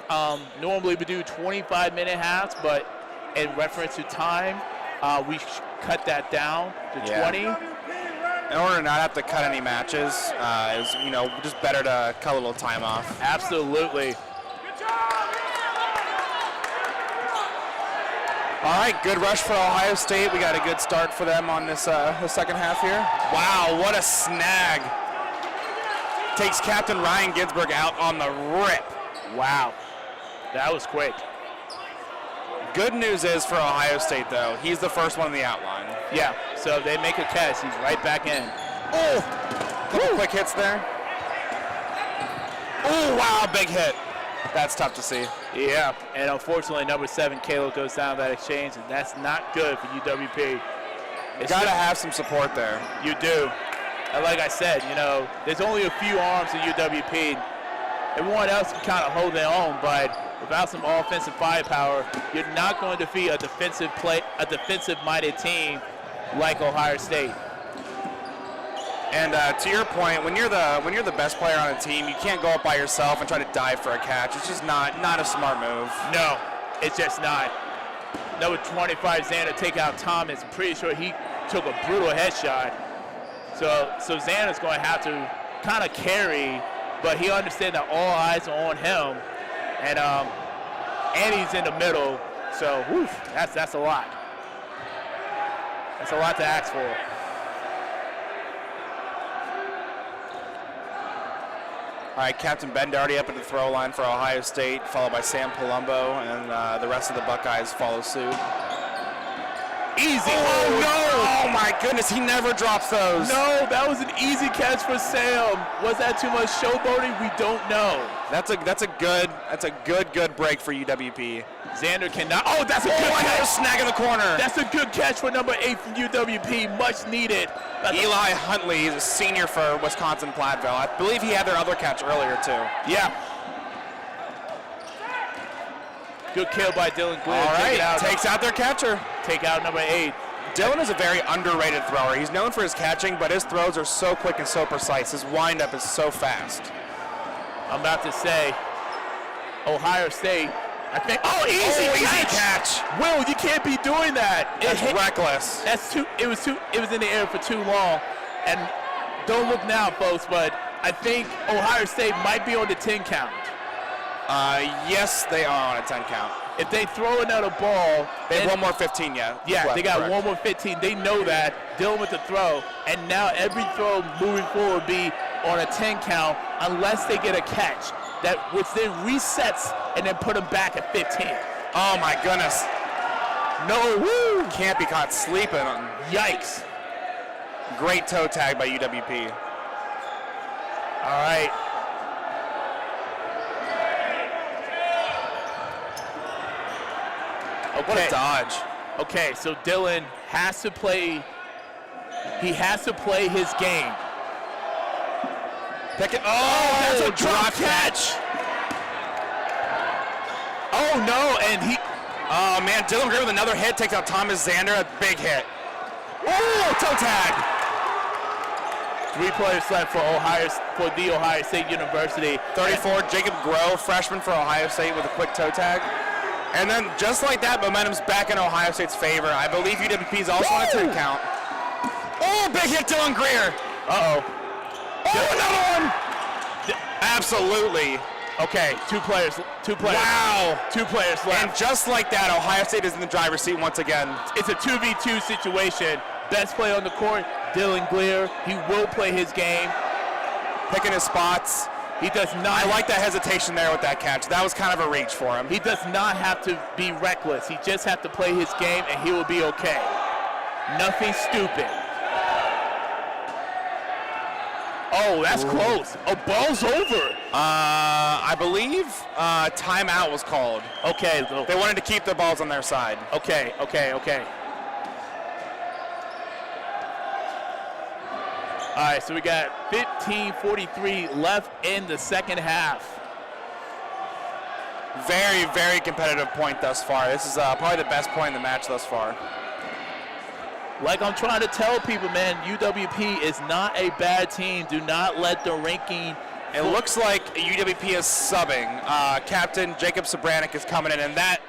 [SPEAKER 9] Normally we do 25-minute halves, but in reference to time, we cut that down to 20.
[SPEAKER 10] In order to not have to cut any matches, it was, just better to cut a little time off.
[SPEAKER 9] Absolutely.
[SPEAKER 10] All right, good rush for Ohio State. We got a good start for them on this the second half here. Wow, what a snag. Takes Captain Ryan Ginsburg out on the rip.
[SPEAKER 9] Wow, that was quick.
[SPEAKER 10] Good news is for Ohio State, though, he's the first one in the outline.
[SPEAKER 9] Yeah, so if they make a catch, he's right back in.
[SPEAKER 10] Oh, couple quick hits there. Oh, wow, big hit. That's tough to see.
[SPEAKER 9] Yeah, and unfortunately, number 7, Caleb, goes down that exchange, and that's not good for UWP.
[SPEAKER 10] You got to have some support there.
[SPEAKER 9] You do. And like I said, there's only a few arms in UWP. Everyone else can kind of hold their own, but without some offensive firepower, you're not going to defeat a defensive-minded team like Ohio State.
[SPEAKER 10] And to your point, when you're the best player on a team, you can't go up by yourself and try to dive for a catch. It's just not a smart move.
[SPEAKER 9] No, it's just not. Number 25, Xander, take out Thomas. I'm pretty sure he took a brutal headshot. So Xander's going to have to kind of carry, but he understands that all eyes are on him, and he's in the middle. So that's a lot. That's a lot to ask for.
[SPEAKER 10] All right, Captain Bendarty up at the throw line for Ohio State, followed by Sam Palumbo, and the rest of the Buckeyes follow suit.
[SPEAKER 9] Easy.
[SPEAKER 10] Oh, no! Oh, my goodness, he never drops those.
[SPEAKER 9] No, that was an easy catch for Sam. Was that too much showboating? We don't know.
[SPEAKER 10] That's a good break for UWP.
[SPEAKER 9] Xander cannot. Oh, that's a good catch.
[SPEAKER 10] Snag in the corner.
[SPEAKER 9] That's a good catch for number 8 from UWP. Much needed.
[SPEAKER 10] Eli Huntley is a senior for Wisconsin Platteville. I believe he had their other catch earlier, too.
[SPEAKER 9] Yeah. Good kill by Dylan Glenn.
[SPEAKER 10] All right, takes out their catcher.
[SPEAKER 9] Take out number 8.
[SPEAKER 10] Dylan is a very underrated thrower. He's known for his catching, but his throws are so quick and so precise. His windup is so fast.
[SPEAKER 9] I'm about to say, Ohio State, I think.
[SPEAKER 10] Oh, easy catch.
[SPEAKER 9] Will, you can't be doing that.
[SPEAKER 10] That's reckless.
[SPEAKER 9] It was in the air for too long. And don't look now, folks, but I think Ohio State might be on the 10 count.
[SPEAKER 10] Yes, they are on a 10 count.
[SPEAKER 9] If they throw another ball,
[SPEAKER 10] they have one more 15 yet.
[SPEAKER 9] Yeah,
[SPEAKER 10] left,
[SPEAKER 9] they got
[SPEAKER 10] correct.
[SPEAKER 9] one more 15. They know that. Dylan with the throw, and now every throw moving forward will be on a 10 count unless they get a catch, which then resets and then put them back at 15.
[SPEAKER 10] Oh my goodness.
[SPEAKER 9] No, woo!
[SPEAKER 10] Can't be caught sleeping.
[SPEAKER 9] Yikes.
[SPEAKER 10] Great toe tag by UWP.
[SPEAKER 9] All right.
[SPEAKER 10] What a dodge.
[SPEAKER 9] Okay, so Dylan has to play. He has to play his game.
[SPEAKER 10] That's a drop catch.
[SPEAKER 9] Oh no, and he.
[SPEAKER 10] Oh man, Dylan Greer with another hit takes out Thomas Xander. A big hit. Oh, toe tag.
[SPEAKER 9] 3 players left for the Ohio State University.
[SPEAKER 10] 34, Jacob Groh, freshman for Ohio State with a quick toe tag. And then just like that, momentum's back in Ohio State's favor. I believe UWP is also on a 10 count. Oh, big hit, Dylan Greer.
[SPEAKER 9] Uh-oh.
[SPEAKER 10] Oh, another one. Absolutely.
[SPEAKER 9] Okay, two players.
[SPEAKER 10] Wow.
[SPEAKER 9] 2 players left.
[SPEAKER 10] And just like that, Ohio State is in the driver's seat once again.
[SPEAKER 9] It's a 2v2 situation. Best player on the court, Dylan Greer. He will play his game.
[SPEAKER 10] Picking his spots.
[SPEAKER 9] He does not.
[SPEAKER 10] I like that hesitation there with that catch. That was kind of a reach for him.
[SPEAKER 9] He does not have to be reckless. He just has to play his game, and he will be okay. Nothing stupid. Oh, that's close. Oh, ball's over.
[SPEAKER 10] I believe timeout was called.
[SPEAKER 9] Okay.
[SPEAKER 10] They wanted to keep the balls on their side.
[SPEAKER 9] Okay. All right, so we got 15:43 left in the second half.
[SPEAKER 10] Very, very competitive point thus far. This is probably the best point in the match thus far.
[SPEAKER 9] Like I'm trying to tell people, man, UWP is not a bad team. Do not let the ranking.
[SPEAKER 10] It looks like UWP is subbing. Captain Jacob Sobranik is coming in, and that,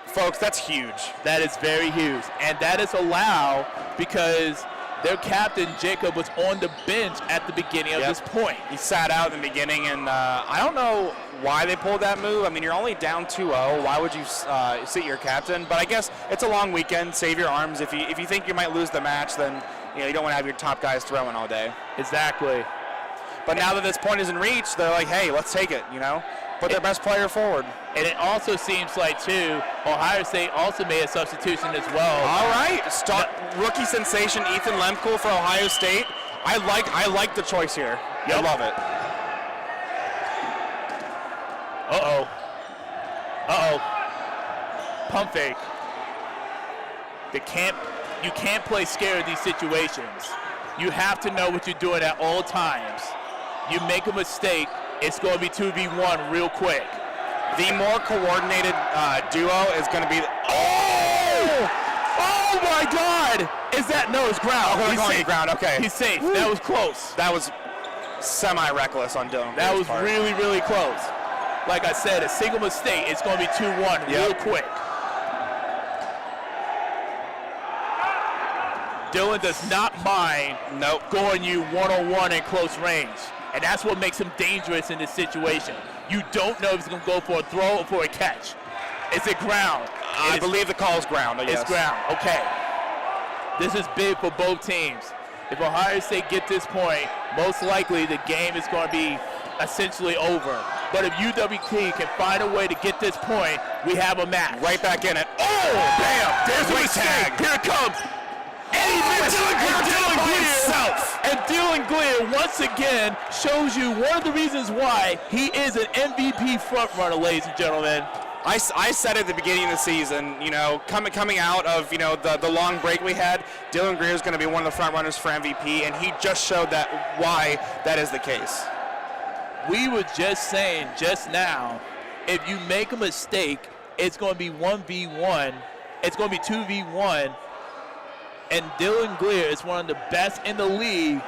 [SPEAKER 10] folks, that's huge.
[SPEAKER 9] That is very huge, and that is allowed because their captain, Jacob, was on the bench at the beginning of this point.
[SPEAKER 10] He sat out in the beginning, and I don't know why they pulled that move. I mean, you're only down 2-0. Why would you sit your captain? But I guess it's a long weekend. Save your arms. If you think you might lose the match, then you don't want to have your top guys throwing all day.
[SPEAKER 9] Exactly.
[SPEAKER 10] But now that this point is in reach, they're like, hey, let's take it, Put their best player forward.
[SPEAKER 9] And it also seems like, too, Ohio State also made a substitution as well.
[SPEAKER 10] All right. Rookie sensation Ethan Lemke for Ohio State. I like the choice here.
[SPEAKER 9] Yep.
[SPEAKER 10] I love it.
[SPEAKER 9] Pump fake. You can't play scared in these situations. You have to know what you're doing at all times. You make a mistake, it's going to be 2v1 real quick.
[SPEAKER 10] The more coordinated duo is going to be.
[SPEAKER 9] Oh my God! Is that no? It's ground.
[SPEAKER 10] He's safe. Ground. Okay.
[SPEAKER 9] He's safe. Woo. That was close.
[SPEAKER 10] That was semi-reckless on Dylan.
[SPEAKER 9] That was part. Really, really close. Like I said, a single mistake, it's going to be 2-1 real quick. Dylan does not mind going you one-on-one in close range. And that's what makes him dangerous in this situation. You don't know if he's going to go for a throw or for a catch. Is it ground?
[SPEAKER 10] I believe the call is ground. Yes.
[SPEAKER 9] It's ground. Okay. This is big for both teams. If Ohio State get this point, most likely the game is going to be essentially over. But if UWP can find a way to get this point, we have a match.
[SPEAKER 10] Right back in it.
[SPEAKER 9] Oh, bam! There's a mistake. Here it comes. And he missed And Dylan Glier once again shows you one of the reasons why he is an MVP frontrunner, ladies and gentlemen.
[SPEAKER 10] I said at the beginning of the season, you know, coming out of, you know, the long break we had, Dylan Greer is going to be one of the front runners for MVP, and he just showed that why that is the case.
[SPEAKER 9] We were just saying just now, if you make a mistake, it's going to be 1v1. It's going to be 2v1. And Dylan Glier is one of the best in the league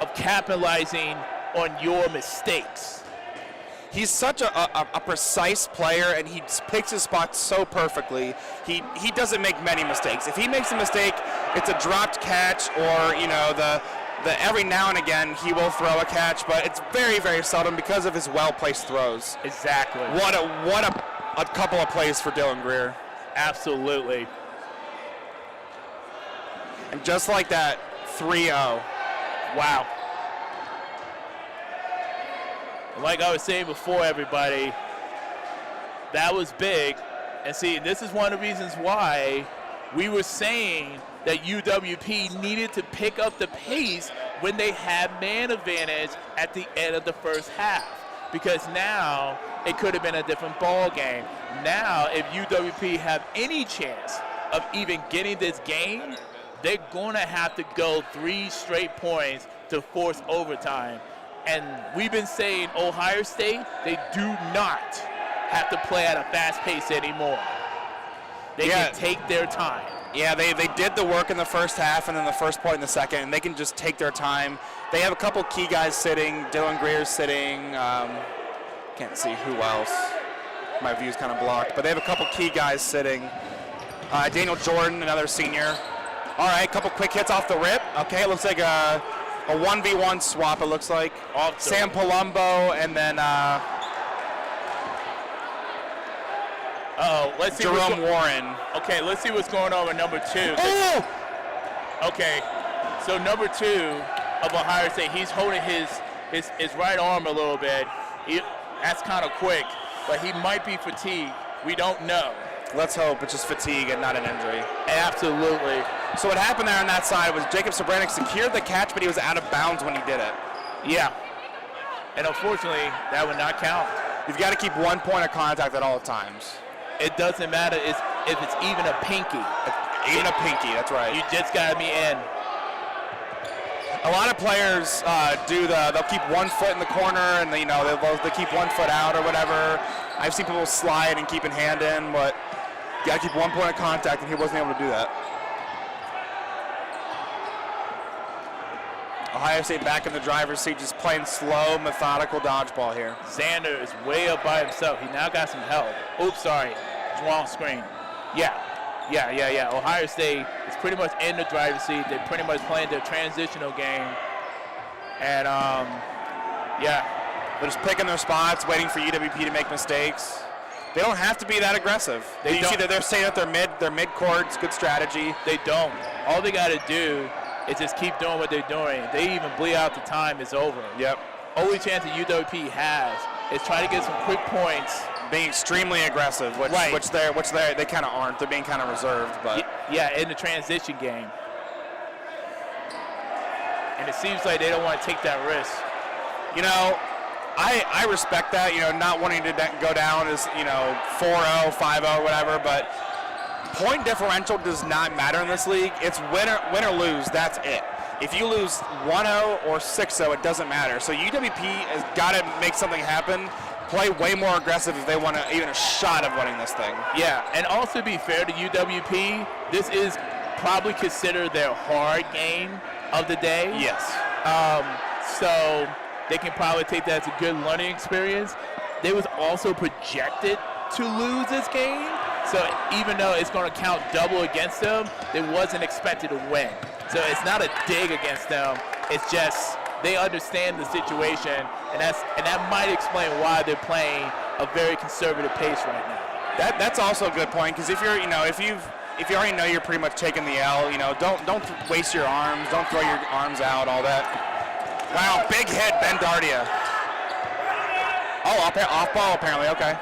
[SPEAKER 9] of capitalizing on your mistakes.
[SPEAKER 10] He's such a precise player, and he picks his spots so perfectly. He doesn't make many mistakes. If he makes a mistake, it's a dropped catch, or, you know, the every now and again he will throw a catch, but it's very, very seldom because of his well-placed throws.
[SPEAKER 9] Exactly.
[SPEAKER 10] What a couple of plays for Dylan Greer.
[SPEAKER 9] Absolutely.
[SPEAKER 10] And just like that, 3-0.
[SPEAKER 9] Wow. Like I was saying before, everybody, that was big. And see, this is one of the reasons why we were saying that UWP needed to pick up the pace when they had man advantage at the end of the first half. Because now it could have been a different ball game. Now, if UWP have any chance of even getting this game, they're going to have to go 3 straight points to force overtime. And we've been saying Ohio State, they do not have to play at a fast pace anymore. They can take their time.
[SPEAKER 10] Yeah, they did the work in the first half and then the first point in the second, and they can just take their time. They have a couple key guys sitting. Dylan Greer's sitting. Can't see who else. My view's kind of blocked. But they have a couple key guys sitting. Daniel Jordan, another senior. All right, couple quick hits off the rip. Okay, it looks like a 1v1 swap, it looks like. Sam Palumbo and then
[SPEAKER 9] let's see
[SPEAKER 10] Jerome Warren.
[SPEAKER 9] Okay, let's see what's going on with number 2.
[SPEAKER 10] Oh!
[SPEAKER 9] Okay, so number 2 of Ohio State, he's holding his right arm a little bit. That's kind of quick, but he might be fatigued. We don't know.
[SPEAKER 10] Let's hope it's just fatigue and not an injury.
[SPEAKER 9] Absolutely.
[SPEAKER 10] So what happened there on that side was Jacob Sobranek secured the catch, but he was out of bounds when he did it.
[SPEAKER 9] Yeah. And unfortunately, that would not count.
[SPEAKER 10] You've got to keep 1 point of contact at all times.
[SPEAKER 9] It doesn't matter if it's even a pinky.
[SPEAKER 10] Even a pinky, that's right.
[SPEAKER 9] You just got to be in.
[SPEAKER 10] A lot of players they'll keep 1 foot in the corner, and they'll keep 1 foot out or whatever. I've seen people slide and keep a hand in, but you got to keep 1 point of contact, and he wasn't able to do that. Ohio State back in the driver's seat, just playing slow, methodical dodgeball here.
[SPEAKER 9] Xander is way up by himself. He now got some help. Oops, sorry. Wrong screen. Yeah. Ohio State is pretty much in the driver's seat. They're pretty much playing their transitional game. And,
[SPEAKER 10] they're just picking their spots, waiting for UWP to make mistakes. They don't have to be that aggressive. You see that they're staying at their mid-court. It's good strategy.
[SPEAKER 9] They don't. All they got to do is just keep doing what they're doing. They even bleed out the time is over.
[SPEAKER 10] Yep.
[SPEAKER 9] Only chance that UWP has is try to get some quick points.
[SPEAKER 10] Being extremely aggressive, which they kind of aren't. They're being kind of reserved, but
[SPEAKER 9] yeah, in the transition game. And it seems like they don't want to take that risk.
[SPEAKER 10] You know, I respect that. You know, not wanting to go down as 4-0, 5-0, whatever, but point differential does not matter in this league. It's win or lose. That's it. if you lose 1-0 or 6-0, it doesn't matter. So UWP has got to make something happen, play way more aggressive if they want even a shot of winning this thing.
[SPEAKER 9] Yeah, and also be fair to UWP, this is probably considered their hard game of the day.
[SPEAKER 10] Yes.
[SPEAKER 9] So they can probably take that as a good learning experience. They was also projected to lose this game, so even though it's going to count double against them, they wasn't expected to win. So it's not a dig against them. It's just they understand the situation, and that might explain why they're playing a very conservative pace right now.
[SPEAKER 10] That's also a good point, because if you're, if you already know you're pretty much taking the L, don't waste your arms, don't throw your arms out, all that. Wow, big hit, Ben Dardia. Oh, off ball apparently, okay.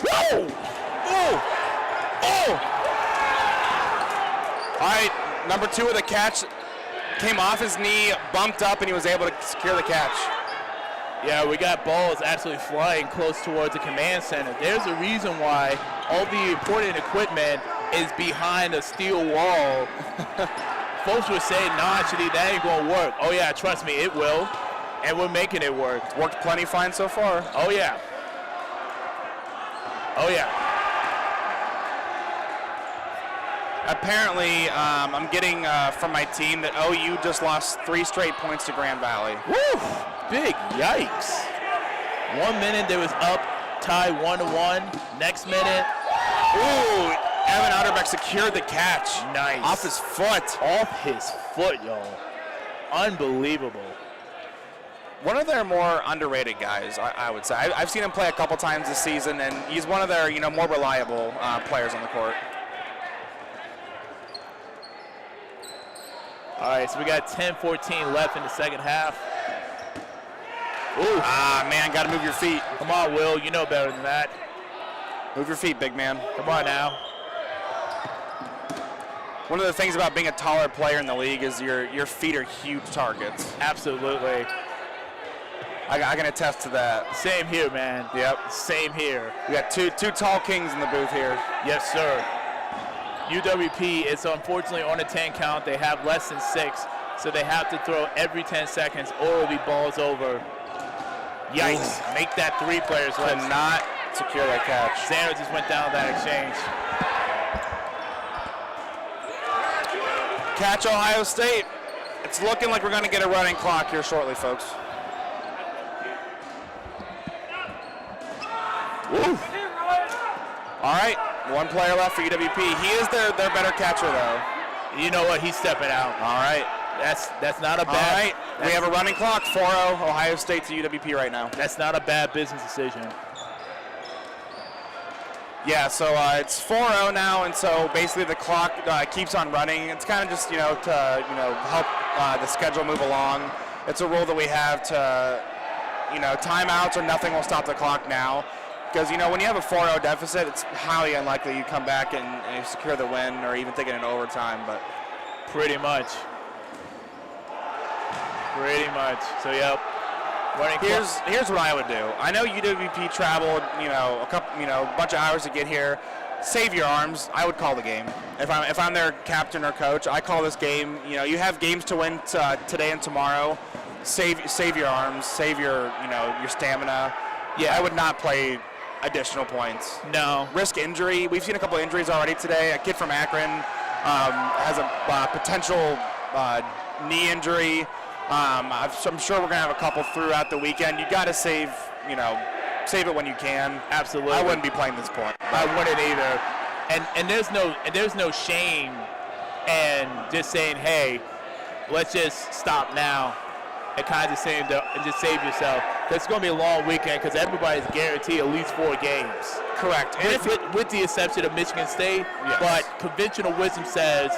[SPEAKER 10] Whoa! Oh! Oh! All right, number 2 with the catch came off his knee, bumped up, and he was able to secure the catch.
[SPEAKER 9] Yeah, we got balls absolutely flying close towards the command center. There's a reason why all the important equipment is behind a steel wall. Folks would say, nah, actually, that ain't gonna work. Oh yeah, trust me, it will. And we're making it work.
[SPEAKER 10] It's worked plenty fine so far.
[SPEAKER 9] Oh yeah. Oh yeah.
[SPEAKER 10] Apparently, I'm getting from my team that OU just lost 3 straight points to Grand Valley.
[SPEAKER 9] Woo! Big yikes. 1 minute they was up, tied 1-1. Next minute,
[SPEAKER 10] ooh, Evan Outerbeck secured the catch.
[SPEAKER 9] Nice.
[SPEAKER 10] Off his foot.
[SPEAKER 9] Off his foot, y'all. Unbelievable.
[SPEAKER 10] One of their more underrated guys, I would say. I've seen him play a couple times this season, and he's one of their more reliable players on the court.
[SPEAKER 9] All right, so we got 10-14 left in the second half.
[SPEAKER 10] Ooh. Ah, man, got to move your feet.
[SPEAKER 9] Come on, Will. You know better than that.
[SPEAKER 10] Move your feet, big man.
[SPEAKER 9] Come on now.
[SPEAKER 10] One of the things about being a taller player in the league is your feet are huge targets.
[SPEAKER 9] Absolutely.
[SPEAKER 10] I can attest to that.
[SPEAKER 9] Same here, man.
[SPEAKER 10] Yep.
[SPEAKER 9] Same here.
[SPEAKER 10] We got two tall kings in the booth here.
[SPEAKER 9] Yes, sir. UWP is unfortunately on a 10 count. They have less than 6, so they have to throw every 10 seconds or it'll be balls over. Yikes.
[SPEAKER 10] Ooh.
[SPEAKER 9] Make that 3 players left.
[SPEAKER 10] Could not secure that catch.
[SPEAKER 9] Sanders just went down that exchange.
[SPEAKER 10] Catch Ohio State. It's looking like we're going to get a running clock here shortly, folks. Woo. All right, 1 player left for UWP. He is their better catcher, though.
[SPEAKER 9] You know what? He's stepping out.
[SPEAKER 10] All right.
[SPEAKER 9] That's not a bad.
[SPEAKER 10] All right, we have a running clock, 4-0, Ohio State to UWP right now.
[SPEAKER 9] That's not a bad business decision.
[SPEAKER 10] Yeah, so it's 4-0 now, and so basically the clock keeps on running. It's kind of just to help the schedule move along. It's a rule that we have to timeouts or nothing will stop the clock now. Because, when you have a 4-0 deficit, it's highly unlikely you come back and secure the win or even take it in overtime. But
[SPEAKER 9] pretty much. So, yep.
[SPEAKER 10] Here's what I would do. I know UWP traveled, a bunch of hours to get here. Save your arms. I would call the game. If I'm their captain or coach, I call this game. You have games to win today and tomorrow. Save your arms. Save your stamina. Yeah, I would not play additional points.
[SPEAKER 9] No.
[SPEAKER 10] Risk injury. We've seen a couple injuries already today. A kid from Akron has a potential knee injury. I'm sure we're going to have a couple throughout the weekend. You got to save it when you can.
[SPEAKER 9] Absolutely.
[SPEAKER 10] I wouldn't be playing this point.
[SPEAKER 9] I wouldn't either. And there's no shame in just saying, hey, let's just stop now and kind of just save yourself. It's going to be a long weekend because everybody's guaranteed at least 4 games.
[SPEAKER 10] Correct.
[SPEAKER 9] With the exception of Michigan State,
[SPEAKER 10] yes.
[SPEAKER 9] But conventional wisdom says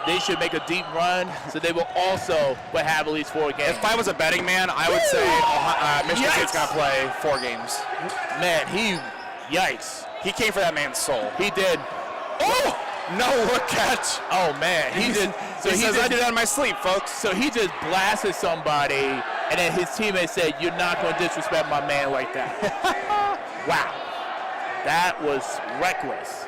[SPEAKER 9] they should make a deep run, so they will also have at least 4 games.
[SPEAKER 10] If I was a betting man, I would say Michigan State's going to play 4 games.
[SPEAKER 9] Man, yikes.
[SPEAKER 10] He came for that man's soul.
[SPEAKER 9] He did.
[SPEAKER 10] Oh! No look catch.
[SPEAKER 9] Oh, man.
[SPEAKER 10] He says, I did that in my sleep, folks.
[SPEAKER 9] So he just blasted somebody And then his teammates said, "You're not going to disrespect my man like that." Wow. That was reckless.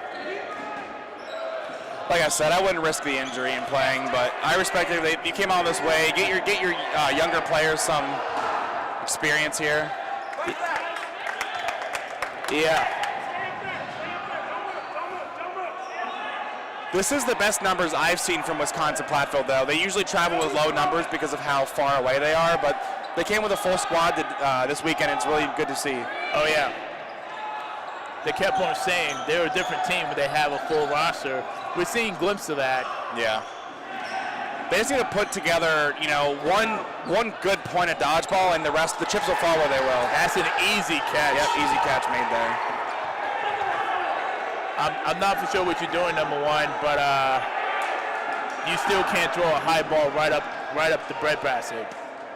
[SPEAKER 10] Like I said, I wouldn't risk the injury in playing, but I respect it. You came all this way. Get your younger players some experience here.
[SPEAKER 9] Yeah.
[SPEAKER 10] This is the best numbers I've seen from Wisconsin Platteville, though. They usually travel with low numbers because of how far away they are, but they came with a full squad this weekend. It's really good to see.
[SPEAKER 9] Oh, yeah. They kept on saying they're a different team, but they have a full roster. We're seeing glimpses of that.
[SPEAKER 10] Yeah. They just need to put together, one good point at dodgeball, and the rest, the chips will fall where they will.
[SPEAKER 9] That's an easy catch.
[SPEAKER 10] Yep, easy catch made there.
[SPEAKER 9] I'm not for sure what you're doing, number one, but you still can't throw a high ball right up the breadbasket.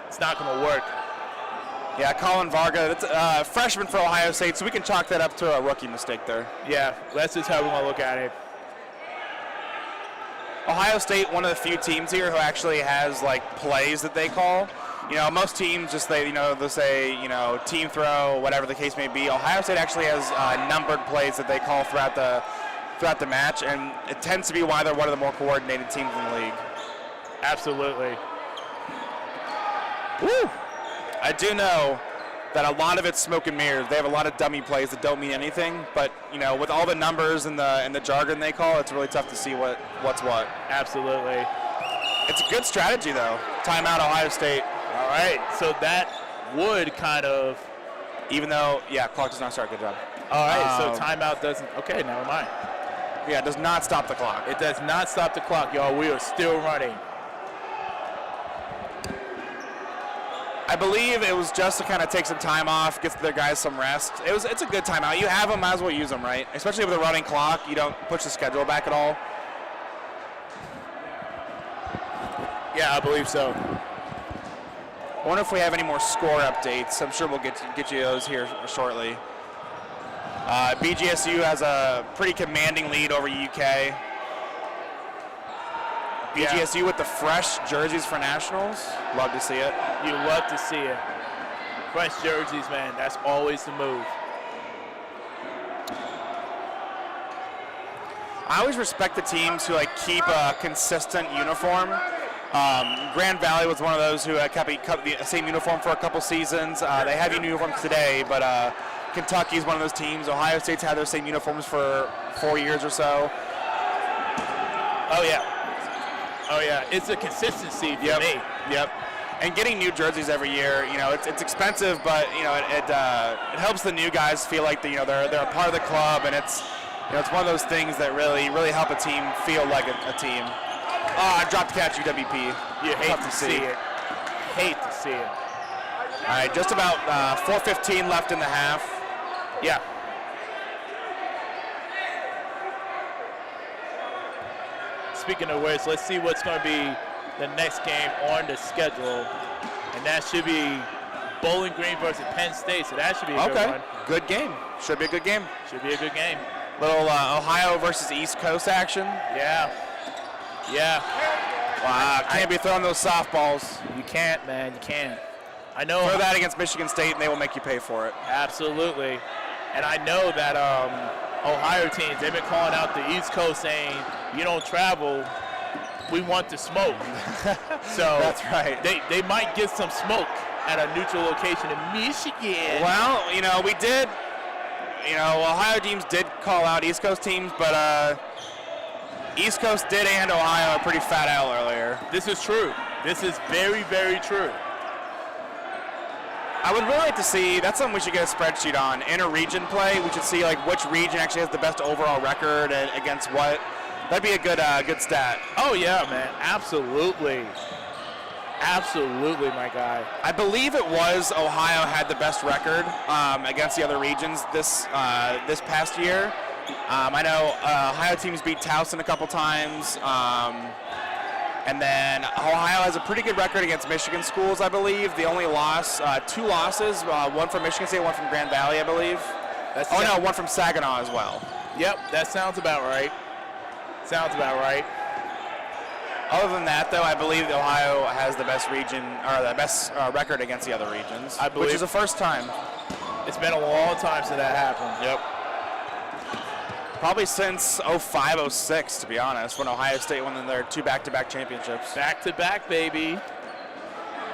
[SPEAKER 9] It's not going to work.
[SPEAKER 10] Yeah, Colin Varga, that's a freshman for Ohio State, so we can chalk that up to a rookie mistake there.
[SPEAKER 9] Yeah, that's just how we want to look at it.
[SPEAKER 10] Ohio State, one of the few teams here who actually has plays that they call. Most teams just they'll say team throw, whatever the case may be. Ohio State actually has numbered plays that they call throughout the match, and it tends to be why they're one of the more coordinated teams in the league.
[SPEAKER 9] Absolutely.
[SPEAKER 10] Woo! I do know that a lot of it's smoke and mirrors. They have a lot of dummy plays that don't mean anything, but with all the numbers and the jargon they call, it's really tough to see what's what.
[SPEAKER 9] Absolutely.
[SPEAKER 10] It's a good strategy though. Timeout, Ohio State.
[SPEAKER 9] All right, so that would kind of,
[SPEAKER 10] even though, clock does not start. Good job.
[SPEAKER 9] All right, so timeout doesn't. Okay, never mind.
[SPEAKER 10] Yeah, it does not stop the clock.
[SPEAKER 9] It does not stop the clock, y'all. We are still running.
[SPEAKER 10] I believe it was just to kind of take some time off, get their guys some rest. It's a good timeout. You have them, might as well use them, right? Especially with a running clock, you don't push the schedule back at all.
[SPEAKER 9] Yeah, I believe so.
[SPEAKER 10] I wonder if we have any more score updates. I'm sure we'll get you those here shortly. BGSU has a pretty commanding lead over UK. BGSU with the fresh jerseys for Nationals. Love to see it.
[SPEAKER 9] You love to see it. Fresh jerseys, man. That's always the move.
[SPEAKER 10] I always respect the teams who keep a consistent uniform. Grand Valley was one of those who kept the same uniform for a couple seasons. They have uniforms today, but Kentucky's one of those teams. Ohio State's had their same uniforms for 4 years or so.
[SPEAKER 9] Oh yeah. Oh yeah, it's a consistency for me.
[SPEAKER 10] Yep. And getting new jerseys every year, it's expensive, but it helps the new guys feel like they're a part of the club, and it's one of those things that really help a team feel like a team. I dropped catch UWP.
[SPEAKER 9] You hate to see it. Hate to see it.
[SPEAKER 10] All right, just about 4:15 left in the half.
[SPEAKER 9] Yeah. Speaking of which, let's see what's going to be the next game on the schedule. And that should be Bowling Green versus Penn State, so that should be a good one.
[SPEAKER 10] Good game. Should be a good game.
[SPEAKER 9] Should be a good game.
[SPEAKER 10] Little Ohio versus East Coast action.
[SPEAKER 9] Yeah. Yeah.
[SPEAKER 10] Wow, can't be throwing those softballs.
[SPEAKER 9] You can't, man. You can't. I know.
[SPEAKER 10] Throw that against Michigan State, and they will make you pay for it.
[SPEAKER 9] Absolutely. And I know that Ohio teams, they've been calling out the East Coast saying, you don't travel, we want to smoke. So
[SPEAKER 10] that's right.
[SPEAKER 9] They might get some smoke at a neutral location in Michigan.
[SPEAKER 10] Well, we did, Ohio teams did call out East Coast teams, but East Coast did hand Ohio a pretty fat L earlier.
[SPEAKER 9] This is true. This is very, very true.
[SPEAKER 10] I would really like to see, that's something we should get a spreadsheet on, inter-region play. We should see which region actually has the best overall record and against what. That'd be a good stat.
[SPEAKER 9] Oh yeah, man, absolutely. Absolutely, my guy.
[SPEAKER 10] I believe it was Ohio had the best record against the other regions this past year. I know Ohio teams beat Towson a couple times. And then Ohio has a pretty good record against Michigan schools, I believe. The only loss, 2 losses, one from Michigan State, one from Grand Valley, I believe. One from Saginaw as well.
[SPEAKER 9] Yep, that sounds about right. Sounds about right.
[SPEAKER 10] Other than that, though, I believe Ohio has the best region or the best record against the other regions, which is the first time.
[SPEAKER 9] It's been a long time since that happened.
[SPEAKER 10] Yep. Probably since 05, 06, to be honest, when Ohio State won their 2 back-to-back championships.
[SPEAKER 9] Back-to-back, baby.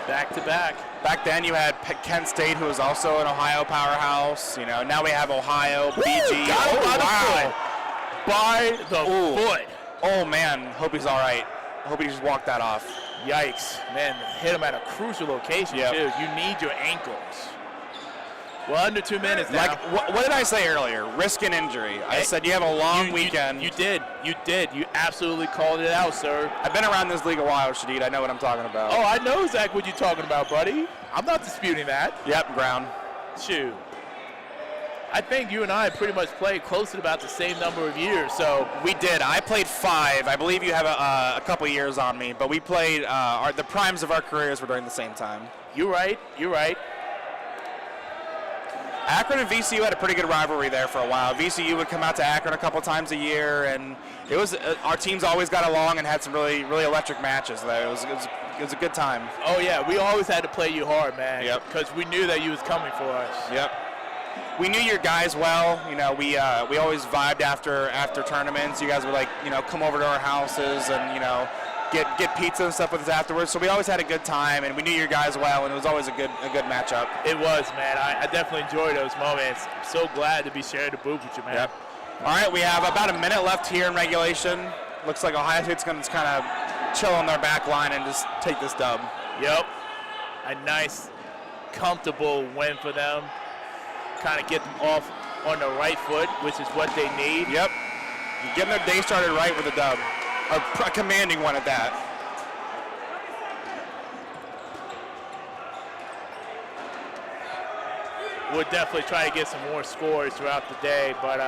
[SPEAKER 9] Back-to-back.
[SPEAKER 10] Back then, you had Penn State, who was also an Ohio powerhouse. You know, now we have Ohio, BG.
[SPEAKER 9] By the foot.
[SPEAKER 10] Oh, man. Hope he's all right. Hope he just walked that off.
[SPEAKER 9] Yikes. Man, hit him at a crucial location, too. You need your ankles. Well, under 2 minutes now.
[SPEAKER 10] Like, what did I say earlier? Risk an injury. I said you have a long weekend.
[SPEAKER 9] You did. You absolutely called it out, sir.
[SPEAKER 10] I've been around this league a while, Shadid. I know what I'm talking about.
[SPEAKER 9] Oh, I know exactly what you're talking about, buddy. I'm not disputing that.
[SPEAKER 10] Yep, ground.
[SPEAKER 9] Shoot. I think you and I pretty much played close to about the same number of years, so.
[SPEAKER 10] We did. I played 5. I believe you have a couple years on me, but we played, the primes of our careers were during the same time.
[SPEAKER 9] You're right.
[SPEAKER 10] Akron and VCU had a pretty good rivalry there for a while. VCU would come out to Akron a couple times a year, and it was our teams always got along and had some really electric matches there. It was a good time.
[SPEAKER 9] Oh yeah, we always had to play you hard, man.
[SPEAKER 10] Yep.
[SPEAKER 9] Because we knew that you was coming for us.
[SPEAKER 10] Yep. We knew your guys well. You know, we always vibed after tournaments. You guys would come over to our houses and get pizza and stuff with us afterwards. So we always had a good time, and we knew your guys well, and it was always a good matchup.
[SPEAKER 9] It was, man. I definitely enjoyed those moments. I'm so glad to be sharing the booth with you, man.
[SPEAKER 10] Yep. All right, we have about a minute left here in regulation. Looks like Ohio State's going to kind of chill on their back line and just take this dub.
[SPEAKER 9] Yep. A nice, comfortable win for them. Kind of get them off on the right foot, which is what they need.
[SPEAKER 10] Yep. Getting their day started right with a dub. A commanding one at that.
[SPEAKER 9] We'll definitely try to get some more scores throughout the day, but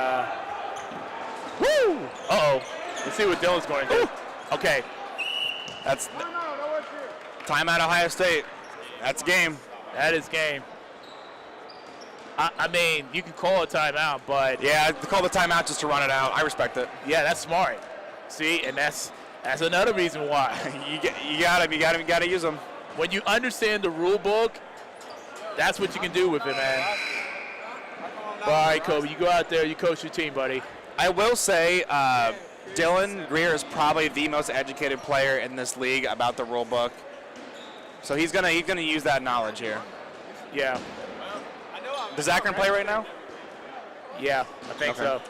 [SPEAKER 9] woo! Uh-oh. Let's see what Dylan's going to do. Okay.
[SPEAKER 10] That's timeout Ohio State. That's game.
[SPEAKER 9] That is game. I mean, you can call a timeout, but
[SPEAKER 10] yeah, call the timeout just to run it out. I respect it.
[SPEAKER 9] Yeah, that's smart. See, and that's another reason why
[SPEAKER 10] you gotta use them.
[SPEAKER 9] When you understand the rule book, that's what you can do with it, man. All right, Kobe, you go out there, you coach your team, buddy.
[SPEAKER 10] I will say, Dylan Greer is probably the most educated player in this league about the rule book. So he's gonna use that knowledge here.
[SPEAKER 9] Yeah.
[SPEAKER 10] Does Akron play right now?
[SPEAKER 9] Yeah, I think so.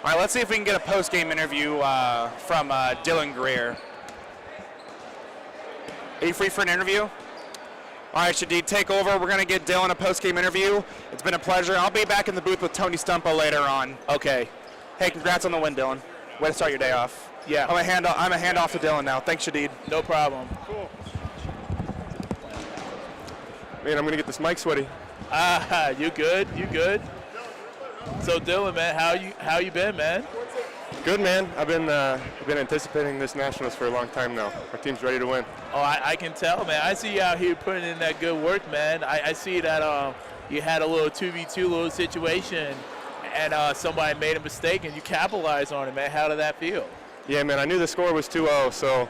[SPEAKER 10] All right, let's see if we can get a post-game interview from Dylan Greer. Are you free for an interview? All right, Shadid, take over. We're going to get Dylan a post-game interview. It's been a pleasure. I'll be back in the booth with Tony Stumpo later on.
[SPEAKER 9] Okay.
[SPEAKER 10] Hey, congrats on the win, Dylan. Way to start your day off.
[SPEAKER 9] Yeah.
[SPEAKER 10] I'm a hand off to Dylan now. Thanks, Shadid.
[SPEAKER 9] No problem.
[SPEAKER 12] Cool. Man, I'm going to get this mic sweaty.
[SPEAKER 9] You good? You good? So Dylan, man, how you been, man?
[SPEAKER 12] Good, man. I've been anticipating this Nationals for a long time now. Our team's ready to win.
[SPEAKER 9] Oh, I can tell, man. I see you out here putting in that good work, man. I see that you had a little 2v2 little situation, and somebody made a mistake, and you capitalized on it, man. How did that feel?
[SPEAKER 12] Yeah, man. I knew the score was 2-0, so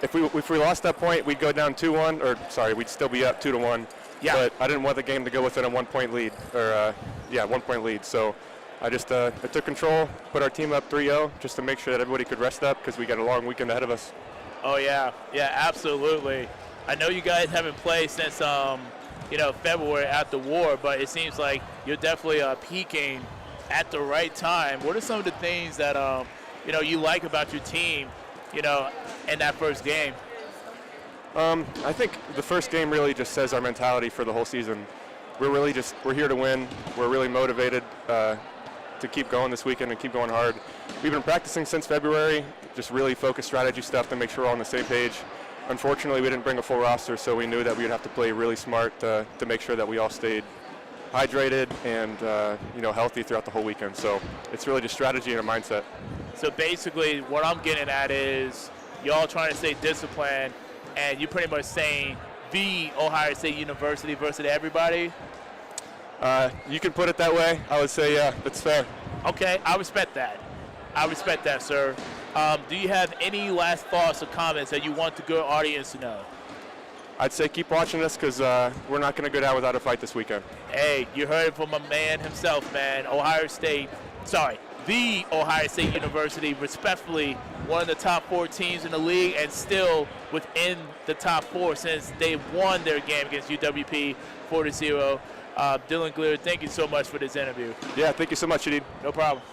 [SPEAKER 12] if we lost that point, we'd go down 2-1, or sorry, we'd still be up 2-1.
[SPEAKER 9] Yeah.
[SPEAKER 12] But I didn't want the game to go within a 1-point lead, or 1-point lead. So I just I took control, put our team up 3-0, just to make sure that everybody could rest up because we got a long weekend ahead of us.
[SPEAKER 9] Oh yeah, absolutely. I know you guys haven't played since February after war, but it seems like you're definitely peaking at the right time. What are some of the things that you like about your team, in that first game?
[SPEAKER 12] I think the first game really just says our mentality for the whole season. We're here to win. We're really motivated to keep going this weekend and keep going hard. We've been practicing since February, just really focused strategy stuff to make sure we're all on the same page. Unfortunately, we didn't bring a full roster, so we knew that we would have to play really smart to make sure that we all stayed hydrated and healthy throughout the whole weekend. So it's really just strategy and a mindset.
[SPEAKER 9] So basically, what I'm getting at is y'all trying to stay disciplined, and you're pretty much saying the Ohio State University versus everybody?
[SPEAKER 12] You can put it that way. I would say, yeah, that's fair.
[SPEAKER 9] Okay, I respect that. I respect that, sir. Do you have any last thoughts or comments that you want the good audience to know?
[SPEAKER 12] I'd say keep watching us because we're not going to go down without a fight this weekend.
[SPEAKER 9] Hey, you heard it from a man himself, man. The Ohio State University, respectfully, one of the top 4 teams in the league and still within the top 4 since they won their game against UWP 4-0. Dylan Gleer, thank you so much for this interview.
[SPEAKER 12] Yeah, thank you so much, Shadid.
[SPEAKER 9] No problem.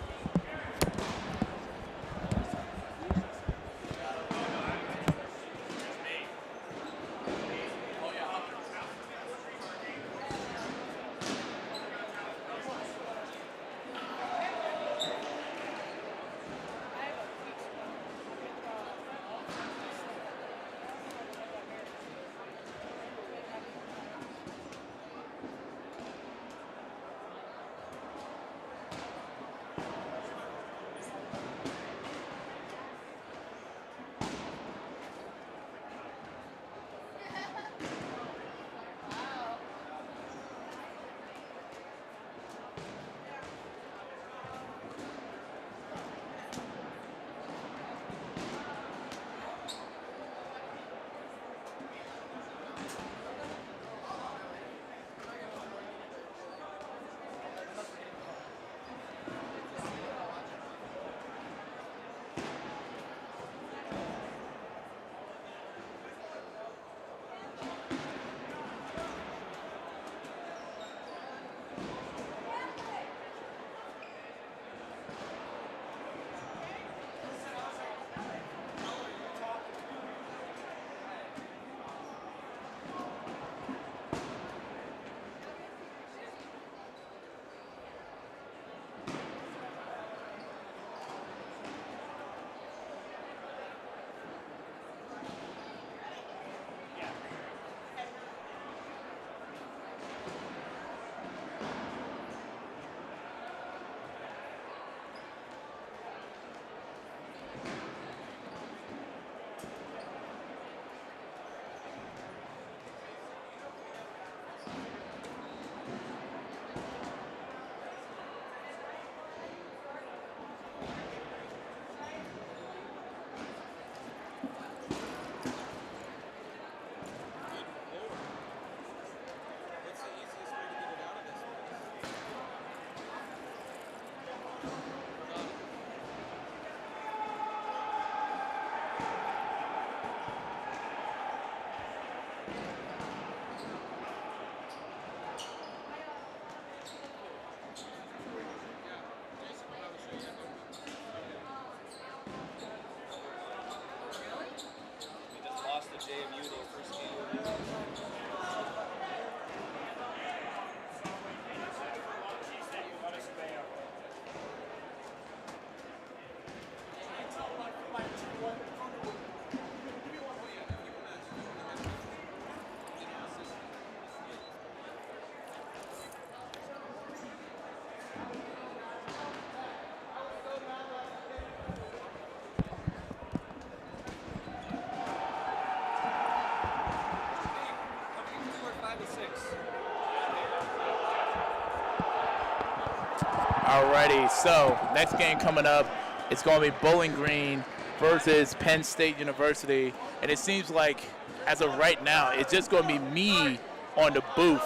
[SPEAKER 9] Alrighty, so next game coming up, it's going to be Bowling Green versus Penn State University. And it seems like, as of right now, it's just going to be me on the booth.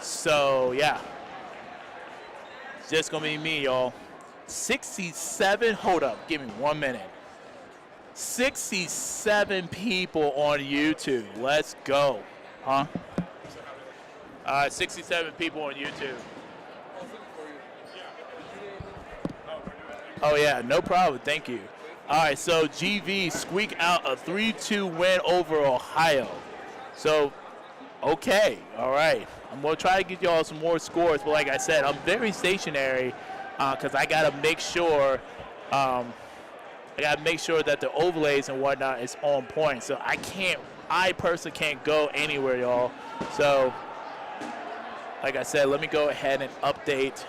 [SPEAKER 9] So, yeah. It's just going to be me, y'all. 67, hold up, give me 1 minute. 67 people on YouTube. Let's go. Huh? 67 people on YouTube. Oh, yeah, no problem. Thank you. All right, so GV squeak out a 3-2 win over Ohio. So, okay, all right. I'm going to try to get y'all some more scores, but like I said, I'm very stationary because I got to make sure that the overlays and whatnot is on point. So I personally can't go anywhere, y'all. So, like I said, let me go ahead and update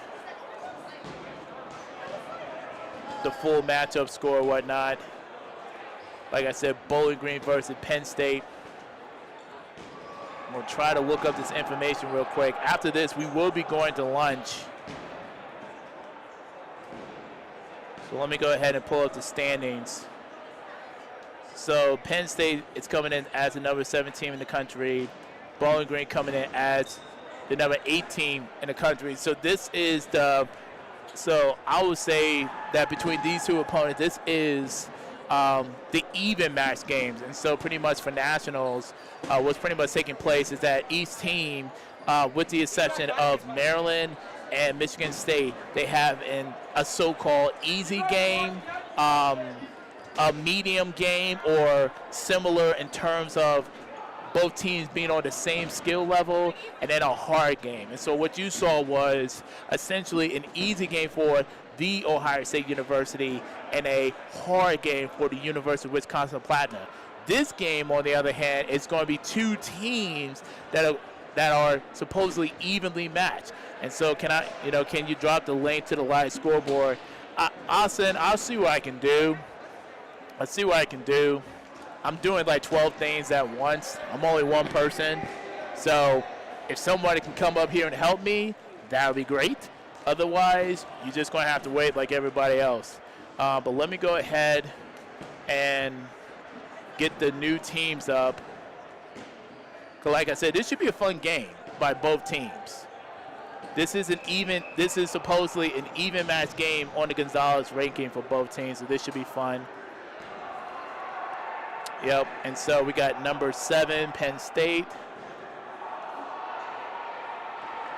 [SPEAKER 9] the full matchup score and whatnot. Like I said, Bowling Green versus Penn State. I'm going to try to look up this information real quick. After this, we will be going to lunch. So let me go ahead and pull up the standings. So Penn State is coming in as the number 7 team in the country. Bowling Green coming in as the number 8 team in the country. So this is so I would say that between these two opponents, this is the even match games. And so pretty much for Nationals, what's pretty much taking place is that each team, with the exception of Maryland and Michigan State, they have a so-called easy game, a medium game, or similar in terms of both teams being on the same skill level, and then a hard game. And so what you saw was essentially an easy game for the Ohio State University and a hard game for the University of Wisconsin-Plattner. This game, on the other hand, is going to be two teams that are supposedly evenly matched. And so can you drop the link to the live scoreboard? I'll see what I can do. Let's see what I can do. I'm doing like 12 things at once. I'm only one person. So if somebody can come up here and help me, that would be great. Otherwise, you're just going to have to wait like everybody else. But let me go ahead and get the new teams up. 'Cause like I said, this should be a fun game by both teams. This is supposedly an even match game on the Gonzalez ranking for both teams, so this should be fun. Yep, and so we got number 7, Penn State.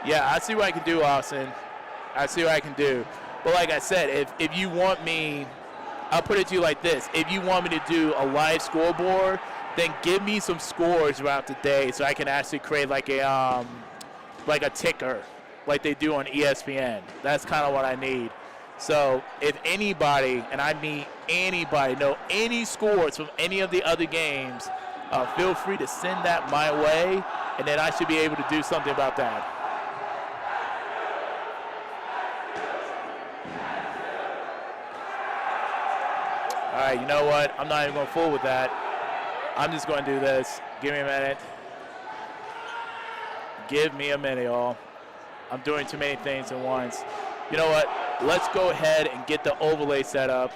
[SPEAKER 9] Yeah, I see what I can do, Austin. I see what I can do. But like I said, if you want me, I'll put it to you like this. If you want me to do a live scoreboard, then give me some scores throughout the day so I can actually create like a ticker like they do on ESPN. That's kind of what I need. So if anybody, and I mean anybody, know any scores from any of the other games, feel free to send that my way, and then I should be able to do something about that. All right, you know what? I'm not even going to fool with that. I'm just going to do this. Give me a minute. Give me a minute, y'all. I'm doing too many things at once. You know what? Let's go ahead and get the overlay set up.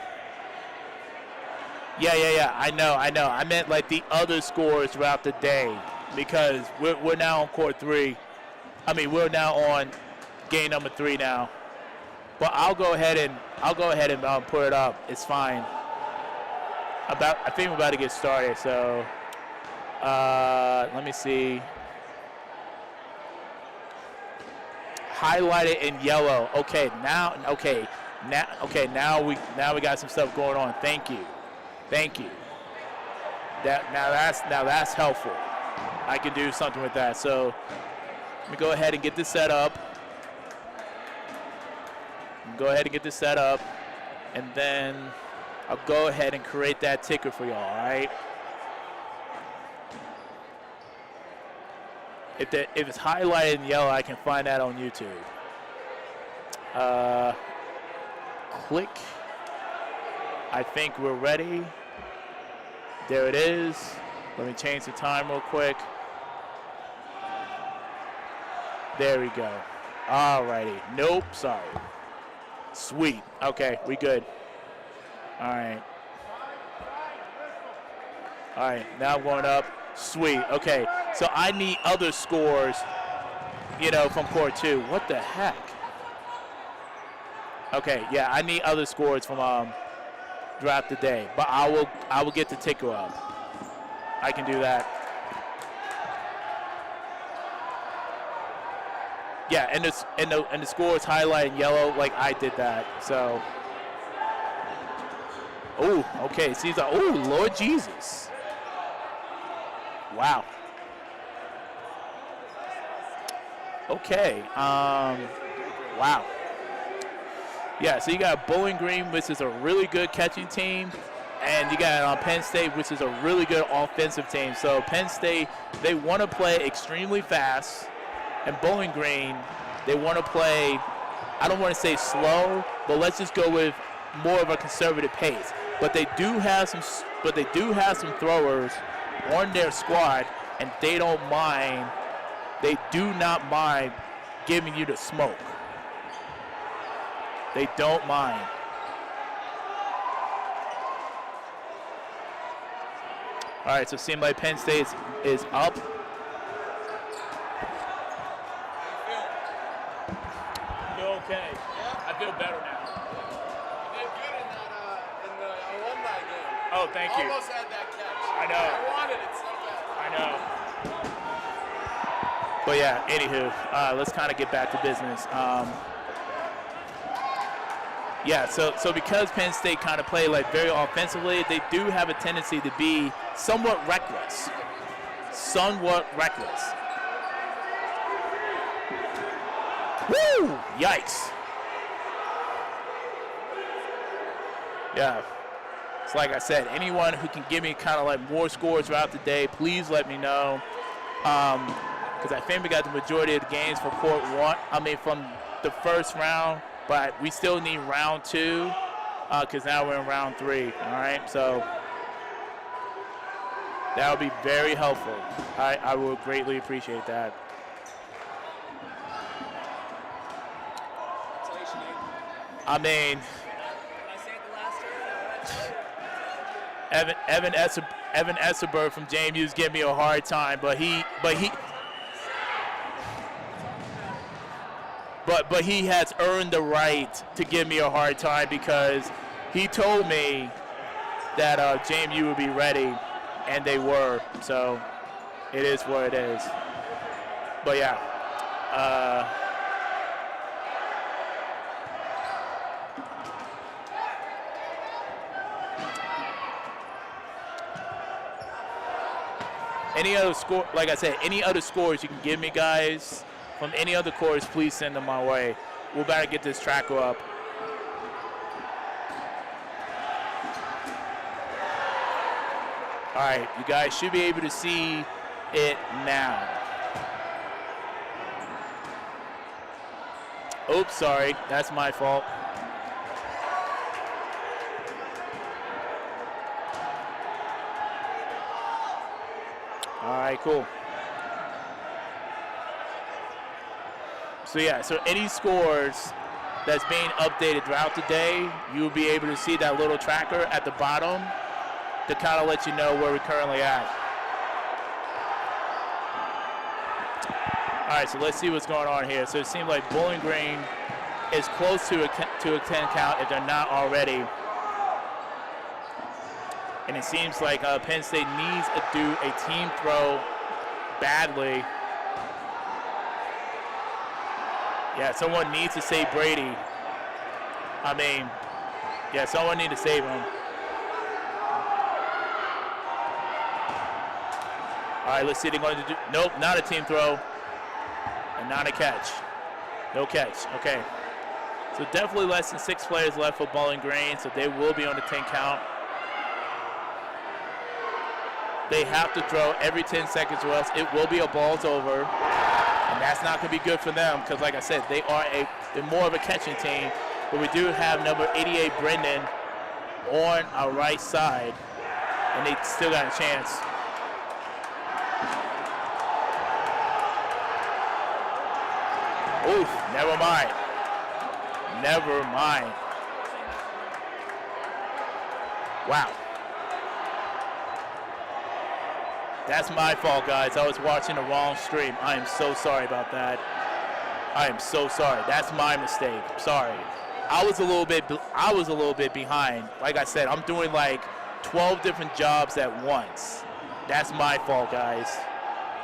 [SPEAKER 9] Yeah. I know. I meant like the other scores throughout the day, because we're now on court 3. I mean, we're now on game number 3 now. But I'll go ahead and put it up. It's fine. I think we're about to get started. So let me see. Highlighted in yellow. Okay, now we got some stuff going on. Thank you. Now that's helpful. I can do something with that. So let me go ahead and get this set up. And then I'll go ahead and create that ticker for y'all. All right. If it's highlighted in yellow, I can find that on YouTube. Click. I think we're ready. There it is. Let me change the time real quick. There we go. All righty. Nope, sorry. Sweet. Okay, we good. All right. Now I'm going up. Sweet. Okay, so I need other scores, from court 2. What the heck? Okay, yeah, I need other scores from throughout the day, but I will get the ticker up. I can do that. Yeah, and the score is highlighted in yellow like I did that. So, oh, okay. See, oh, Lord Jesus. Wow. Okay. Wow. Yeah, so you got Bowling Green, which is a really good catching team, and you got Penn State, which is a really good offensive team. So Penn State, they want to play extremely fast, and Bowling Green, they want to play, I don't want to say slow, but let's just go with more of a conservative pace. But they do have some throwers on their squad, and they do not mind giving you the smoke. They don't mind. All right, so it seems like Penn State is up.
[SPEAKER 4] I feel okay. I feel better now.
[SPEAKER 2] You did good in the Alumni Game.
[SPEAKER 9] Oh, thank you.
[SPEAKER 2] Almost had that catch.
[SPEAKER 9] I know.
[SPEAKER 2] I wanted it so bad.
[SPEAKER 9] I know. But yeah, anywho, let's kind of get back to business. Yeah, so because Penn State kind of play like very offensively, they do have a tendency to be somewhat reckless. Somewhat reckless. Woo! Yikes. Yeah. It's like I said, anyone who can give me kind of like more scores throughout the day, please let me know. Because I think we got the majority of the games for from the first round, but we still need round 2 because now we're in round 3. All right, so that would be very helpful. I will greatly appreciate that. I mean, Evan Esserberg from JMU is giving me a hard time, but he has earned the right to give me a hard time because he told me that JMU would be ready, and they were. So it is what it is. But yeah. Any other score, like I said, any other scores you can give me, guys, from any other course, please send them my way. We're about to get this tracker up. All right, you guys should be able to see it now. Oops, sorry, that's my fault. All right, cool. So yeah, so any scores that's being updated throughout the day, you'll be able to see that little tracker at the bottom to kind of let you know where we're currently at. All right, so let's see what's going on here. So it seems like Bowling Green is close to a 10 count if they're not already. And it seems like Penn State needs to do a team throw badly. Yeah, someone needs to save Brady. I mean, yeah, someone needs to save him. All right, let's see what they're going to do. Nope, not a team throw. And not a catch. No catch, okay. So definitely less than 6 players left for Bowling Green, so they will be on the 10 count. They have to throw every 10 seconds or else it will be a balls over. And that's not going to be good for them because, like I said, they're more of a catching team. But we do have number 88, Brendan, on our right side. And they still got a chance. Oof, never mind. Never mind. Wow. That's my fault, guys. I was watching the wrong stream. I am so sorry about that. I am so sorry. That's my mistake. Sorry. I was a little bit behind. Like I said, I'm doing like 12 different jobs at once. That's my fault, guys.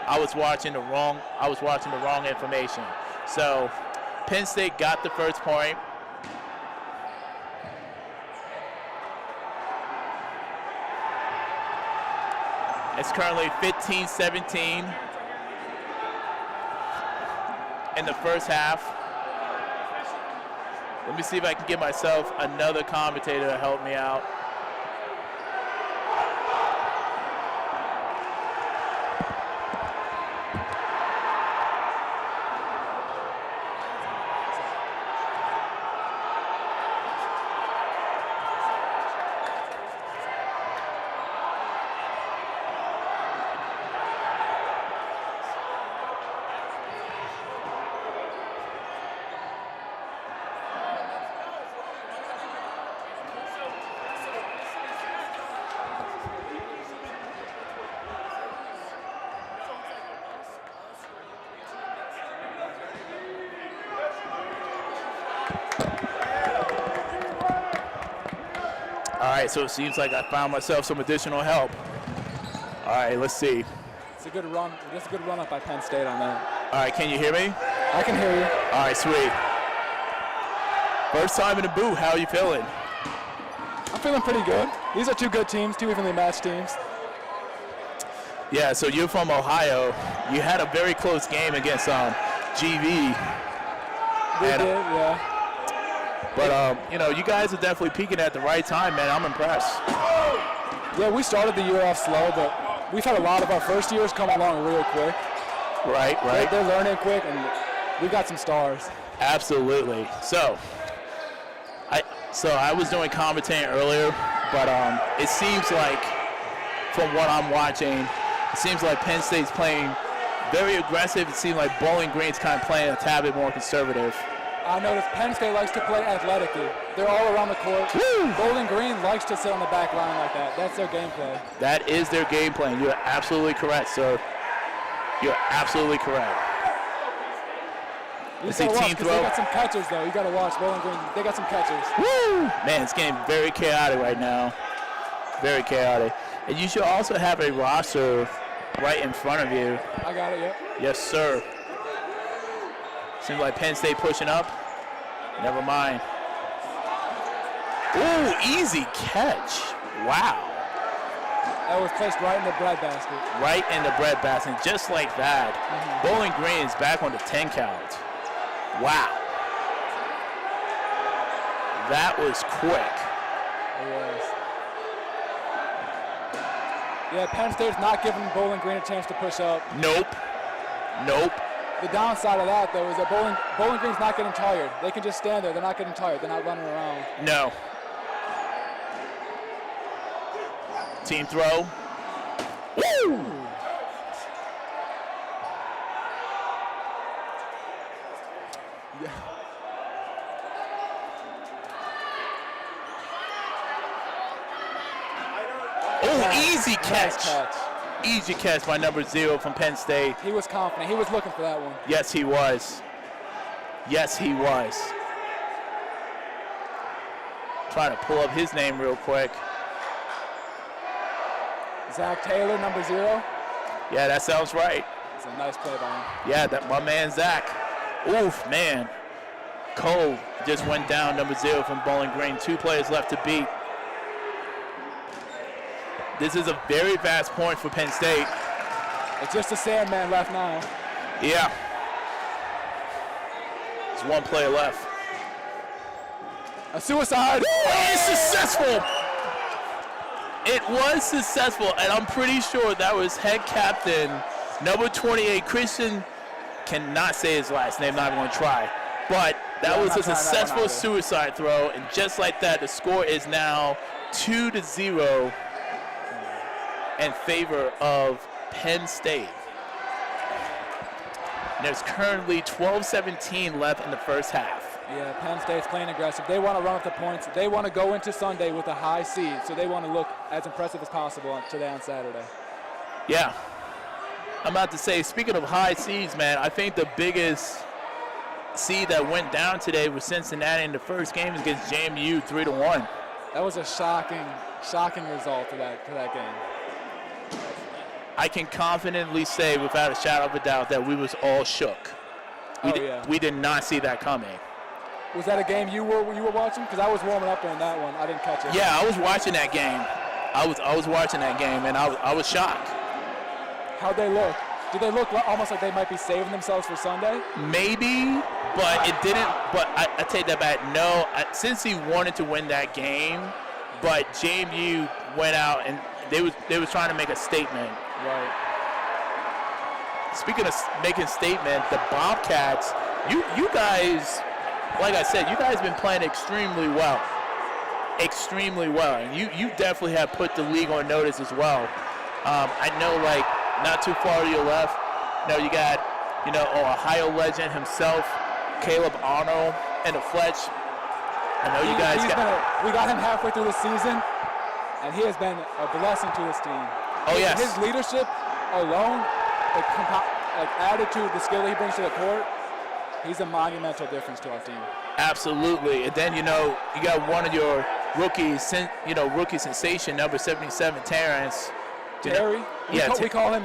[SPEAKER 9] I was watching the wrong information. So, Penn State got the first point. It's currently 15-17 in the first half. Let me see if I can get myself another commentator to help me out. All right, so it seems like I found myself some additional help. All right, let's see.
[SPEAKER 6] It's a good run. Just a good run up by Penn State on that.
[SPEAKER 9] All right, can you hear me?
[SPEAKER 6] I can hear you.
[SPEAKER 9] All right, sweet. First time in the booth, how are you feeling?
[SPEAKER 6] I'm feeling pretty good. These are two good teams, two evenly matched teams.
[SPEAKER 9] Yeah, so you're from Ohio. You had a very close game against GV.
[SPEAKER 6] We did, yeah.
[SPEAKER 9] But, you guys are definitely peaking at the right time, man. I'm impressed.
[SPEAKER 6] Yeah, we started the year off slow, but we've had a lot of our first years come along real quick.
[SPEAKER 9] Right.
[SPEAKER 6] They're learning quick, and we've got some stars.
[SPEAKER 9] Absolutely. So I was doing commentating earlier, but it seems like, from what I'm watching, it seems like Penn State's playing very aggressive. It seems like Bowling Green's kind of playing a tad bit more conservative.
[SPEAKER 6] I noticed Penn State likes to play athletically. They're all around the court. Woo! Bowling Green likes to sit on the back line like that. That's their gameplay.
[SPEAKER 9] That is their game plan. You're absolutely correct, sir. You're absolutely correct.
[SPEAKER 6] You gotta watch, because they got some catchers, though. You gotta watch Bowling Green. They got some catchers.
[SPEAKER 9] Woo! Man, it's getting very chaotic right now. Very chaotic. And you should also have a roster right in front of you.
[SPEAKER 6] I got it, yep.
[SPEAKER 9] Yes, sir. Seems like Penn State pushing up. Never mind. Ooh, easy catch. Wow.
[SPEAKER 6] That was placed right in the bread basket.
[SPEAKER 9] Right in the bread basket, just like that. Bowling Green is back on the 10 count. Wow. That was quick.
[SPEAKER 6] It was. Yeah, Penn State's not giving Bowling Green a chance to push up.
[SPEAKER 9] Nope.
[SPEAKER 6] The downside of that, though, is that Bowling Green's not getting tired. They can just stand there. They're not getting tired. They're not running around.
[SPEAKER 9] No. Team throw. Woo! Oh, easy catch.
[SPEAKER 6] Nice catch.
[SPEAKER 9] Easy catch by number 0 from Penn State.
[SPEAKER 6] He was confident. He was looking for that one.
[SPEAKER 9] Yes, he was. Yes, he was. Trying to pull up his name real quick.
[SPEAKER 6] Zach Taylor, number 0.
[SPEAKER 9] Yeah, that sounds right.
[SPEAKER 6] It's a nice play by him.
[SPEAKER 9] Yeah, that my man Zach. Oof, man. Cole just went down, number 0 from Bowling Green. 2 players left to beat. This is a very fast point for Penn State.
[SPEAKER 6] It's just a Sandman left now.
[SPEAKER 9] Yeah. There's 1 player left.
[SPEAKER 6] A suicide.
[SPEAKER 9] Oh, it's successful. It was successful, and I'm pretty sure that was head captain, number 28, Christian. Cannot say his last name, not even going to try. But that was a successful suicide throw, and just like that, the score is now 2-0 in favor of Penn State. And there's currently 12:17 left in the first half.
[SPEAKER 6] Yeah, Penn State's playing aggressive. They want to run up the points. They want to go into Sunday with a high seed, so they want to look as impressive as possible today on Saturday.
[SPEAKER 9] Yeah. I'm about to say, speaking of high seeds, man, I think the biggest seed that went down today was Cincinnati in the first game against JMU, 3-1.
[SPEAKER 6] That was a shocking result to that game.
[SPEAKER 9] I can confidently say, without a shadow of a doubt, that we was all shook. We did not see that coming.
[SPEAKER 6] Was that a game you were watching? Because I was warming up during that one. I didn't catch it.
[SPEAKER 9] Yeah, I was watching that game. I was watching that game, and I was shocked.
[SPEAKER 6] How'd they look? Did they look almost like they might be saving themselves for Sunday?
[SPEAKER 9] Maybe, but it didn't. But I take that back. No, since he wanted to win that game, but JMU went out and they was trying to make a statement.
[SPEAKER 6] Right.
[SPEAKER 9] Speaking of making statement, the Bobcats, you guys, like I said, you guys have been playing extremely well. Extremely well. And you definitely have put the league on notice as well. I know, like, not too far to your left, you got, Ohio legend himself, Caleb Arnold, and the Fletch. I know you guys
[SPEAKER 6] we got him halfway through the season, and he has been a blessing to this team.
[SPEAKER 9] Oh, yes.
[SPEAKER 6] His leadership alone, like attitude, the skill that he brings to the court, he's a monumental difference to our team.
[SPEAKER 9] Absolutely. And then, you got one of your rookie sensation, number 77, Terrence.
[SPEAKER 6] Terry? We call him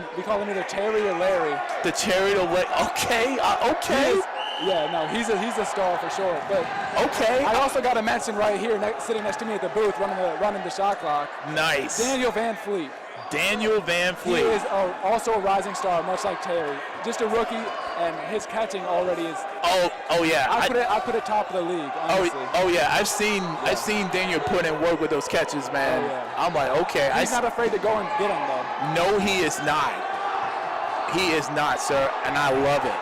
[SPEAKER 6] either Terry or Larry.
[SPEAKER 9] The Terry or Larry. Okay, okay.
[SPEAKER 6] Yeah, no, he's a star for sure. But
[SPEAKER 9] okay.
[SPEAKER 6] I also got to mention right here, sitting next to me at the booth, running the shot clock.
[SPEAKER 9] Nice.
[SPEAKER 6] Daniel Van Fleet.
[SPEAKER 9] Daniel Van Fleet.
[SPEAKER 6] He is also a rising star, much like Terry. Just a rookie, and his catching already is.
[SPEAKER 9] Oh yeah.
[SPEAKER 6] I put it top of the league. Honestly.
[SPEAKER 9] Oh yeah. I've seen Daniel put in work with those catches, man.
[SPEAKER 6] Oh, yeah.
[SPEAKER 9] I'm like, okay.
[SPEAKER 6] He's not afraid to go and get them though.
[SPEAKER 9] No, he is not. He is not, sir, and I love it.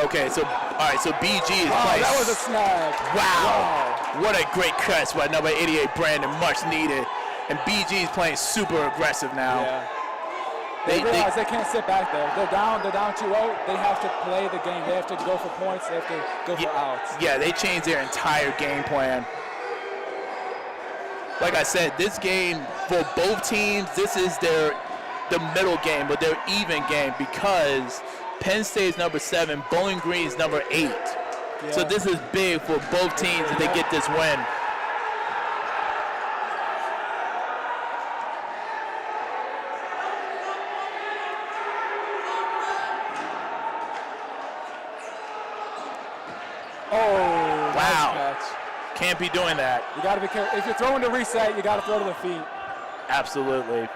[SPEAKER 9] Okay, so BG is playing.
[SPEAKER 6] That was a snag.
[SPEAKER 9] Wow. What a great catch by number 88, Brandon, much needed. And BG is playing super aggressive now.
[SPEAKER 6] Yeah. They realize they can't sit back there. They're down 2-0. They have to play the game. They have to go for points. They have to go for outs.
[SPEAKER 9] Yeah, they changed their entire game plan. Like I said, this game for both teams, this is the middle game, but their even game because Penn State is number 7, Bowling Green is number 8. Yeah. So this is big for both teams if they get this win.
[SPEAKER 6] Oh,
[SPEAKER 9] wow.
[SPEAKER 6] Nice catch.
[SPEAKER 9] Can't be doing that.
[SPEAKER 6] You got to be careful. If you're throwing to reset, you got to throw to the feet.
[SPEAKER 9] Absolutely.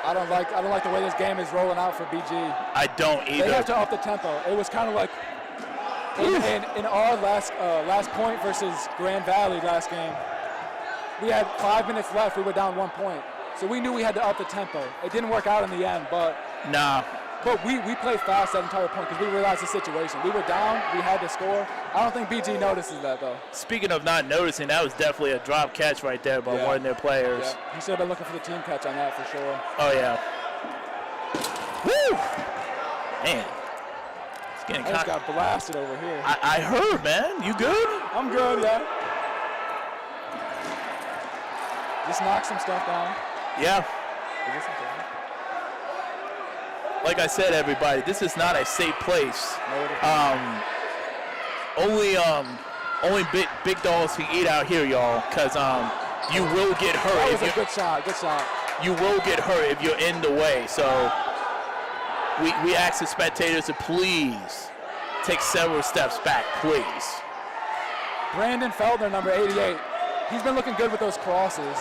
[SPEAKER 6] I don't like the way this game is rolling out for BG.
[SPEAKER 9] I don't either.
[SPEAKER 6] They have to up the tempo. It was kind of like in our last point versus Grand Valley last game. We had 5 minutes left. We were down 1 point, so we knew we had to up the tempo. It didn't work out in the end, but But we played fast that entire point because we realized the situation. We were down. We had to score. I don't think BG notices that though.
[SPEAKER 9] Speaking of not noticing, that was definitely a drop catch right there by one of their players.
[SPEAKER 6] Yeah. He should have been looking for the team catch on that for sure.
[SPEAKER 9] Oh yeah. Woo! Man. It's getting
[SPEAKER 6] I just got blasted over here.
[SPEAKER 9] I heard, man. You good?
[SPEAKER 6] I'm good, yeah. Just knock some stuff down.
[SPEAKER 9] Yeah. Like I said, everybody, this is not a safe place. Only big dogs can eat out here, y'all, because you will get hurt.
[SPEAKER 6] That was a good shot.
[SPEAKER 9] You will get hurt if you're in the way. So we ask the spectators to please take several steps back, please.
[SPEAKER 6] Brandon Feldner, number 88. He's been looking good with those crosses.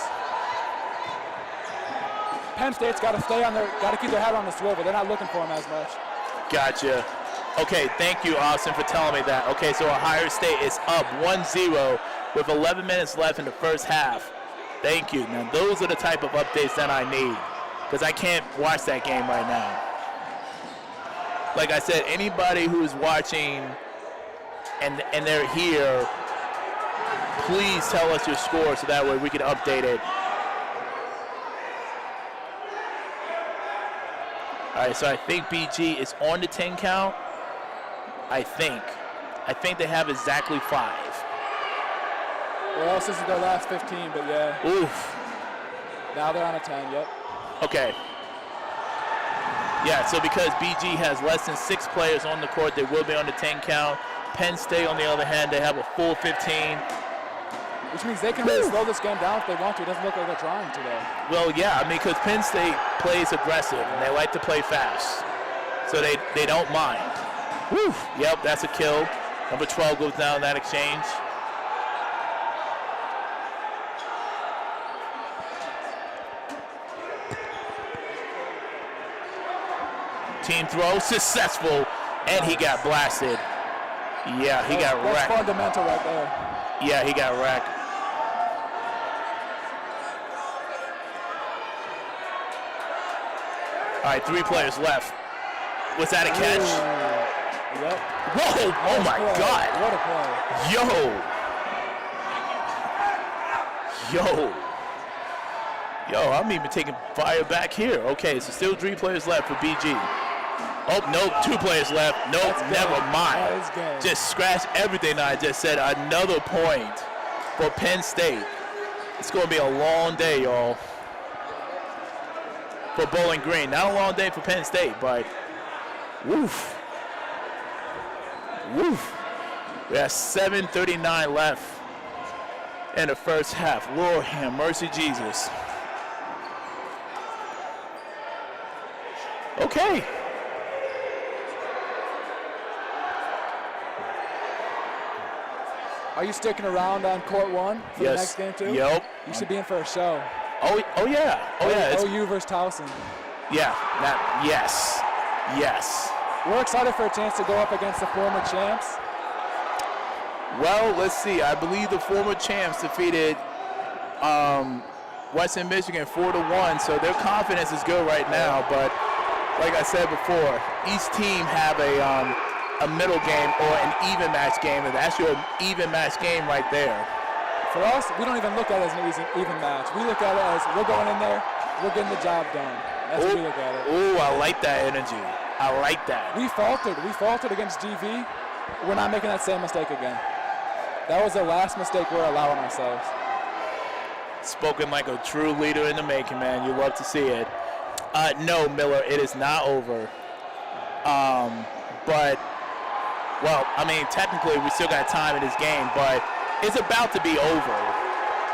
[SPEAKER 6] Penn State's got to keep their head on the swivel. They're not looking for him as much.
[SPEAKER 9] Gotcha. Okay, thank you, Austin, for telling me that. Okay, so Ohio State is up 1-0 with 11 minutes left in the first half. Thank you. Now, those are the type of updates that I need because I can't watch that game right now. Like I said, anybody who's watching and they're here, please tell us your score so that way we can update it. All right, so I think BG is on the 10 count. I think they have exactly 5.
[SPEAKER 6] Or else this is their last 15, but yeah.
[SPEAKER 9] Oof.
[SPEAKER 6] Now they're on a 10, yep.
[SPEAKER 9] Okay. Yeah, so because BG has less than 6 players on the court, they will be on the 10 count. Penn State, on the other hand, they have a full 15.
[SPEAKER 6] Which means they can really slow this game down if they want to. It doesn't look like they're trying to, though.
[SPEAKER 9] Well, yeah, I mean, because Penn State plays aggressive, and they like to play fast. So they don't mind. Woo! Yep, that's a kill. Number 12 goes down in that exchange. Team throw, successful, and he got blasted. Yeah, he got wrecked.
[SPEAKER 6] That's fundamental right there.
[SPEAKER 9] Yeah, he got wrecked. All right, 3 players left. Was that a catch?
[SPEAKER 6] Ooh, yep.
[SPEAKER 9] Whoa! Oh my God!
[SPEAKER 6] What a play!
[SPEAKER 9] Yo! I'm even taking fire back here. Okay, so still 3 players left for BG. Oh, nope, 2 players left. Nope, never mind. Just scratch everything I just said. Another point for Penn State. It's going to be a long day, y'all. for Bowling Green. Not a long day for Penn State, but woof. Woof. We have 7:39 left in the first half. Lord have mercy, Jesus. Okay.
[SPEAKER 6] Are you sticking around on court 1 for the next game too?
[SPEAKER 9] Yep.
[SPEAKER 6] You should be in for a show.
[SPEAKER 9] Oh yeah. Oh yeah.
[SPEAKER 6] OU versus Towson.
[SPEAKER 9] Yeah. Yes.
[SPEAKER 6] We're excited for a chance to go up against the former champs.
[SPEAKER 9] Well, let's see. I believe the former champs defeated Western Michigan 4-1, so their confidence is good right now. But like I said before, each team have a middle game or an even match game, and that's your even match game right there.
[SPEAKER 6] For us, we don't even look at it as an even match. We look at it as we're going in there, we're getting the job done. That's what we look at it.
[SPEAKER 9] Ooh, I like that energy. I like that.
[SPEAKER 6] We faltered against GV. We're not making that same mistake again. That was the last mistake we're allowing ourselves.
[SPEAKER 9] Spoken like a true leader in the making, man. You love to see it. No, Miller, it is not over. But, well, I mean, technically we still got time in this game, but it's about to be over.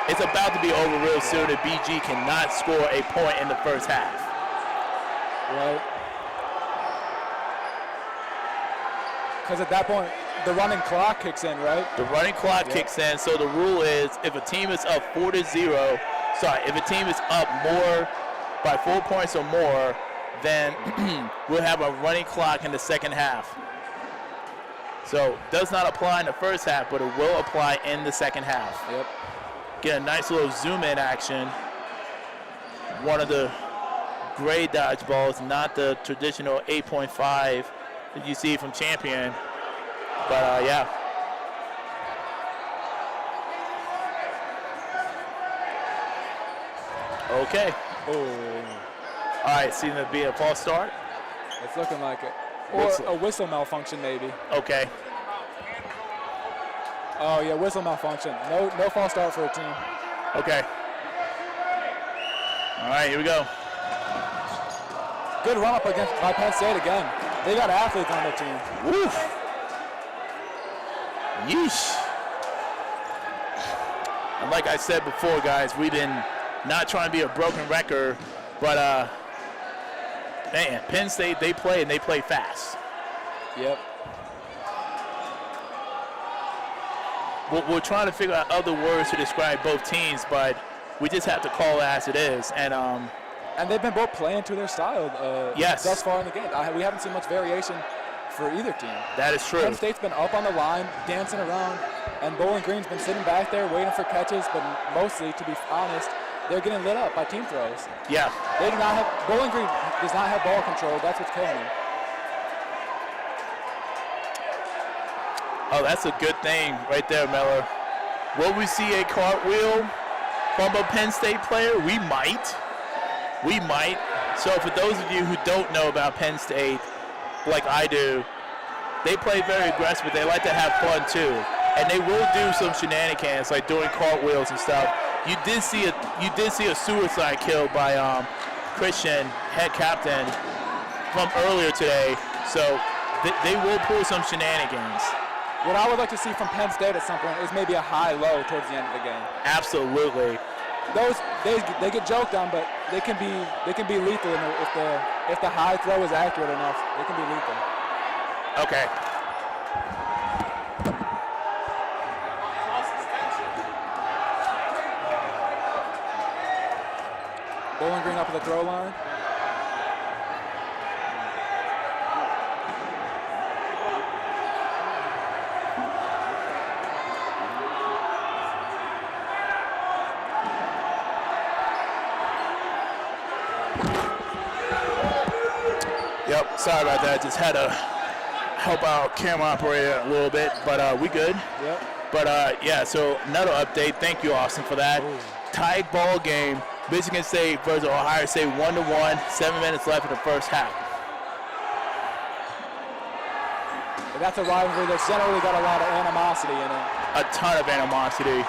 [SPEAKER 9] It's about to be over real soon if BG cannot score a point in the first half.
[SPEAKER 6] Right. Because at that point, the running clock kicks in, right?
[SPEAKER 9] The running clock kicks in, so the rule is if a team is up 4-0, if a team is up more by 4 points or more, then we'll have a running clock in the second half. So does not apply in the first half, but it will apply in the second half.
[SPEAKER 6] Yep.
[SPEAKER 9] Get a nice little zoom in action. One of the gray dodgeballs, not the traditional 8.5 that you see from Champion. But yeah. Okay.
[SPEAKER 6] Oh.
[SPEAKER 9] All right, seems to be a false start.
[SPEAKER 6] It's looking like it. Or a whistle malfunction, maybe.
[SPEAKER 9] Okay.
[SPEAKER 6] Oh yeah, whistle malfunction. No false start for a team.
[SPEAKER 9] Okay. All right, here we go.
[SPEAKER 6] Good run up by Penn State again. They got athletes on their team.
[SPEAKER 9] Woof. Yeesh. And like I said before, guys, we've been not trying to be a broken record, but man, Penn State, they play and they play fast.
[SPEAKER 6] Yep.
[SPEAKER 9] We're trying to figure out other words to describe both teams, but we just have to call it as it is.
[SPEAKER 6] And they've been both playing to their style
[SPEAKER 9] yes.
[SPEAKER 6] thus far in the game. We haven't seen much variation for either team.
[SPEAKER 9] That is true.
[SPEAKER 6] Penn State's been up on the line, dancing around, and Bowling Green's been sitting back there waiting for catches, but mostly, to be honest, they're getting lit up by team throws.
[SPEAKER 9] Yeah.
[SPEAKER 6] They do not have, Bowling Green does not have ball control. That's what's killing them.
[SPEAKER 9] Oh, that's a good thing right there, Miller. Will we see a cartwheel from a Penn State player? We might. We might. So for those of you who don't know about Penn State, like I do, they play very aggressive, but they like to have fun too. And they will do some shenanigans, like doing cartwheels and stuff. You did see a suicide kill by Christian, head captain, from earlier today. So they will pull some shenanigans.
[SPEAKER 6] What I would like to see from Penn State at some point is maybe a high-low towards the end of the game.
[SPEAKER 9] Absolutely.
[SPEAKER 6] Those they get joked on, but they can be lethal if the high throw is accurate enough. They can be lethal.
[SPEAKER 9] Okay.
[SPEAKER 6] Bowling Green up at the throw line.
[SPEAKER 9] Yep, sorry about that. Just had to help our camera operator a little bit, but we good.
[SPEAKER 6] Yep.
[SPEAKER 9] But yeah, so another update. Thank you, Austin, for that. Tied ball game. Michigan State versus Ohio State 1-1. 7 minutes left in the first half.
[SPEAKER 6] But that's a rivalry that's generally got a lot of animosity in it.
[SPEAKER 9] A ton of animosity.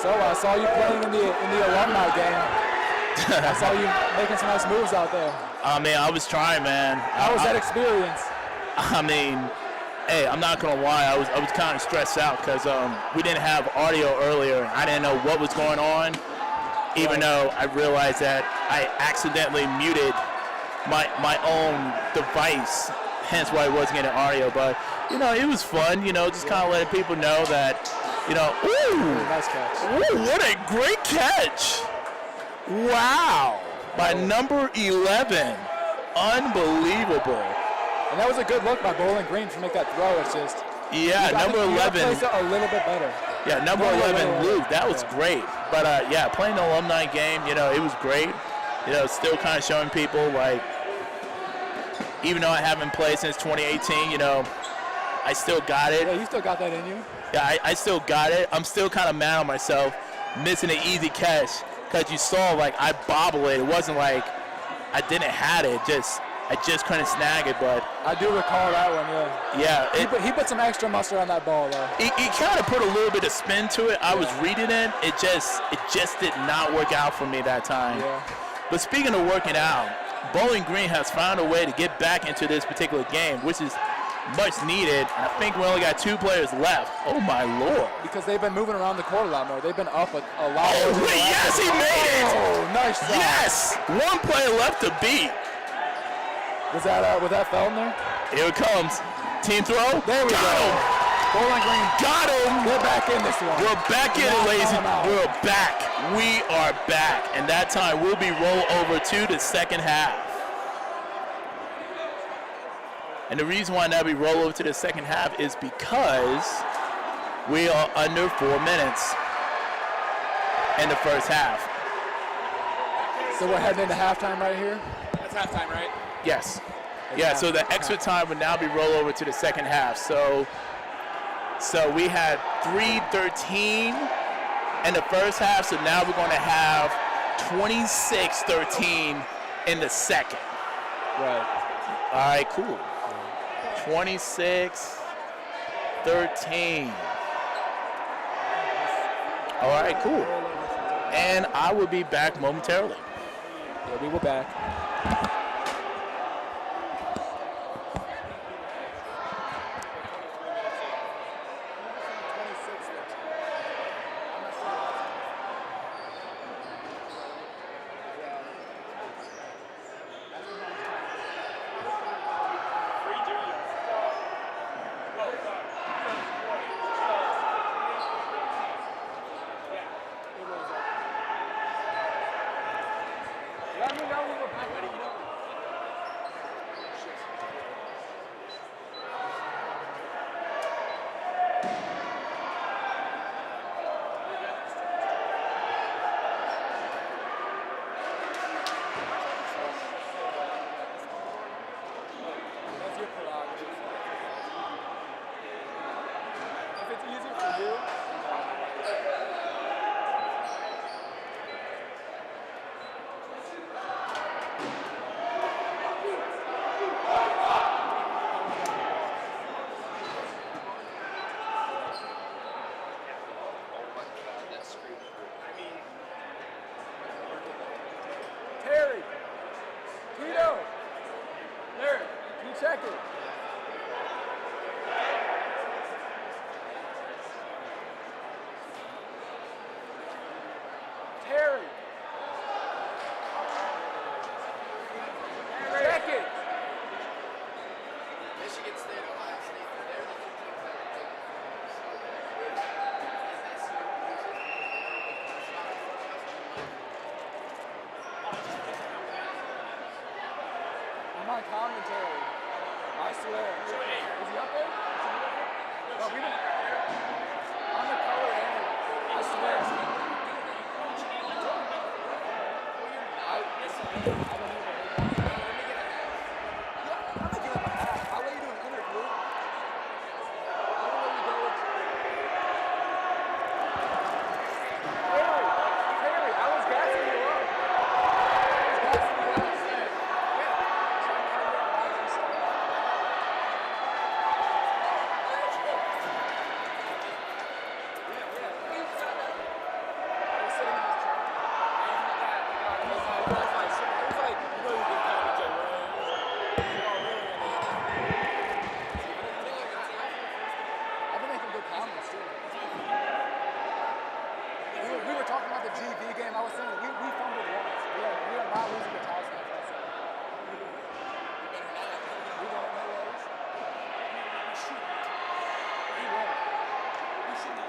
[SPEAKER 6] So I saw you playing in the Alumni Game. I saw you making some nice moves out there.
[SPEAKER 9] I mean, I was trying, man.
[SPEAKER 6] How was that experience?
[SPEAKER 9] I mean, hey, I'm not gonna lie. I was kind of stressed out because we didn't have audio earlier. I didn't know what was going on, even though I realized that I accidentally muted my own device, hence why I wasn't getting audio. But you know, it was fun. You know, just kind of letting people know that, you know, ooh,
[SPEAKER 6] nice catch.
[SPEAKER 9] Ooh, what a great catch! Wow, by number 11, unbelievable.
[SPEAKER 6] And that was a good look by Bowling Green to make that throw. It's just
[SPEAKER 9] number 11.
[SPEAKER 6] Place it a little bit better.
[SPEAKER 9] Yeah, number 11, Luke. That was great. But yeah, playing the Alumni Game, you know, it was great. You know, still kind of showing people, like, even though I haven't played since 2018, you know, I still got it.
[SPEAKER 6] Yeah, you still got that in you.
[SPEAKER 9] Yeah, I still got it. I'm still kind of mad at myself missing an easy catch because you saw, like, I bobbled it. It wasn't like I didn't have it. I just couldn't snag it, but
[SPEAKER 6] I do recall that one, yeah.
[SPEAKER 9] Yeah.
[SPEAKER 6] He put some extra mustard on that ball, though.
[SPEAKER 9] He kind of put a little bit of spin to it. I was reading it. It just did not work out for me that time.
[SPEAKER 6] Yeah.
[SPEAKER 9] But speaking of working out, Bowling Green has found a way to get back into this particular game, which is much needed. And I think we only got 2 players left. Oh, my Lord.
[SPEAKER 6] Because they've been moving around the court a lot more. They've been up a lot more.
[SPEAKER 9] Oh, yes, he made it.
[SPEAKER 6] Oh, nice shot.
[SPEAKER 9] Yes. 1 player left to beat.
[SPEAKER 6] Was that Felton there?
[SPEAKER 9] Here it comes. Team throw.
[SPEAKER 6] There we go. Bowling Green.
[SPEAKER 9] Got him.
[SPEAKER 6] We're back in this one.
[SPEAKER 9] We're back in it, ladies. We're back. We are back. And that time we'll be roll over to the second half. And the reason why now we roll over to the second half is because we are under 4 minutes in the first half.
[SPEAKER 6] So we're heading into halftime right here?
[SPEAKER 8] That's halftime, right?
[SPEAKER 9] Yes. Yeah, so the extra time would now be roll over to the second half. So we had 3:13 in the first half, so now we're going to have 26-13 in the second.
[SPEAKER 6] Right.
[SPEAKER 9] All right, cool. 26-13. All right, cool. And I will be back momentarily.
[SPEAKER 6] Yeah, we will back. Commentary. I swear. Is he up there? No, we didn't. I'm the color end. I swear. I don't know. I'm not giving him a half. I'll let you do an interview. I don't know you go with. Harry, I was gassing you up.
[SPEAKER 13] the GV game, I was saying we fumbled once. We are not losing to Towson. We won't know ways. We should. We won't. We should not.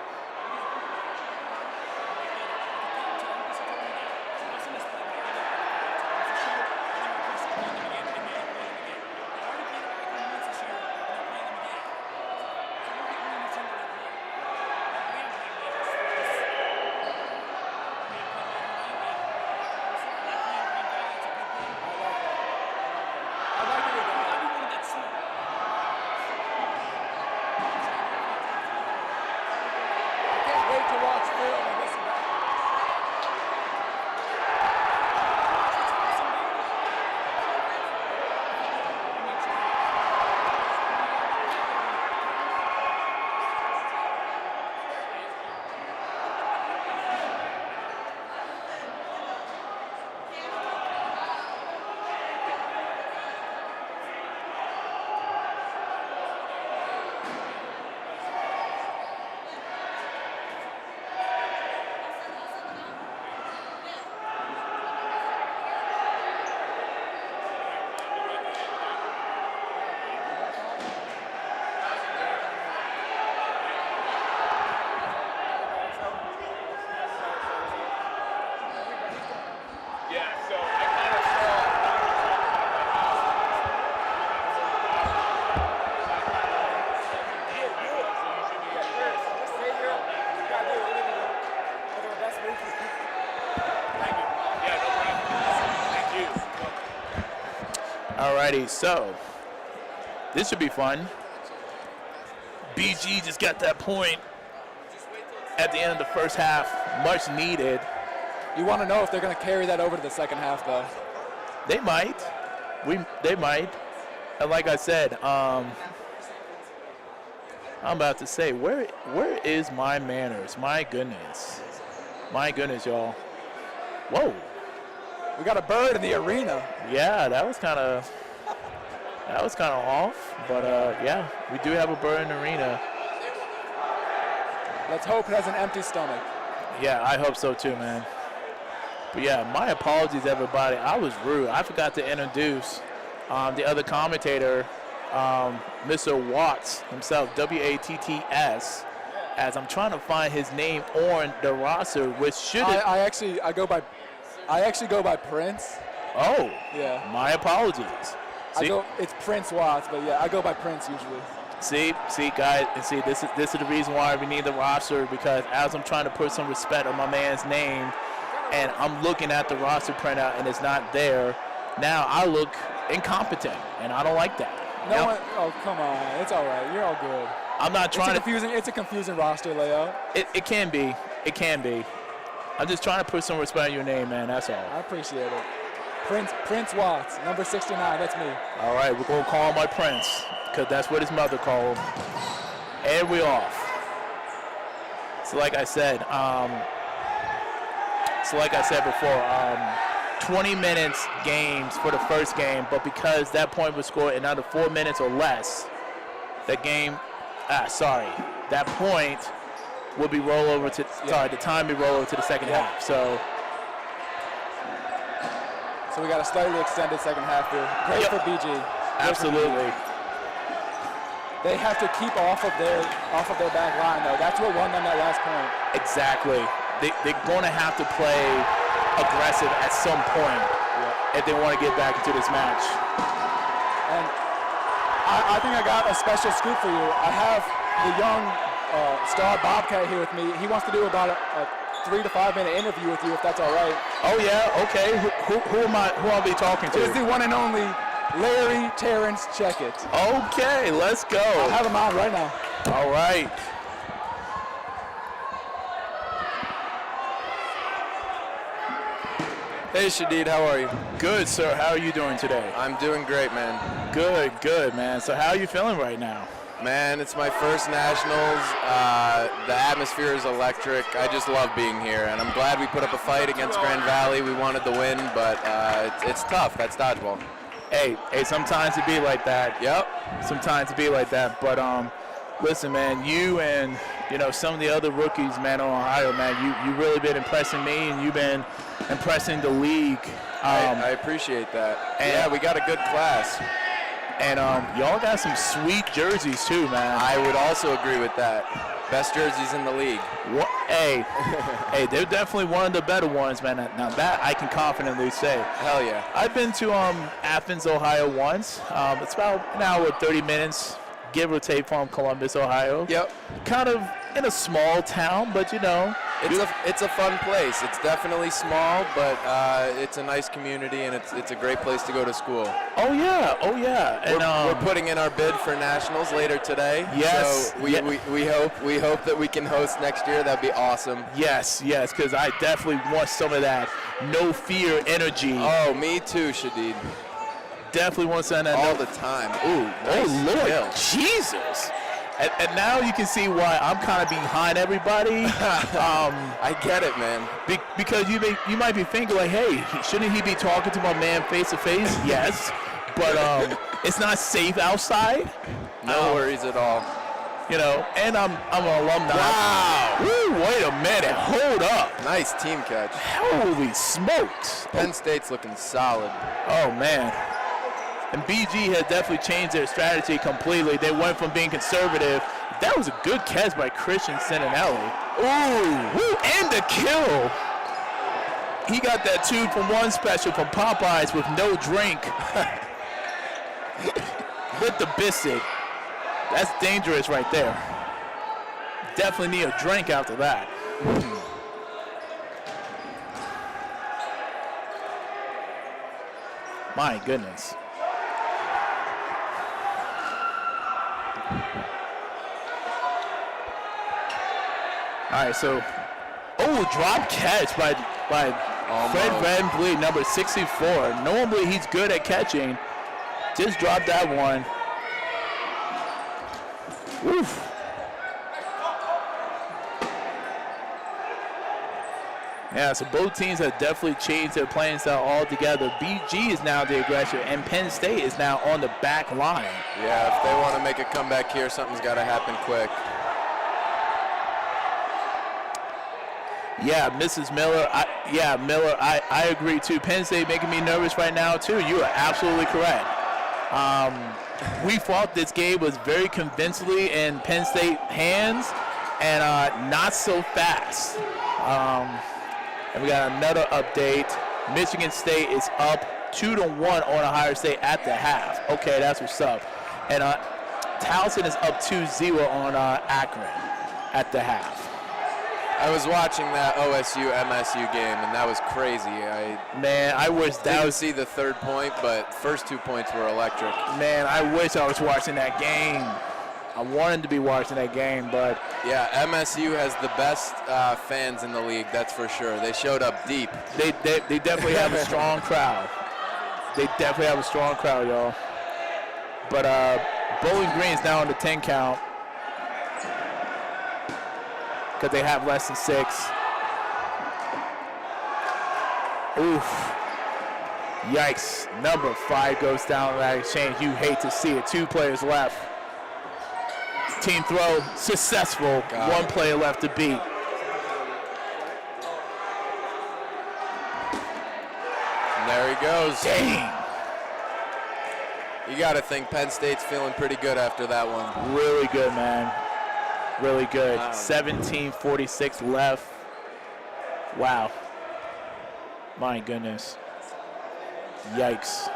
[SPEAKER 9] Alrighty, so this should be fun. BG just got that point at the end of the first half, much needed.
[SPEAKER 13] You want to know if they're going to carry that over to the second half, though.
[SPEAKER 9] They might. They might. And like I said, I'm about to say, where is my manners? My goodness. My goodness, y'all. Whoa.
[SPEAKER 13] We got a bird in the arena.
[SPEAKER 9] Yeah, that was kind of off. But yeah, we do have a bird in the arena.
[SPEAKER 13] Let's hope it has an empty stomach.
[SPEAKER 9] Yeah, I hope so too, man. But yeah, my apologies, everybody. I was rude. I forgot to introduce the other commentator, Mr. Watts himself, W-A-T-T-S, as I'm trying to find his name on the roster, which should
[SPEAKER 13] I actually go by Prince.
[SPEAKER 9] Oh,
[SPEAKER 13] yeah.
[SPEAKER 9] My apologies.
[SPEAKER 13] It's Prince Watts, but yeah, I go by Prince usually.
[SPEAKER 9] See, guys, and see, this is the reason why we need the roster, because as I'm trying to put some respect on my man's name, and I'm looking at the roster printout and it's not there, now I look incompetent, and I don't like that.
[SPEAKER 13] Oh, come on, it's all right. You're all good.
[SPEAKER 9] I'm not trying
[SPEAKER 13] It's a confusing roster layout.
[SPEAKER 9] It can be. It can be. I'm just trying to put some respect on your name, man. That's all.
[SPEAKER 13] I appreciate it. Prince Watts, number 69. That's me.
[SPEAKER 9] All right, we're gonna call him my Prince, because that's what his mother called him. And we're off. So like I said before, 20 minutes games for the first game, but because that point was scored in under 4 minutes or less, that point will be the time will roll over to the second half. So
[SPEAKER 13] we got a slightly extended second half here. Great for BG.
[SPEAKER 9] Absolutely.
[SPEAKER 13] They have to keep off of their back line though. That's what won them that last point.
[SPEAKER 9] Exactly. They're going to have to play aggressive at some point if they want to get back into this match.
[SPEAKER 13] And I think I got a special scoop for you. I have the young star Bobcat here with me. He wants to do about a 3 to 5 minute interview with you, if that's all right.
[SPEAKER 9] Oh yeah, okay. Who I'll be talking to?
[SPEAKER 13] It's the one and only Larry Terrence Checkett.
[SPEAKER 9] Okay, let's go.
[SPEAKER 13] I have him on right now.
[SPEAKER 9] All right.
[SPEAKER 14] Hey Shadid, how are you?
[SPEAKER 9] Good, sir. How are you doing today?
[SPEAKER 14] I'm doing great, man.
[SPEAKER 9] Good, man. So how are you feeling right now?
[SPEAKER 14] Man, it's my first Nationals. The atmosphere is electric. I just love being here, and I'm glad we put up a fight against Grand Valley. We wanted the win, but it's tough. That's dodgeball.
[SPEAKER 9] Hey, sometimes it be like that.
[SPEAKER 14] Yep.
[SPEAKER 9] Sometimes it be like that. But listen, man, you and some of the other rookies, man, on Ohio, man, you really been impressing me, and you've been impressing the league.
[SPEAKER 14] I appreciate that. And yeah, we got a good class.
[SPEAKER 9] And y'all got some sweet jerseys too, man.
[SPEAKER 14] I would also agree with that. Best jerseys in the league.
[SPEAKER 9] Hey, they're definitely one of the better ones, man. Now that I can confidently say.
[SPEAKER 14] Hell yeah.
[SPEAKER 9] I've been to Athens, Ohio once. It's about an hour, 30 minutes, give or take, from Columbus, Ohio.
[SPEAKER 14] Yep.
[SPEAKER 9] Kind of in a small town, but
[SPEAKER 14] it's a fun place. It's definitely small, but it's a nice community, and it's a great place to go to school.
[SPEAKER 9] Oh yeah. And
[SPEAKER 14] we're putting in our bid for nationals later today.
[SPEAKER 9] Yes.
[SPEAKER 14] So we hope that we can host next year. That'd be awesome.
[SPEAKER 9] Yes, because I definitely want some of that no fear energy.
[SPEAKER 14] Oh, me too, Shadid.
[SPEAKER 9] Definitely want some of that
[SPEAKER 14] all the time. Ooh, nice
[SPEAKER 9] Lord,
[SPEAKER 14] kill.
[SPEAKER 9] Jesus. And now you can see why I'm kind of behind everybody.
[SPEAKER 14] I get it, man.
[SPEAKER 9] Because you might be thinking like, hey, shouldn't he be talking to my man face to face? Yes, but it's not safe outside.
[SPEAKER 14] No worries at all.
[SPEAKER 9] And I'm an alumni.
[SPEAKER 14] Wow.
[SPEAKER 9] Woo, wait a minute. Hold up.
[SPEAKER 14] Nice team catch.
[SPEAKER 9] Holy smokes.
[SPEAKER 14] Penn State's looking solid.
[SPEAKER 9] Oh, man. And BG has definitely changed their strategy completely. They went from being conservative. That was a good catch by Christian Cincinnati. Ooh, and the kill. He got that 2-for-1 special from Popeyes with no drink. With the biscuit. That's dangerous right there. Definitely need a drink after that. My goodness. All right, so, drop catch by Fred VanVleet, number 64. Normally he's good at catching. Just dropped that one. Oof. Yeah, so both teams have definitely changed their playing style altogether. BG is now the aggressor, and Penn State is now on the back line.
[SPEAKER 14] Yeah, if they want to make a comeback here, something's got to happen quick.
[SPEAKER 9] Yeah, Mrs. Miller. I agree too. Penn State making me nervous right now too. You are absolutely correct. We thought this game was very convincingly in Penn State hands, and not so fast. And we got another update. Michigan State is up 2-1 on Ohio State at the half. Okay, that's what's up. And Towson is up 2-0 on Akron at the half.
[SPEAKER 14] I was watching that OSU-MSU game, and that was crazy.
[SPEAKER 9] I wish that
[SPEAKER 14] didn't see the third point, but first 2 points were electric.
[SPEAKER 9] Man, I wish I was watching that game. I wanted to be watching that game, but...
[SPEAKER 14] Yeah, MSU has the best fans in the league, that's for sure. They showed up deep.
[SPEAKER 9] They definitely have a strong crowd. They definitely have a strong crowd, y'all. But Bowling Green's now on the 10 count, because they have less than 6. Oof. Yikes. Number 5 goes down in that exchange. You hate to see it. 2 players left. Team throw successful. 1 player left to beat.
[SPEAKER 14] And there he goes.
[SPEAKER 9] Dang.
[SPEAKER 14] You got to think Penn State's feeling pretty good after that one.
[SPEAKER 9] Really good, man. Really good.
[SPEAKER 14] Wow.
[SPEAKER 9] 17:46 left. Wow. My goodness. Yikes.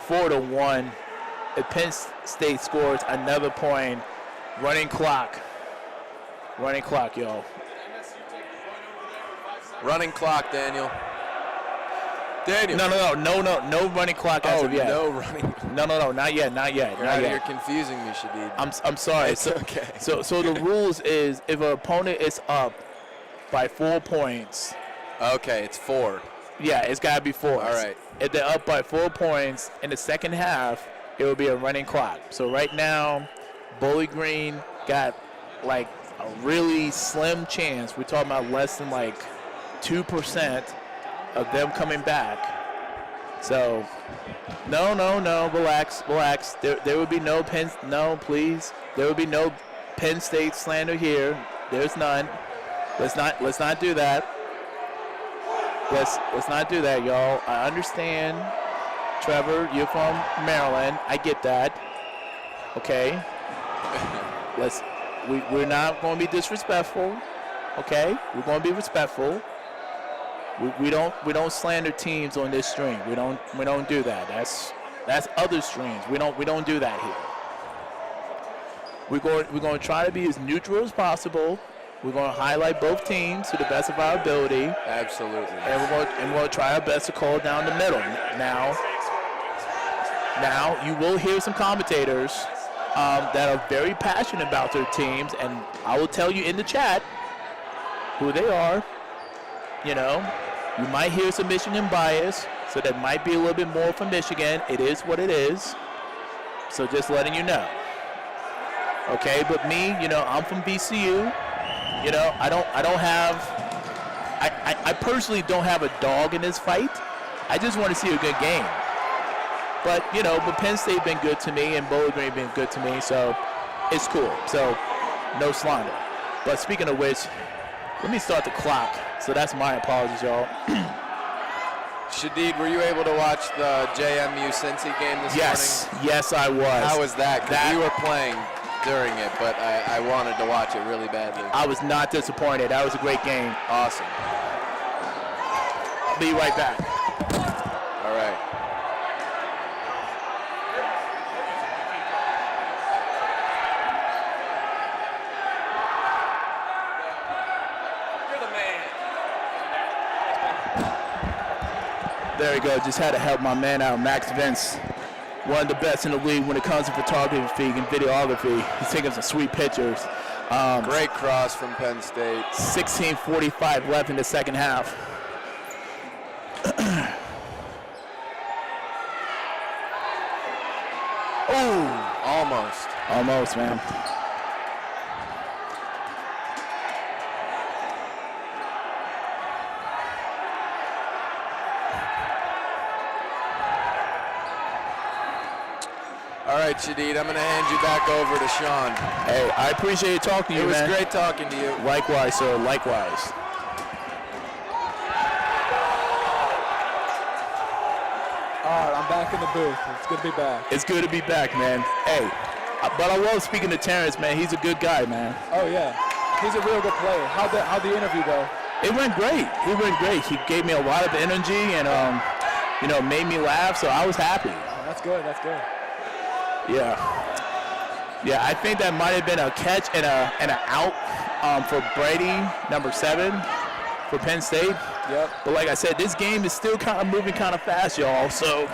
[SPEAKER 9] 4-1. If Penn State scores another point, running clock. Running clock, y'all.
[SPEAKER 14] Running clock, Daniel.
[SPEAKER 9] No running clock as of yet.
[SPEAKER 14] No running.
[SPEAKER 9] No, not yet.
[SPEAKER 14] You're confusing me, Shadid.
[SPEAKER 9] I'm sorry.
[SPEAKER 14] It's okay.
[SPEAKER 9] So the rules is if an opponent is up by 4 points.
[SPEAKER 14] Okay, it's 4.
[SPEAKER 9] Yeah, it's got to be 4.
[SPEAKER 14] All right.
[SPEAKER 9] If they're up by 4 points in the second half, it will be a running clock. So right now, Bowling Green got like a really slim chance. We're talking about less than like 2% of them coming back. So, no, relax. There would be no Penn Penn State slander here. There's none. Let's not do that. Let's not do that, y'all. I understand, Trevor, you're from Maryland. I get that. Okay. We're not going to be disrespectful. Okay? We're going to be respectful. We don't slander teams on this stream. We don't do that. That's other streams. We don't do that here. We're going to try to be as neutral as possible. We're going to highlight both teams to the best of our ability.
[SPEAKER 14] Absolutely.
[SPEAKER 9] And we're going to try our best to call it down the middle. Now you will hear some commentators that are very passionate about their teams, and I will tell you in the chat who they are. You know, you might hear some Michigan bias, so that might be a little bit more from Michigan. It is what it is. So just letting you know. Okay, but me, you know, I'm from BCU. You know, I personally don't have a dog in this fight. I just want to see a good game. But, you know, Penn State been good to me and Bowling Green been good to me, so it's cool. So, no slander. But speaking of which, let me start the clock. So that's my apologies, y'all.
[SPEAKER 14] Shadid, were you able to watch the JMU-Cincy game this morning?
[SPEAKER 9] Yes, I was.
[SPEAKER 14] How was that? Because we were playing during it, but I wanted to watch it really badly.
[SPEAKER 9] I was not disappointed. That was a great game.
[SPEAKER 14] Awesome.
[SPEAKER 9] I'll be right back.
[SPEAKER 14] All right.
[SPEAKER 9] There you go. Just had to help my man out, Max Vince. One of the best in the league when it comes to photography and videography. He's taking some sweet pictures.
[SPEAKER 14] Great cross from Penn State.
[SPEAKER 9] 16:45 left in the second half.
[SPEAKER 14] Oh, almost.
[SPEAKER 9] Almost, man.
[SPEAKER 14] All right, Shadid, I'm going to hand you back over to Sean.
[SPEAKER 9] Hey, I appreciate talking to you, man.
[SPEAKER 14] It was great talking to you.
[SPEAKER 9] Likewise, sir. Likewise.
[SPEAKER 13] All right, I'm back in the booth. It's good to be back.
[SPEAKER 9] It's good to be back, man. Hey, but I was speaking to Terrence, man. He's a good guy, man.
[SPEAKER 13] Oh, yeah. He's a real good player. How'd the interview go?
[SPEAKER 9] It went great. It went great. He gave me a lot of energy and, you know, made me laugh, so I was happy.
[SPEAKER 13] Oh, that's good. That's good.
[SPEAKER 9] Yeah. Yeah, I think that might have been a catch and an out for Brady, number 7, for Penn State.
[SPEAKER 13] Yep.
[SPEAKER 9] But like I said, this game is still kind of moving kind of fast, y'all. So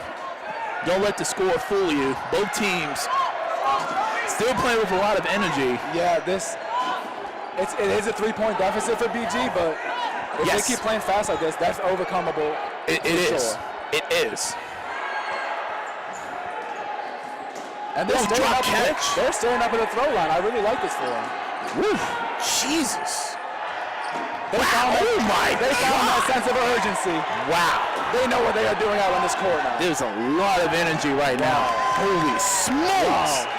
[SPEAKER 9] don't let the score fool you. Both teams still playing with a lot of energy.
[SPEAKER 13] Yeah, it is a 3-point deficit for BG, but if they keep playing fast like this, that's overcomable.
[SPEAKER 9] It is.
[SPEAKER 13] Sure.
[SPEAKER 9] It is.
[SPEAKER 13] And they're staring up at the throw line. I really like this for them.
[SPEAKER 9] Woo. Jesus.
[SPEAKER 13] They found that sense of urgency.
[SPEAKER 9] Wow.
[SPEAKER 13] They know what they are doing out on this court now.
[SPEAKER 9] There's a lot of energy right now. Holy smokes.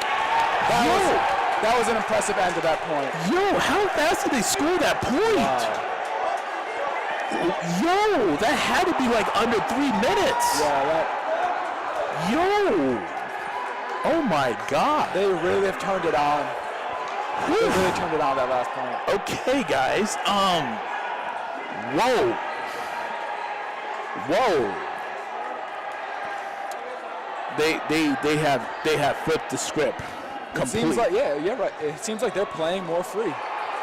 [SPEAKER 13] Wow. That was an impressive end to that point.
[SPEAKER 9] Yo, how fast did they score that point? Yo, that had to be like under 3 minutes.
[SPEAKER 13] Yeah,
[SPEAKER 9] Yo. Oh my God.
[SPEAKER 13] They really have turned it on.
[SPEAKER 9] Whew.
[SPEAKER 13] They really turned it on that last point.
[SPEAKER 9] Okay, guys. Whoa. They have flipped the script completely.
[SPEAKER 13] It seems like right. It seems like they're playing more free.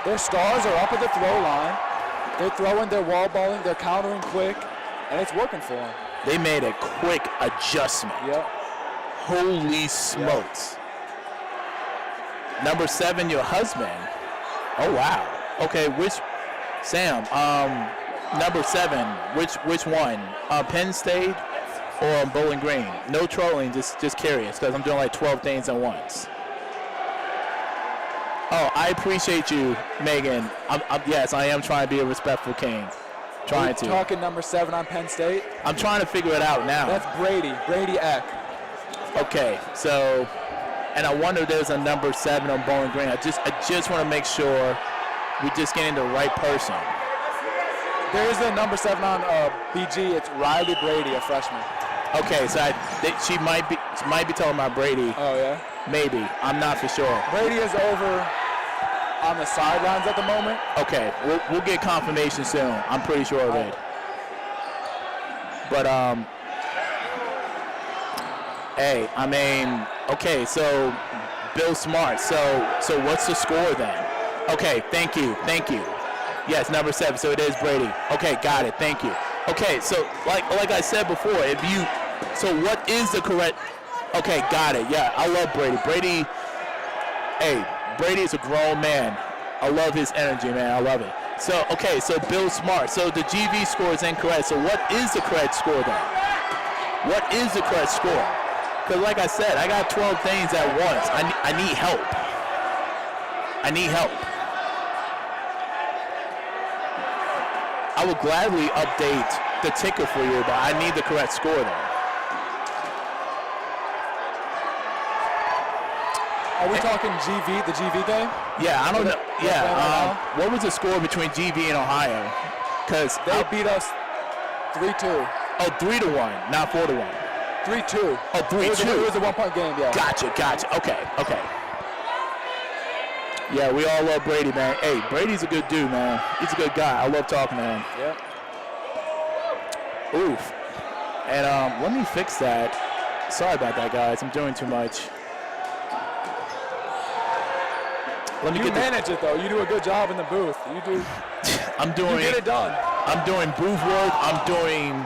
[SPEAKER 13] Their stars are up at the throw line. They're throwing, they're wall balling, they're countering quick, and it's working for them.
[SPEAKER 9] They made a quick adjustment.
[SPEAKER 13] Yep.
[SPEAKER 9] Holy smokes. Yep. Number 7, your husband. Oh wow. Okay, Sam, number 7, which one? Penn State or Bowling Green? No trolling, just curious, because I'm doing like 12 things at once. Oh, I appreciate you, Megan. Yes, I am trying to be a respectful king. Trying to.
[SPEAKER 13] Talking number 7 on Penn State?
[SPEAKER 9] I'm trying to figure it out now.
[SPEAKER 13] That's Brady Eck.
[SPEAKER 9] Okay, so and I wonder if there's a number 7 on Bowling Green. I just want to make sure we just getting the right person.
[SPEAKER 13] There is a number 7 on BG. It's Riley Brady, a freshman.
[SPEAKER 9] Okay, so she might be talking about Brady.
[SPEAKER 13] Oh yeah.
[SPEAKER 9] Maybe. I'm not for sure.
[SPEAKER 13] Brady is over on the sidelines at the moment.
[SPEAKER 9] Okay, we'll get confirmation soon. I'm pretty sure of it. But hey, I mean, okay, so Bill Smart. So what's the score then? Okay, thank you. Yes, number 7. So it is Brady. Okay, got it. Thank you. Okay, so like I said before, so what is the correct? Okay, got it. Yeah, I love Brady. Brady is a grown man. I love his energy, man. I love it. So okay, so Bill Smart. So the GV score is incorrect. So what is the correct score then? What is the correct score? Because like I said, I got 12 things at once. I need help. I would gladly update the ticker for you, but I need the correct score then.
[SPEAKER 13] Are we talking GV, the GV game?
[SPEAKER 9] Yeah, I don't know. Yeah, what was the score between GV and Ohio? Because
[SPEAKER 13] they beat us 3-2.
[SPEAKER 9] Oh, 3-1, not 4-1.
[SPEAKER 13] 3-2.
[SPEAKER 9] Oh, 3-2.
[SPEAKER 13] It was a 1-point game, yeah.
[SPEAKER 9] Gotcha. Okay. Yeah, we all love Brady, man. Hey, Brady's a good dude, man. He's a good guy. I love talking to him.
[SPEAKER 13] Yeah.
[SPEAKER 9] Oof. And let me fix that. Sorry about that, guys. I'm doing too much.
[SPEAKER 13] You manage it, though. You do a good job in the booth. You do. You get it done.
[SPEAKER 9] I'm doing booth work. I'm doing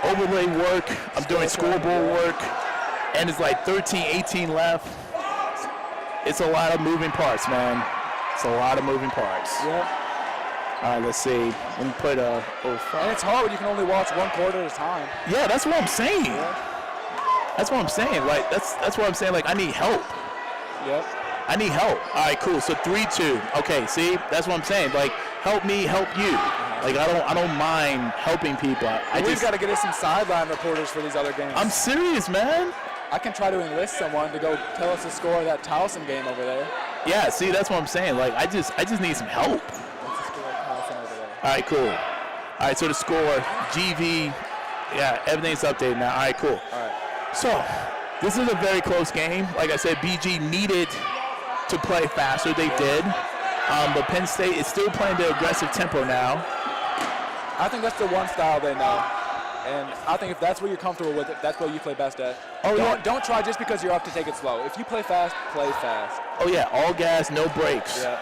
[SPEAKER 9] overlay work. I'm doing scoreboard work. And it's like 13, 18 left. It's a lot of moving parts, man.
[SPEAKER 13] Yeah.
[SPEAKER 9] All right, let's see. Let me put a 05.
[SPEAKER 13] And it's hard when you can only watch 1 quarter at a time.
[SPEAKER 9] Yeah, that's what I'm saying.
[SPEAKER 13] Yeah.
[SPEAKER 9] That's what I'm saying. Like that's what I'm saying. Like I need help.
[SPEAKER 13] Yep.
[SPEAKER 9] I need help. All right, cool. So 3-2. Okay, see, that's what I'm saying. Like help me, help you. Like I don't mind helping people.
[SPEAKER 13] We've got to get us some sideline reporters for these other games.
[SPEAKER 9] I'm serious, man.
[SPEAKER 13] I can try to enlist someone to go tell us the score of that Towson game over there.
[SPEAKER 9] Yeah, see, that's what I'm saying. Like I just need some help.
[SPEAKER 13] What's the score of Towson over there?
[SPEAKER 9] All right, cool. All right, so the score, GV, yeah, everything's updated now. All right, cool.
[SPEAKER 13] All right.
[SPEAKER 9] So this is a very close game. Like I said, BG needed to play faster. They did. But Penn State is still playing the aggressive tempo now.
[SPEAKER 13] I think that's the one style they know. And I think if that's what you're comfortable with, that's what you play best at. Don't try just because you're up to take it slow. If you play fast, play fast.
[SPEAKER 9] Oh yeah, all gas, no brakes.
[SPEAKER 13] Yeah.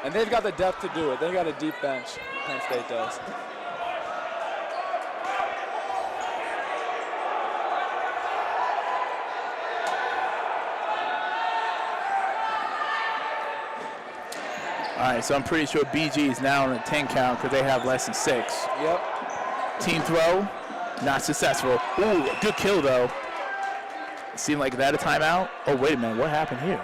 [SPEAKER 13] And they've got the depth to do it. They've got a deep bench. Penn State does.
[SPEAKER 9] All right, so I'm pretty sure BG is now on a 10 count because they have less than 6.
[SPEAKER 13] Yep.
[SPEAKER 9] Team throw, not successful. Ooh, good kill though. Seemed like that a timeout. Oh, wait a minute, what happened here?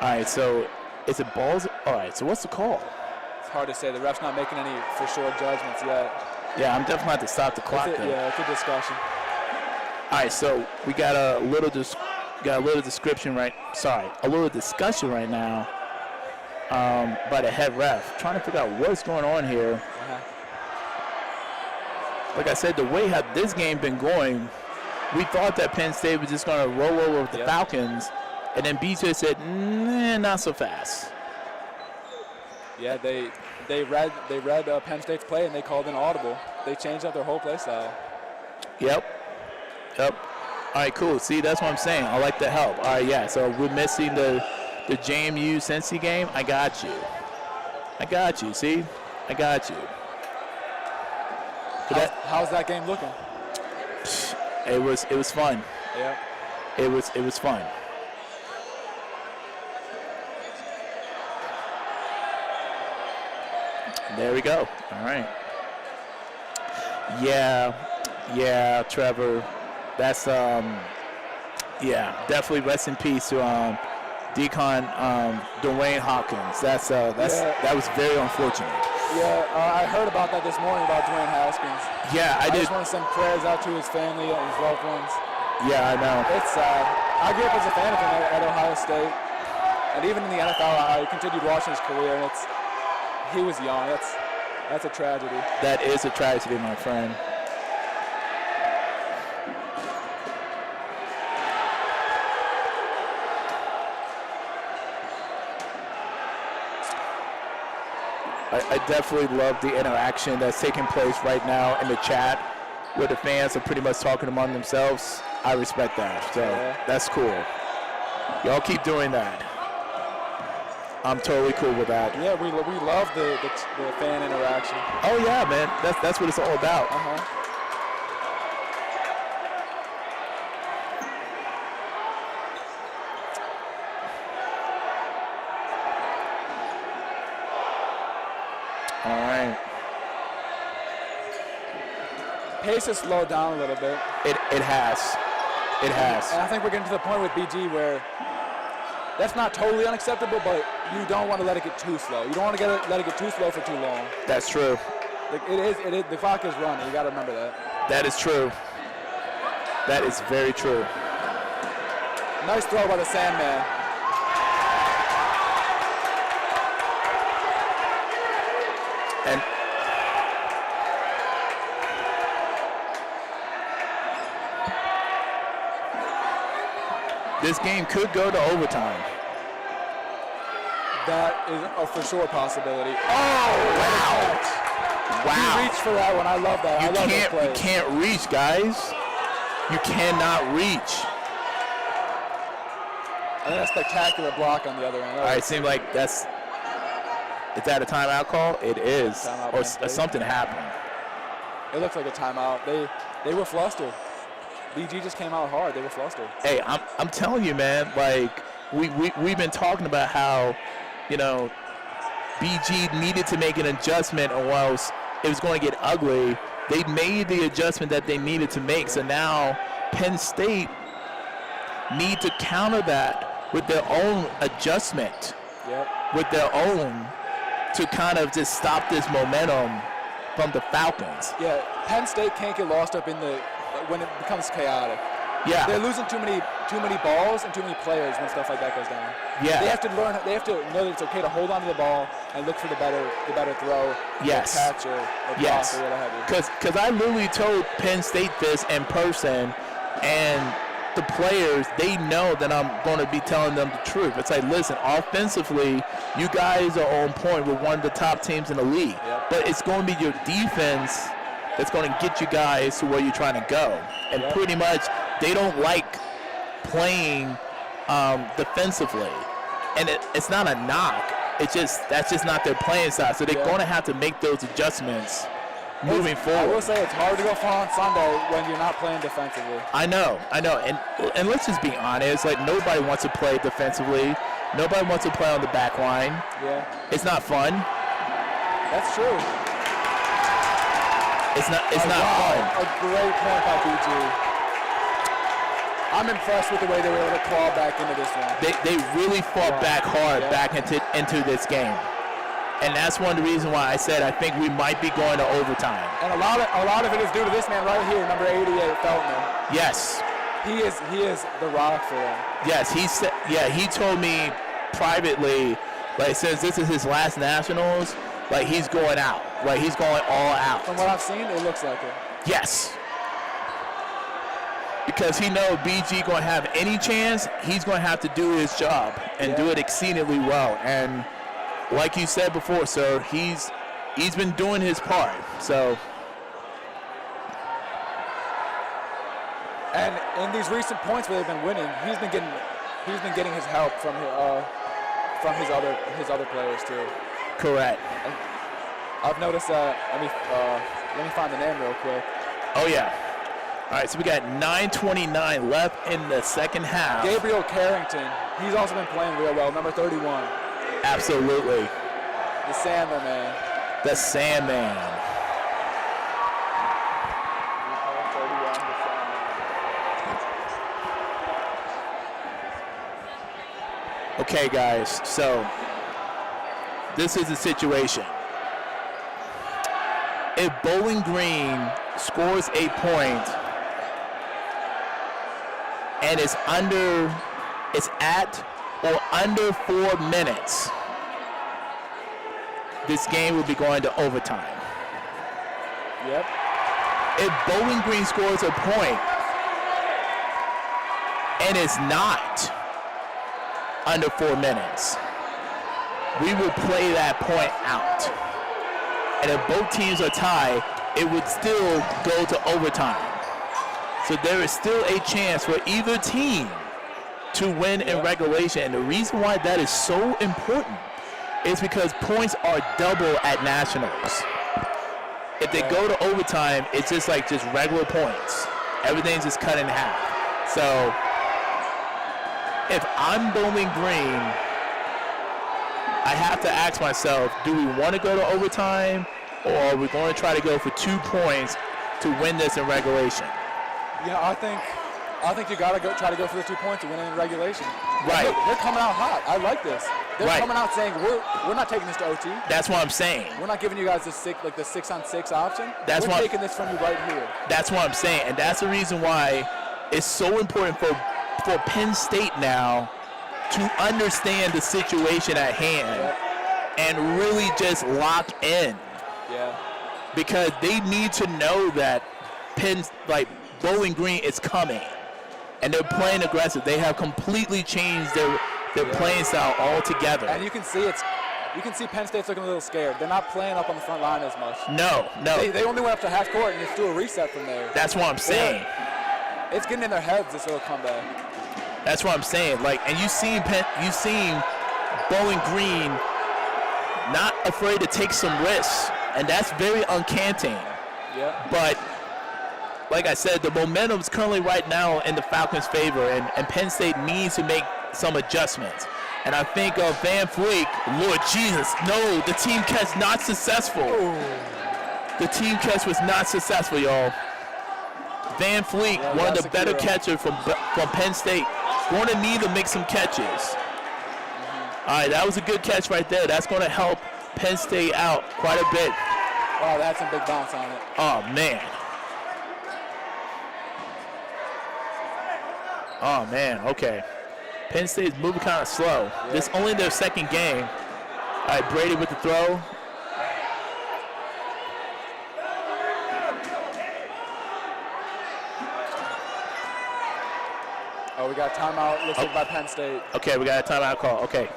[SPEAKER 9] All right, so is it balls? All right, so what's the call?
[SPEAKER 13] It's hard to say. The ref's not making any for sure judgments yet.
[SPEAKER 9] Yeah, I'm definitely going to have to stop the clock though.
[SPEAKER 13] Yeah, it's a discussion.
[SPEAKER 9] All right, so we got a little discussion right now by the head ref, trying to figure out what's going on here. Like I said, the way how this game been going, we thought that Penn State was just going to roll over with the Falcons, and then BJ said, nah, not so fast.
[SPEAKER 13] Yeah, they read Penn State's play and they called an audible. They changed up their whole play style.
[SPEAKER 9] Yep. All right, cool. See, that's what I'm saying. I like the help. All right, yeah. So we're missing the JMU Cincy game. I got you. See, I got you.
[SPEAKER 13] How's that game looking?
[SPEAKER 9] It was fun.
[SPEAKER 13] Yeah.
[SPEAKER 9] It was fun. There we go. All right. Yeah, Trevor. That's definitely rest in peace to Decon Dwayne Hopkins. That was very unfortunate.
[SPEAKER 13] Yeah, I heard about that this morning about Dwayne Haskins.
[SPEAKER 9] Yeah, I did.
[SPEAKER 13] just want to send prayers out to his family and his loved ones.
[SPEAKER 9] Yeah, I know.
[SPEAKER 13] It's sad. I grew up as a fan of him at Ohio State, and even in the NFL, I continued watching his career. And he was young. That's a tragedy.
[SPEAKER 9] That is a tragedy, my friend. I definitely love the interaction that's taking place right now in the chat, where the fans are pretty much talking among themselves. I respect that, so that's cool. Y'all keep doing that. I'm totally cool with that.
[SPEAKER 13] Yeah, we love the fan interaction.
[SPEAKER 9] Oh yeah, man, that's what it's all about. All right.
[SPEAKER 13] Pace has slowed down a little bit.
[SPEAKER 9] It has. It has.
[SPEAKER 13] And I think we're getting to the point with BG where that's not totally unacceptable, but you don't want to let it get too slow. You don't want to let it get too slow for too long.
[SPEAKER 9] That's true.
[SPEAKER 13] Like it is. The clock is running. You got to remember that.
[SPEAKER 9] That is true. That is very true.
[SPEAKER 13] Nice throw by the Sandman.
[SPEAKER 9] And this game could go to overtime.
[SPEAKER 13] That is a for sure possibility.
[SPEAKER 9] Oh, wow. Wow.
[SPEAKER 13] He reached for that one. I love that. I love those plays.
[SPEAKER 9] You can't reach, guys. You cannot reach.
[SPEAKER 13] And then a spectacular block on the other end.
[SPEAKER 9] All right, seems like is that a timeout call? It is.
[SPEAKER 13] Timeout,
[SPEAKER 9] Or
[SPEAKER 13] Penn State.
[SPEAKER 9] something happened.
[SPEAKER 13] It looks like a timeout. They were flustered. BG just came out hard. They were flustered.
[SPEAKER 9] Hey, I'm telling you, man, like we've been talking about how, BG needed to make an adjustment or else it was going to get ugly. They made the adjustment that they needed to make. So now Penn State need to counter that with their own adjustment, with their own, to kind of just stop this momentum from the Falcons.
[SPEAKER 13] Yeah, Penn State can't get lost up in when it becomes chaotic.
[SPEAKER 9] Yeah.
[SPEAKER 13] They're losing too many balls and too many players when stuff like that goes down.
[SPEAKER 9] Yeah.
[SPEAKER 13] They have to know that it's okay to hold on to the ball and look for the better throw,
[SPEAKER 9] Yes.
[SPEAKER 13] or catch or block or what have you.
[SPEAKER 9] Because I literally told Penn State this in person, and the players, they know that I'm going to be telling them the truth. It's like, listen, offensively, you guys are on point with one of the top teams in the league.
[SPEAKER 13] Yep.
[SPEAKER 9] But it's going to be your defense that's going to get you guys to where you're trying to go. And pretty much, they don't like playing defensively. And it's not a knock. That's just not their playing style. So they're going to have to make those adjustments moving forward.
[SPEAKER 13] I will say it's hard to go far on Sunday when you're not playing defensively.
[SPEAKER 9] I know. And let's just be honest, like nobody wants to play defensively. Nobody wants to play on the back line.
[SPEAKER 13] Yeah.
[SPEAKER 9] It's not fun.
[SPEAKER 13] That's true.
[SPEAKER 9] It's not
[SPEAKER 13] wow.
[SPEAKER 9] fun.
[SPEAKER 13] A great point by BG. I'm impressed with the way they were able to claw back into this one.
[SPEAKER 9] They really fought back hard back into this game. And that's one of the reasons why I said I think we might be going to overtime.
[SPEAKER 13] And a lot of it is due to this man right here, number 88, Feltman.
[SPEAKER 9] Yes.
[SPEAKER 13] He is the rock for them.
[SPEAKER 9] Yes, he told me privately, like since this is his last Nationals, like he's going out. Like he's going all out.
[SPEAKER 13] From what I've seen, it looks like it.
[SPEAKER 9] Yes. Because he knows BG going to have any chance, he's going to have to do his job and do it exceedingly well. And like you said before, sir, he's been doing his part. So.
[SPEAKER 13] And in these recent points where they've been winning, he's been getting his help from his other players too.
[SPEAKER 9] Correct.
[SPEAKER 13] And I've noticed that. Let me find the name real quick.
[SPEAKER 9] Oh yeah. All right, so we got 9:29 left in the second half.
[SPEAKER 13] Gabriel Carrington, he's also been playing real well, number 31.
[SPEAKER 9] Absolutely.
[SPEAKER 13] The Sandman, man.
[SPEAKER 9] The Sandman. Okay, guys, so this is the situation. If Bowling Green scores a point, and it's at or under 4 minutes, this game will be going to overtime.
[SPEAKER 13] Yep.
[SPEAKER 9] If Bowling Green scores a point and it's not under 4 minutes, we will play that point out. And if both teams are tied, it would still go to overtime. So there is still a chance for either team to win in regulation. And the reason why that is so important is because points are double at Nationals. If they go to overtime, it's just regular points. Everything's just cut in half. So if I'm Bowling Green, I have to ask myself, do we want to go to overtime, or are we going to try to go for 2 points to win this in regulation?
[SPEAKER 13] Yeah, I think you gotta try to go for the 2 points to win it in regulation.
[SPEAKER 9] Right.
[SPEAKER 13] They're coming out hot. I like this. They're
[SPEAKER 9] Right.
[SPEAKER 13] coming out saying we're not taking this to OT.
[SPEAKER 9] That's what I'm saying.
[SPEAKER 13] We're not giving you guys the 6-on-6 option.
[SPEAKER 9] We're
[SPEAKER 13] taking this from you right here.
[SPEAKER 9] That's what I'm saying, and that's the reason why it's so important for Penn State now to understand the situation at hand and really just lock in.
[SPEAKER 13] Yeah.
[SPEAKER 9] Because they need to know that Bowling Green is coming, and they're playing aggressive. They have completely changed their playing style altogether.
[SPEAKER 13] And you can see Penn State's looking a little scared. They're not playing up on the front line as much.
[SPEAKER 9] No.
[SPEAKER 13] They only went up to half court and just do a reset from there.
[SPEAKER 9] That's what I'm saying.
[SPEAKER 13] It's getting in their heads, this little comeback.
[SPEAKER 9] That's what I'm saying. And you've seen Bowling Green not afraid to take some risks, and that's very uncanny.
[SPEAKER 13] Yeah.
[SPEAKER 9] But like I said, the momentum is currently right now in the Falcons' favor, and Penn State needs to make some adjustments. And I think of Van Fleet, Lord Jesus, no, the team catch not successful. Ooh. The team catch was not successful, y'all. Van Fleet, one of the better catchers from Penn State, going to need to make some catches. Mm-hmm. All right, that was a good catch right there. That's going to help Penn State out quite a bit.
[SPEAKER 13] Wow, that had some big bounce on it.
[SPEAKER 9] Oh, man. Oh, man, okay. Penn State is moving kind of slow. Yeah. This is only their second game. All right, Brady with the throw.
[SPEAKER 13] Oh, we got a timeout. Looks like by Penn State.
[SPEAKER 9] Okay, we got a timeout call. Okay.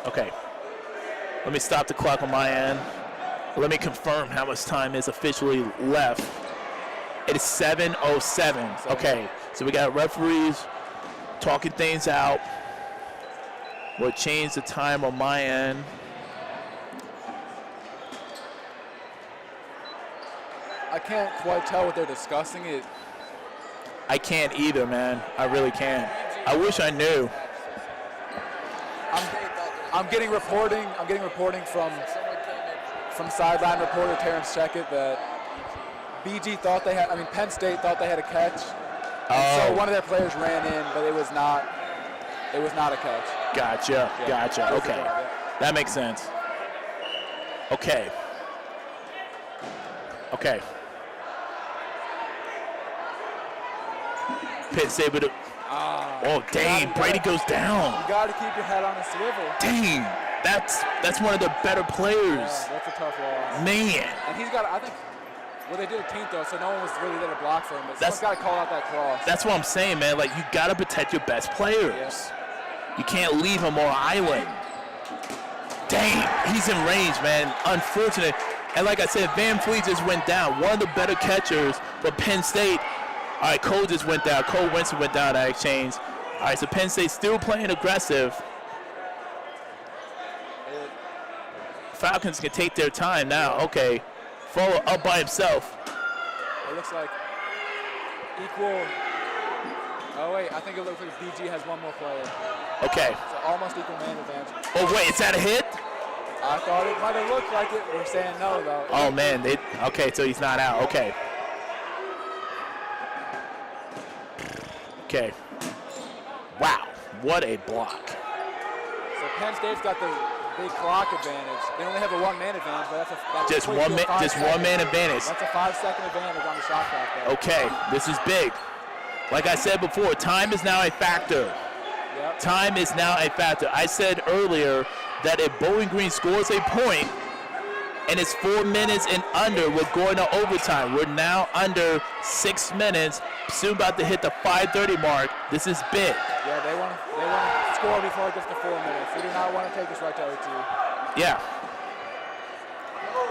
[SPEAKER 9] Let me stop the clock on my end. Let me confirm how much time is officially left. It is 7:07. Okay, so we got referees talking things out. We'll change the time on my end.
[SPEAKER 13] I can't quite tell what they're discussing.
[SPEAKER 9] I can't either, man. I really can't. I wish I knew.
[SPEAKER 13] I'm getting reporting from sideline reporter Terrence Checkett that Penn State thought they had a catch. And so one of their players ran in, but it was not a catch.
[SPEAKER 9] Gotcha. Okay. That makes sense. Okay. Penn State with it. Oh, dang. Brady goes down.
[SPEAKER 13] You got to keep your head on a swivel.
[SPEAKER 9] Dang. That's one of the better players.
[SPEAKER 13] Yeah, that's a tough loss.
[SPEAKER 9] Man.
[SPEAKER 13] And he's got, I think, well, they did a team though, so no one was really there to block for him. But someone's got to call out that cross.
[SPEAKER 9] That's what I'm saying, man. You got to protect your best players. Yes. You can't leave them on an island. Dang, he's in range, man. Unfortunate. And like I said, Van Fleet just went down. One of the better catchers for Penn State. All right, Cole just went down. Cole Winston went down that exchange. All right, so Penn State still playing aggressive. Falcons can take their time now. Okay, follow up by himself.
[SPEAKER 13] It looks like equal. Oh, wait, I think it looks like BG has one more player.
[SPEAKER 9] Okay.
[SPEAKER 13] So almost equal man advantage.
[SPEAKER 9] Oh, wait, is that a hit?
[SPEAKER 13] I thought it might have looked like it. We're saying no, though.
[SPEAKER 9] Oh, man. Okay, so he's not out. Okay. Wow, what a block.
[SPEAKER 13] So Penn State's got the big clock advantage. They only have a one-man advantage, but that's
[SPEAKER 9] just one man advantage.
[SPEAKER 13] That's a 5-second advantage on the shot clock, though.
[SPEAKER 9] Okay, this is big. Like I said before, time is now a factor.
[SPEAKER 13] Yep.
[SPEAKER 9] Time is now a factor. I said earlier that if Bowling Green scores a point and it's 4 minutes and under, we're going to overtime. We're now under 6 minutes, soon about to hit the 5:30 mark. This is big.
[SPEAKER 13] Yeah, they want to score before it gets to 4 minutes. They do not want to take us right to OT.
[SPEAKER 9] Yeah.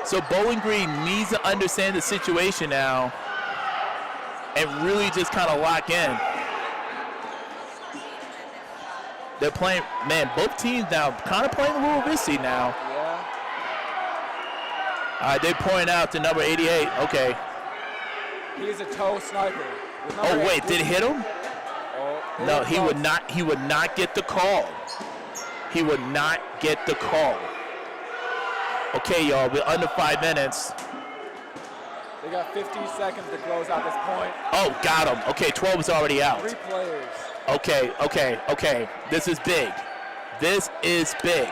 [SPEAKER 9] So Bowling Green needs to understand the situation now and really just kind of lock in. They're playing, man, both teams now kind of playing a little risky now.
[SPEAKER 13] Yeah.
[SPEAKER 9] All right, they point out to number 88. Okay.
[SPEAKER 13] He's a toe sniper.
[SPEAKER 9] Oh, wait, did it hit him?
[SPEAKER 13] Oh,
[SPEAKER 9] No, he would not. He would not get the call. He would not get the call. Okay, y'all, we're under 5 minutes.
[SPEAKER 13] They got 15 seconds to close out this point.
[SPEAKER 9] Oh, got him. Okay, 12 is already out.
[SPEAKER 13] 3 players.
[SPEAKER 9] Okay. This is big. This is big.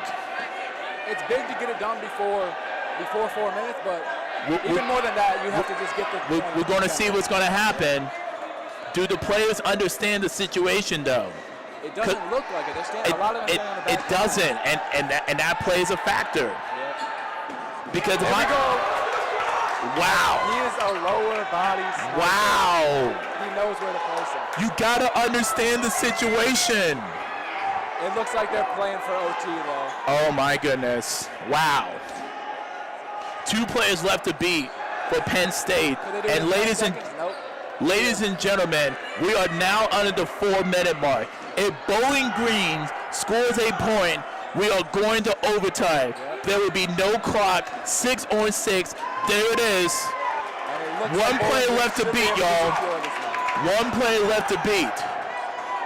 [SPEAKER 13] It's big to get it done before 4 minutes, but even more than that, you have to just get the.
[SPEAKER 9] We're going to see what's going to happen. Do the players understand the situation, though?
[SPEAKER 13] It doesn't look like it. They're standing, a lot of them standing on the back.
[SPEAKER 9] It doesn't, and that plays a factor. Because
[SPEAKER 13] There we go.
[SPEAKER 9] Wow.
[SPEAKER 13] He is a lower body sniper.
[SPEAKER 9] Wow.
[SPEAKER 13] He knows where to place him.
[SPEAKER 9] You gotta understand the situation.
[SPEAKER 13] It looks like they're playing for OT though.
[SPEAKER 9] Oh my goodness. Wow. 2 players left to beat for Penn State. And ladies and gentlemen, we are now under the 4-minute mark. If Bowling Green scores a point, we are going to overtime. There will be no clock. 6 on 6. There it is. One play left to beat, y'all. One play left to beat.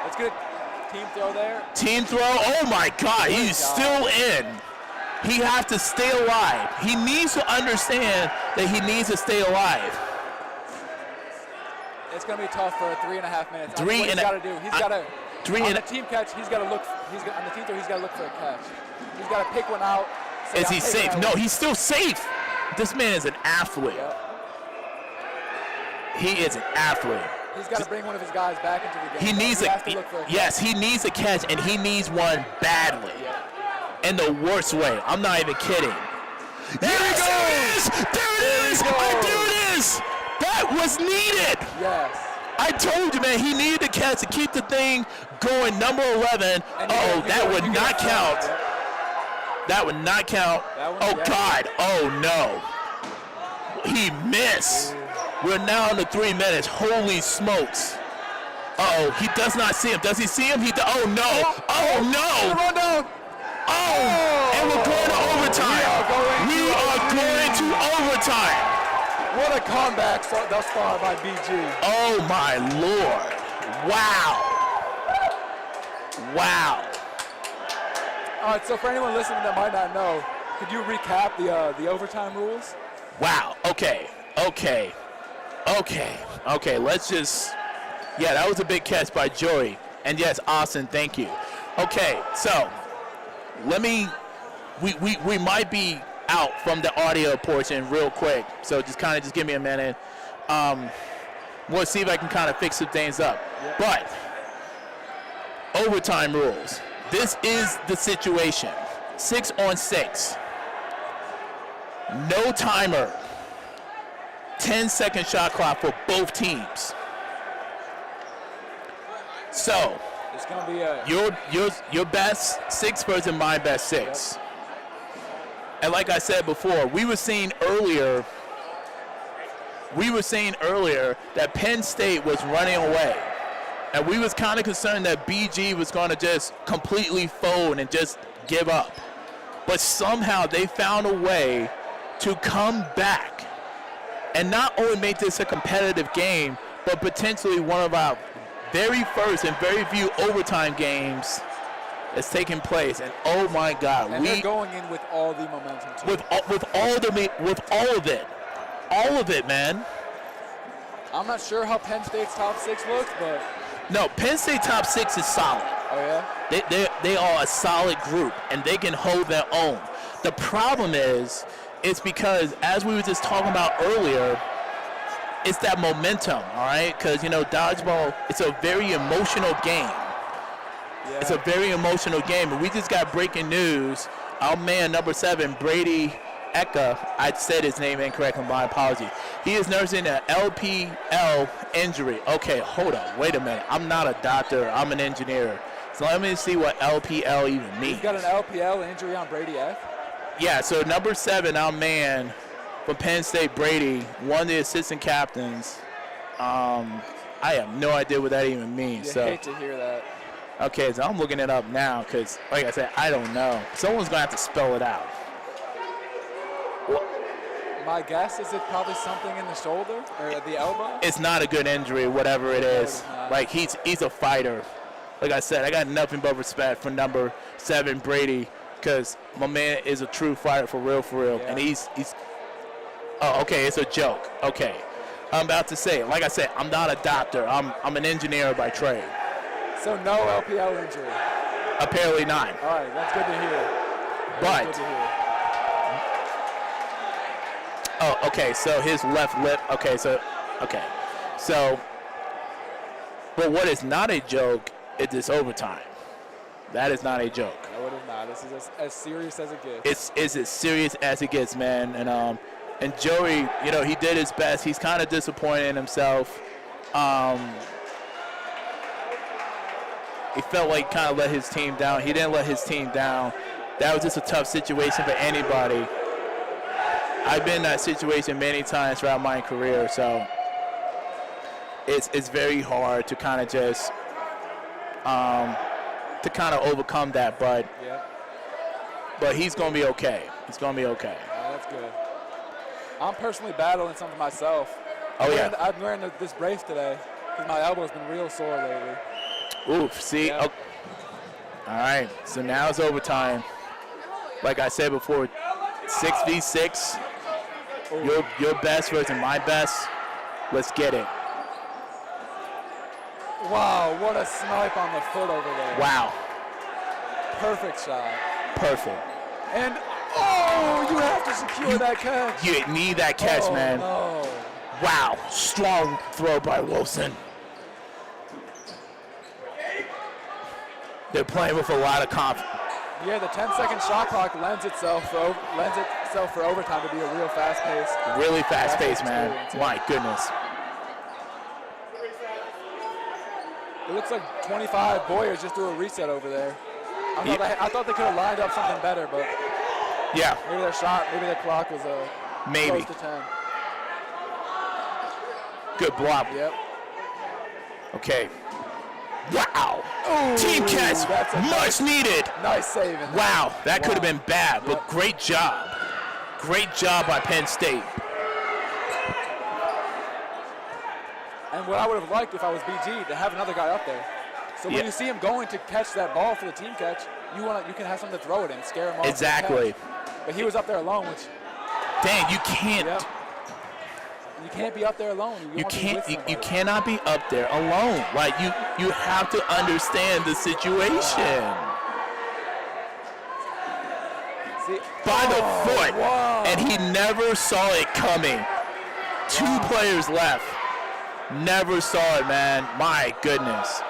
[SPEAKER 13] Let's get a team throw there.
[SPEAKER 9] Team throw. Oh my God, he's still in. He has to stay alive. He needs to understand that he needs to stay alive.
[SPEAKER 13] It's going to be tough for 3.5 minutes.
[SPEAKER 9] He's
[SPEAKER 13] got to do. He's got to.
[SPEAKER 9] On
[SPEAKER 13] the team catch, he's got to look. On the team throw, he's got to look for a catch. He's got to pick one out.
[SPEAKER 9] Is he safe? No, he's still safe. This man is an athlete. He is an athlete.
[SPEAKER 13] He's got to bring one of his guys back into the game.
[SPEAKER 9] He needs he needs a catch, and he needs one badly. In the worst way. I'm not even kidding. There it is! There it is! There it is! That was needed!
[SPEAKER 13] Yes.
[SPEAKER 9] I told you, man, he needed the catch to keep the thing going. Number 11. Oh, that would not count. That would not count. Oh, God. Oh, no. He missed. We're now under 3 minutes. Holy smokes. Uh-oh. He does not see him. Does he see him? Oh, no. Oh, no. Oh, and we're going to overtime. We are going to overtime.
[SPEAKER 13] What a comeback thus far by BG.
[SPEAKER 9] Oh, my Lord. Wow. Wow.
[SPEAKER 13] All right, so for anyone listening that might not know, could you recap the overtime rules?
[SPEAKER 9] Wow. Okay. Let's just. Yeah, that was a big catch by Joey. And yes, Austin, thank you. Okay, so let me. We might be out from the audio portion real quick, so just give me a minute. We'll see if I can kind of fix some things up. But overtime rules. This is the situation. 6 on 6. No timer. 10-second shot clock for both teams. So
[SPEAKER 13] it's gonna be
[SPEAKER 9] your best 6 versus my best 6. And like I said before, we were saying earlier that Penn State was running away. And we was kind of concerned that BG was going to just completely fold and just give up. But somehow they found a way to come back and not only make this a competitive game, but potentially one of our very first and very few overtime games that's taking place. And oh my God,
[SPEAKER 13] and they're going in with all the momentum too.
[SPEAKER 9] With all of it, man.
[SPEAKER 13] I'm not sure how Penn State's top 6 looks, but
[SPEAKER 9] no, Penn State top 6 is solid.
[SPEAKER 13] Oh yeah.
[SPEAKER 9] They are a solid group and they can hold their own. The problem is because as we were just talking about earlier, it's that momentum, all right? Because, you know, dodgeball, it's a very emotional game.
[SPEAKER 13] Yeah.
[SPEAKER 9] It's a very emotional game. And we just got breaking news. Our man, number 7, Brady Eka, I said his name incorrectly, my apology. He is nursing an LPL injury. Okay, hold up. Wait a minute. I'm not a doctor. I'm an engineer. So let me see what LPL even means.
[SPEAKER 13] He's got an LPL injury on Brady F?
[SPEAKER 9] Yeah, so number 7, our man from Penn State, Brady, one of the assistant captains. I have no idea what that even means.
[SPEAKER 13] You hate to hear that.
[SPEAKER 9] Okay, so I'm looking it up now because, like I said, I don't know. Someone's going to have to spell it out.
[SPEAKER 13] My guess is it probably something in the shoulder or the elbow?
[SPEAKER 9] It's not a good injury, whatever it is. Like, he's a fighter. Like I said, I got nothing but respect for number 7, Brady, because my man is a true fighter for real. Yeah. And he's oh, okay, it's a joke. Okay. I'm about to say, like I said, I'm not a doctor. I'm an engineer by trade.
[SPEAKER 13] So no LPL injury?
[SPEAKER 9] Apparently not.
[SPEAKER 13] All right, that's good to hear.
[SPEAKER 9] But, oh, okay, so his left lip, okay. So, but what is not a joke is this overtime. That is not a joke.
[SPEAKER 13] No, it is not. This is as serious as it gets.
[SPEAKER 9] It's as serious as it gets, man. And Joey, you know, he did his best. He's kind of disappointed in himself. He felt like kind of let his team down. He didn't let his team down. That was just a tough situation for anybody. I've been in that situation many times throughout my career, so it's very hard to kind of just to kind of overcome that. But he's gonna be okay. He's gonna be okay.
[SPEAKER 13] Oh, that's good. I'm personally battling something myself.
[SPEAKER 9] Oh yeah.
[SPEAKER 13] I'm wearing this brace today because my elbow's been real sore lately.
[SPEAKER 9] Oof, see?
[SPEAKER 13] Yeah.
[SPEAKER 9] Oh. All right, so now it's overtime. Like I said before, 6v6. Your best versus my best. Let's get it.
[SPEAKER 13] Wow, what a snipe on the foot over there.
[SPEAKER 9] Wow.
[SPEAKER 13] Perfect shot.
[SPEAKER 9] Perfect.
[SPEAKER 13] And, oh, you have to secure that catch.
[SPEAKER 9] You need that catch, man.
[SPEAKER 13] No.
[SPEAKER 9] Wow, strong throw by Wilson. They're playing with a lot of confidence.
[SPEAKER 13] Yeah, the 10-second shot clock lends itself for overtime to be a real fast pace.
[SPEAKER 9] Really fast pace, man. My goodness.
[SPEAKER 13] It looks like 25 Boyers just threw a reset over there. I thought they could have lined up something better, but
[SPEAKER 9] yeah,
[SPEAKER 13] maybe their clock was
[SPEAKER 9] maybe
[SPEAKER 13] close to 10.
[SPEAKER 9] Good block.
[SPEAKER 13] Yep.
[SPEAKER 9] Okay. Wow.
[SPEAKER 13] Ooh,
[SPEAKER 9] team catch, much needed.
[SPEAKER 13] Nice saving.
[SPEAKER 9] Wow, that could have been bad, but great job. Great job by Penn State.
[SPEAKER 13] And what I would have liked if I was BG to have another guy up there. So when you see him going to catch that ball for the team catch, you can have something to throw it in, scare him off.
[SPEAKER 9] Exactly.
[SPEAKER 13] But he was up there alone, which.
[SPEAKER 9] Dang, you can't.
[SPEAKER 13] Yep. You can't be up there alone.
[SPEAKER 9] You cannot be up there alone. Like you have to understand the situation.
[SPEAKER 13] See,
[SPEAKER 9] by the foot, and he never saw it coming. 2 players left. Never saw it, man. My goodness.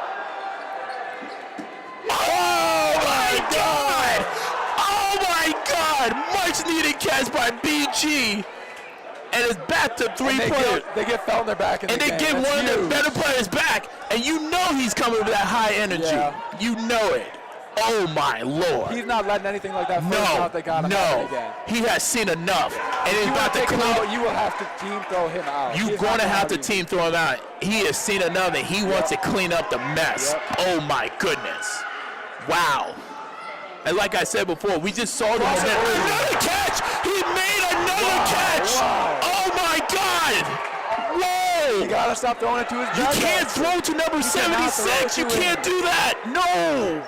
[SPEAKER 9] Oh my God! Oh my God! Much needed catch by BG. And it's back to 3 players.
[SPEAKER 13] They get fell in their back.
[SPEAKER 9] And they get one of their better players back. And you know he's coming with that high energy.
[SPEAKER 13] Yeah.
[SPEAKER 9] You know it. Oh my Lord.
[SPEAKER 13] He's not letting anything like that out they got him out again.
[SPEAKER 9] He has seen enough. And he's about to come out.
[SPEAKER 13] You will have to team throw him out.
[SPEAKER 9] You're going to have to team throw him out. He has seen enough and he wants to clean up the mess. Oh my goodness. Wow. And like I said before, we just saw the another catch. He made another catch.
[SPEAKER 13] Wow.
[SPEAKER 9] Oh my God. Whoa.
[SPEAKER 13] You got to stop throwing it to his back.
[SPEAKER 9] You can't throw to number 76. You can't do that. No.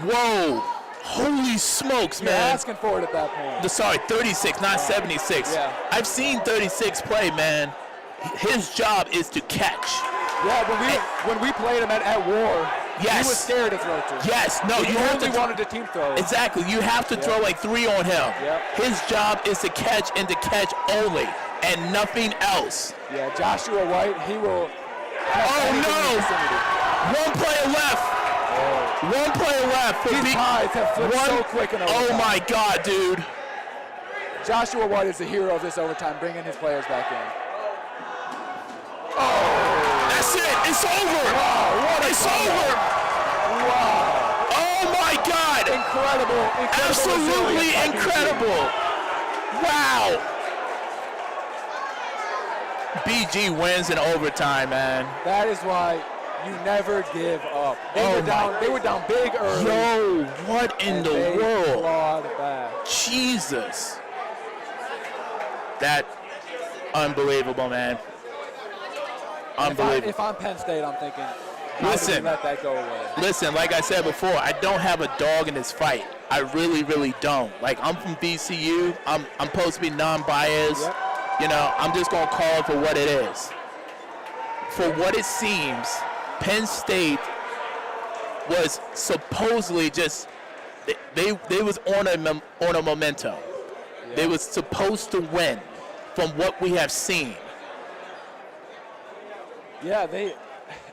[SPEAKER 9] Whoa. Holy smokes, man.
[SPEAKER 13] You're asking for it at that point.
[SPEAKER 9] Sorry, 36, not 76.
[SPEAKER 13] Yeah.
[SPEAKER 9] I've seen 36 play, man. His job is to catch.
[SPEAKER 13] Yeah, when we played him at War,
[SPEAKER 9] yes,
[SPEAKER 13] he was scared to throw to.
[SPEAKER 9] Yes, no,
[SPEAKER 13] he
[SPEAKER 9] you have to
[SPEAKER 13] wanted to team throw.
[SPEAKER 9] Exactly, you have to throw like 3 on him.
[SPEAKER 13] Yep.
[SPEAKER 9] His job is to catch and to catch only. and nothing else.
[SPEAKER 13] Yeah, Joshua White, he will.
[SPEAKER 9] Oh no! One player left. One player left.
[SPEAKER 13] These ties have flipped so quick in overtime.
[SPEAKER 9] Oh my God, dude.
[SPEAKER 13] Joshua White is the hero of this overtime, bringing his players back in.
[SPEAKER 9] Oh! That's it. It's over.
[SPEAKER 13] Wow, what a
[SPEAKER 9] it's
[SPEAKER 13] comeback.
[SPEAKER 9] over.
[SPEAKER 13] Wow.
[SPEAKER 9] Oh my God.
[SPEAKER 13] Incredible.
[SPEAKER 9] Absolutely incredible. Wow. BG wins in overtime, man.
[SPEAKER 13] That is why you never give up. They were down big early.
[SPEAKER 9] Yo, what in the world?
[SPEAKER 13] Clawed back.
[SPEAKER 9] Jesus. That unbelievable, man. Unbelievable.
[SPEAKER 13] If I'm Penn State, I'm thinking,
[SPEAKER 9] listen,
[SPEAKER 13] let that go away.
[SPEAKER 9] Listen, like I said before, I don't have a dog in this fight. I really, really don't. Like, I'm from BCU. I'm supposed to be non-biased.
[SPEAKER 13] Yep.
[SPEAKER 9] You know, I'm just going to call it for what it is. For what it seems, Penn State was supposedly just, they was on a memento. Yeah. They was supposed to win from what we have seen.
[SPEAKER 13] Yeah,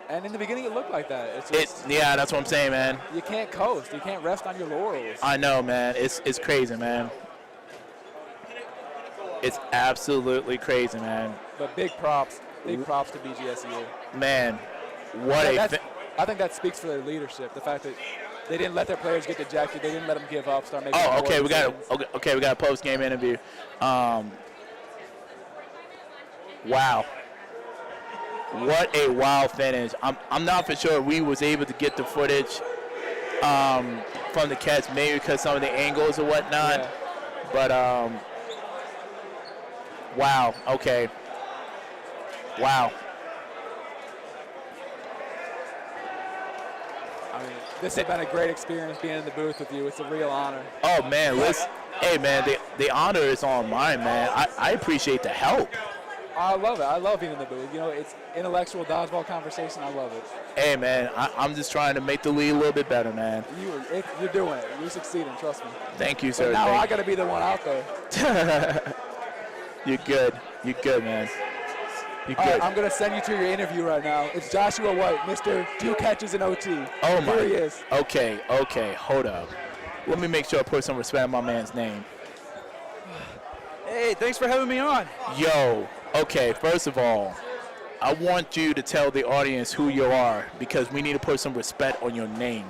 [SPEAKER 13] and in the beginning it looked like that. It's just,
[SPEAKER 9] yeah, that's what I'm saying, man.
[SPEAKER 13] You can't coast. You can't rest on your laurels.
[SPEAKER 9] I know, man. It's crazy, man. It's absolutely crazy, man.
[SPEAKER 13] But big props to BGSU.
[SPEAKER 9] Man,
[SPEAKER 13] I think that speaks for their leadership. The fact that they didn't let their players get dejected. They didn't let them give up. Start making.
[SPEAKER 9] Oh, okay. We got a post-game interview. Wow. What a wild finish. I'm not for sure we was able to get the footage from the catch, maybe because some of the angles or whatnot. Yeah. But wow. Okay. Wow.
[SPEAKER 13] I mean, this has been a great experience being in the booth with you. It's a real honor.
[SPEAKER 9] Oh man, listen. Hey man, the honor is on mine, man. I appreciate the help.
[SPEAKER 13] I love it. I love being in the booth. You know, it's intellectual dodgeball conversation. I love it.
[SPEAKER 9] Hey, man, I'm just trying to make the league a little bit better, man.
[SPEAKER 13] You're doing it. You're succeeding. Trust me.
[SPEAKER 9] Thank you, sir.
[SPEAKER 13] But now I got to be the one out there.
[SPEAKER 9] You're good. You're good, man. You're good.
[SPEAKER 13] Right, I'm going to send you to your interview right now. It's Joshua White, Mr. 2 catches in OT.
[SPEAKER 9] Oh, my.
[SPEAKER 13] Here he is.
[SPEAKER 9] Okay. Hold up. Let me make sure I put some respect on my man's name.
[SPEAKER 15] Hey, thanks for having me on.
[SPEAKER 9] Yo. Okay, first of all, I want you to tell the audience who you are because we need to put some respect on your name.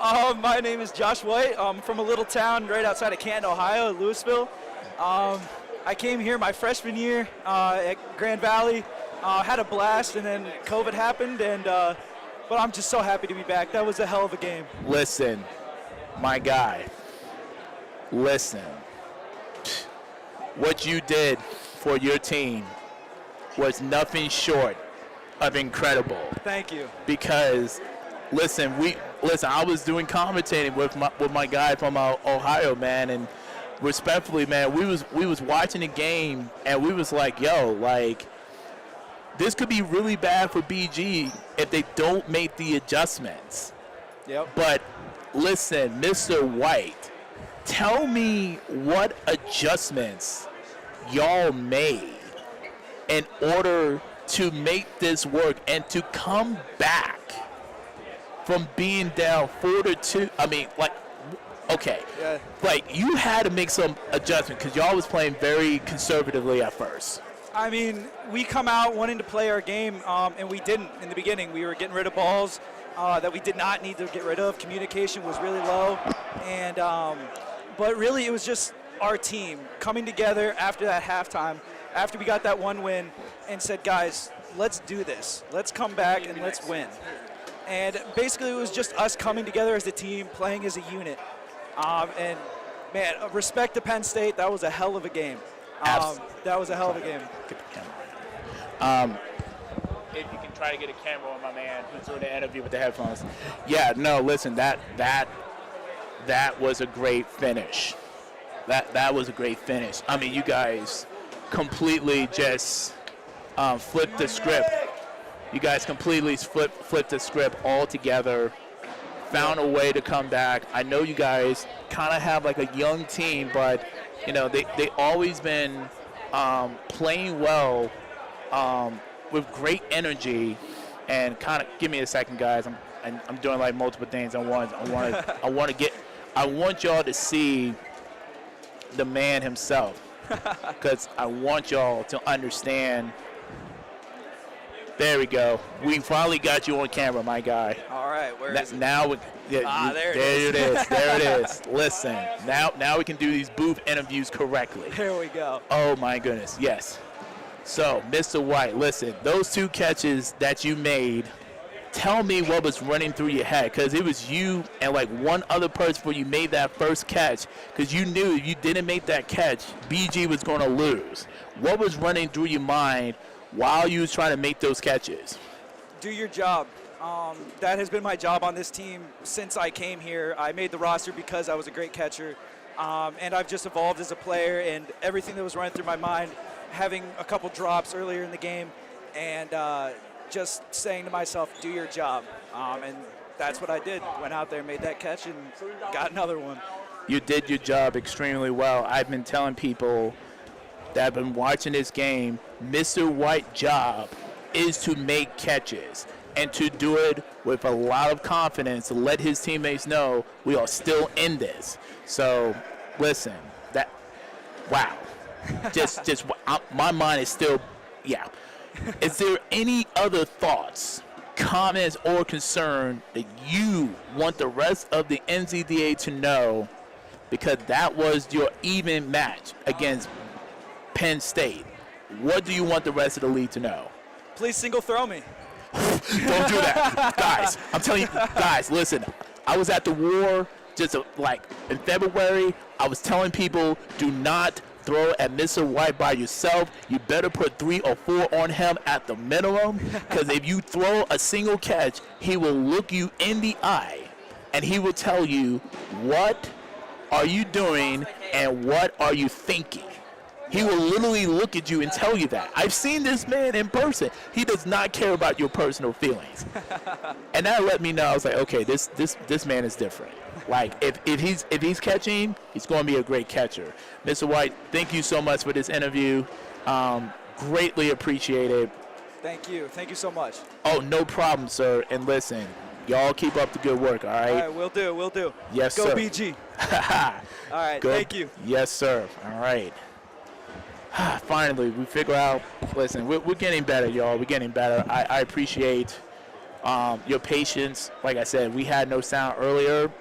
[SPEAKER 15] My name is Josh White. I'm from a little town right outside of Canton, Ohio, Louisville. I came here my freshman year at Grand Valley, had a blast, and then COVID happened, but I'm just so happy to be back. That was a hell of a game.
[SPEAKER 9] Listen, my guy, listen. What you did for your team was nothing short of incredible.
[SPEAKER 15] Thank you.
[SPEAKER 9] Because, listen, I was doing commentating with my guy from Ohio, man, and respectfully, man, we was watching the game and we was like, yo, like, this could be really bad for BG if they don't make the adjustments.
[SPEAKER 15] Yep.
[SPEAKER 9] But listen, Mr. White, tell me what adjustments y'all made in order to make this work and to come back from being down 4-2. I mean, like, okay.
[SPEAKER 15] Yeah.
[SPEAKER 9] Like, you had to make some adjustment because y'all was playing very conservatively at first.
[SPEAKER 15] I mean, we come out wanting to play our game, and we didn't in the beginning. We were getting rid of balls that we did not need to get rid of. Communication was really low. And but really, it was just our team coming together after that halftime, after we got that one win, and said, guys, let's do this. Let's come back and let's win. And basically, it was just us coming together as a team, playing as a unit. And, man, respect to Penn State. That was a hell of a game. That was a hell of a game.
[SPEAKER 9] If you can try to get a camera on my man who's doing the interview with the headphones. Yeah, no, listen, that was a great finish. That was a great finish. I mean, you guys completely just flipped the script. You guys completely flipped the script altogether, found a way to come back. I know you guys kind of have like a young team, but, you know, they always been playing well with great energy, and kind of give me a second, guys. I'm doing like multiple things at once. I want y'all to see the man himself, because I want y'all to understand. There we go. We finally got you on camera, my guy.
[SPEAKER 15] All right, where is it?
[SPEAKER 9] Now,
[SPEAKER 15] there
[SPEAKER 9] it is. There it is. Listen, now we can do these booth interviews correctly.
[SPEAKER 15] There we go.
[SPEAKER 9] Oh my goodness, yes. So, Mr. White, listen, those 2 catches that you made, tell me what was running through your head, because it was you and like one other person when you made that first catch, because you knew if you didn't make that catch, BG was going to lose. What was running through your mind while you was trying to make those catches?
[SPEAKER 15] Do your job. That has been my job on this team since I came here. I made the roster because I was a great catcher, and I've just evolved as a player, and everything that was running through my mind, having a couple drops earlier in the game, and just saying to myself, do your job. And that's what I did. Went out there, made that catch, and got another one.
[SPEAKER 9] You did your job extremely well. I've been telling people that have been watching this game, Mr. White's job is to make catches and to do it with a lot of confidence, to let his teammates know we are still in this. So, listen, wow. My mind is still, yeah. Is there any other thoughts, comments, or concern that you want the rest of the NCDA to know, because that was your even match against Penn State? What do you want the rest of the league to know?
[SPEAKER 15] Please single throw me.
[SPEAKER 9] Don't do that. Guys, I'm telling you, guys, listen. I was at the war just like in February. I was telling people, do not throw at Mr. White by yourself. You better put 3 or 4 on him at the minimum, because if you throw a single catch, he will look you in the eye and he will tell you, what are you doing and what are you thinking? He will literally look at you and tell you that. I've seen this man in person. He does not care about your personal feelings. And that let me know, I was like, okay, this man is different. Like, if he's catching, he's going to be a great catcher. Mr. White, thank you so much for this interview. Greatly appreciated.
[SPEAKER 15] Thank you. Thank you so much.
[SPEAKER 9] Oh, no problem, sir. And listen, y'all keep up the good work, all right?
[SPEAKER 15] All right, we'll do.
[SPEAKER 9] Yes,
[SPEAKER 15] Go
[SPEAKER 9] sir.
[SPEAKER 15] Go BG. All right, thank you.
[SPEAKER 9] Yes, sir. All right. Finally, we figure out, listen, we're getting better, y'all. We're getting better. I appreciate your patience. Like I said, we had no sound earlier.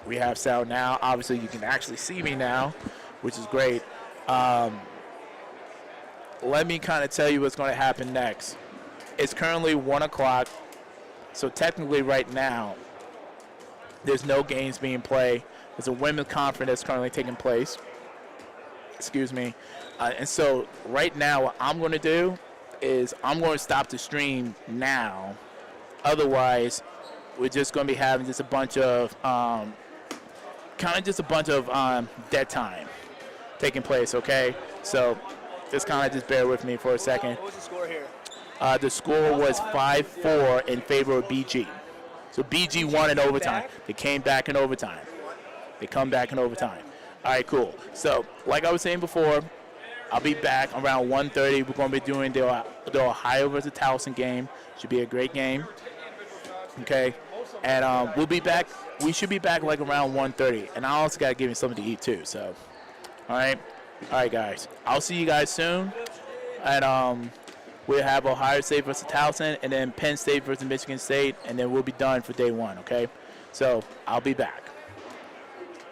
[SPEAKER 9] We have sound now. Obviously, you can actually see me now, which is great. Let me kind of tell you what's going to happen next. It's currently 1 o'clock, so technically right now, there's no games being played. There's a women's conference that's currently taking place. Excuse me. And so right now what I'm going to do is I'm going to stop the stream now. Otherwise, we're just going to be having just a bunch of dead time taking place, okay? So just kind of just bear with me for a second.
[SPEAKER 7] What was the score here?
[SPEAKER 9] The score was 5-4 in favor of BG. So BG won in overtime. They came back in overtime. They come back in overtime. All right, cool. So like I was saying before, I'll be back around 1:30. We're going to be doing the Ohio versus Towson game. Should be a great game. Okay, and we'll be back. We should be back like around 1:30. And I also got to give you something to eat too. So, all right, guys. I'll see you guys soon. And we'll have Ohio State versus Towson, and then Penn State versus Michigan State, and then we'll be done for day 1. Okay, so I'll be back.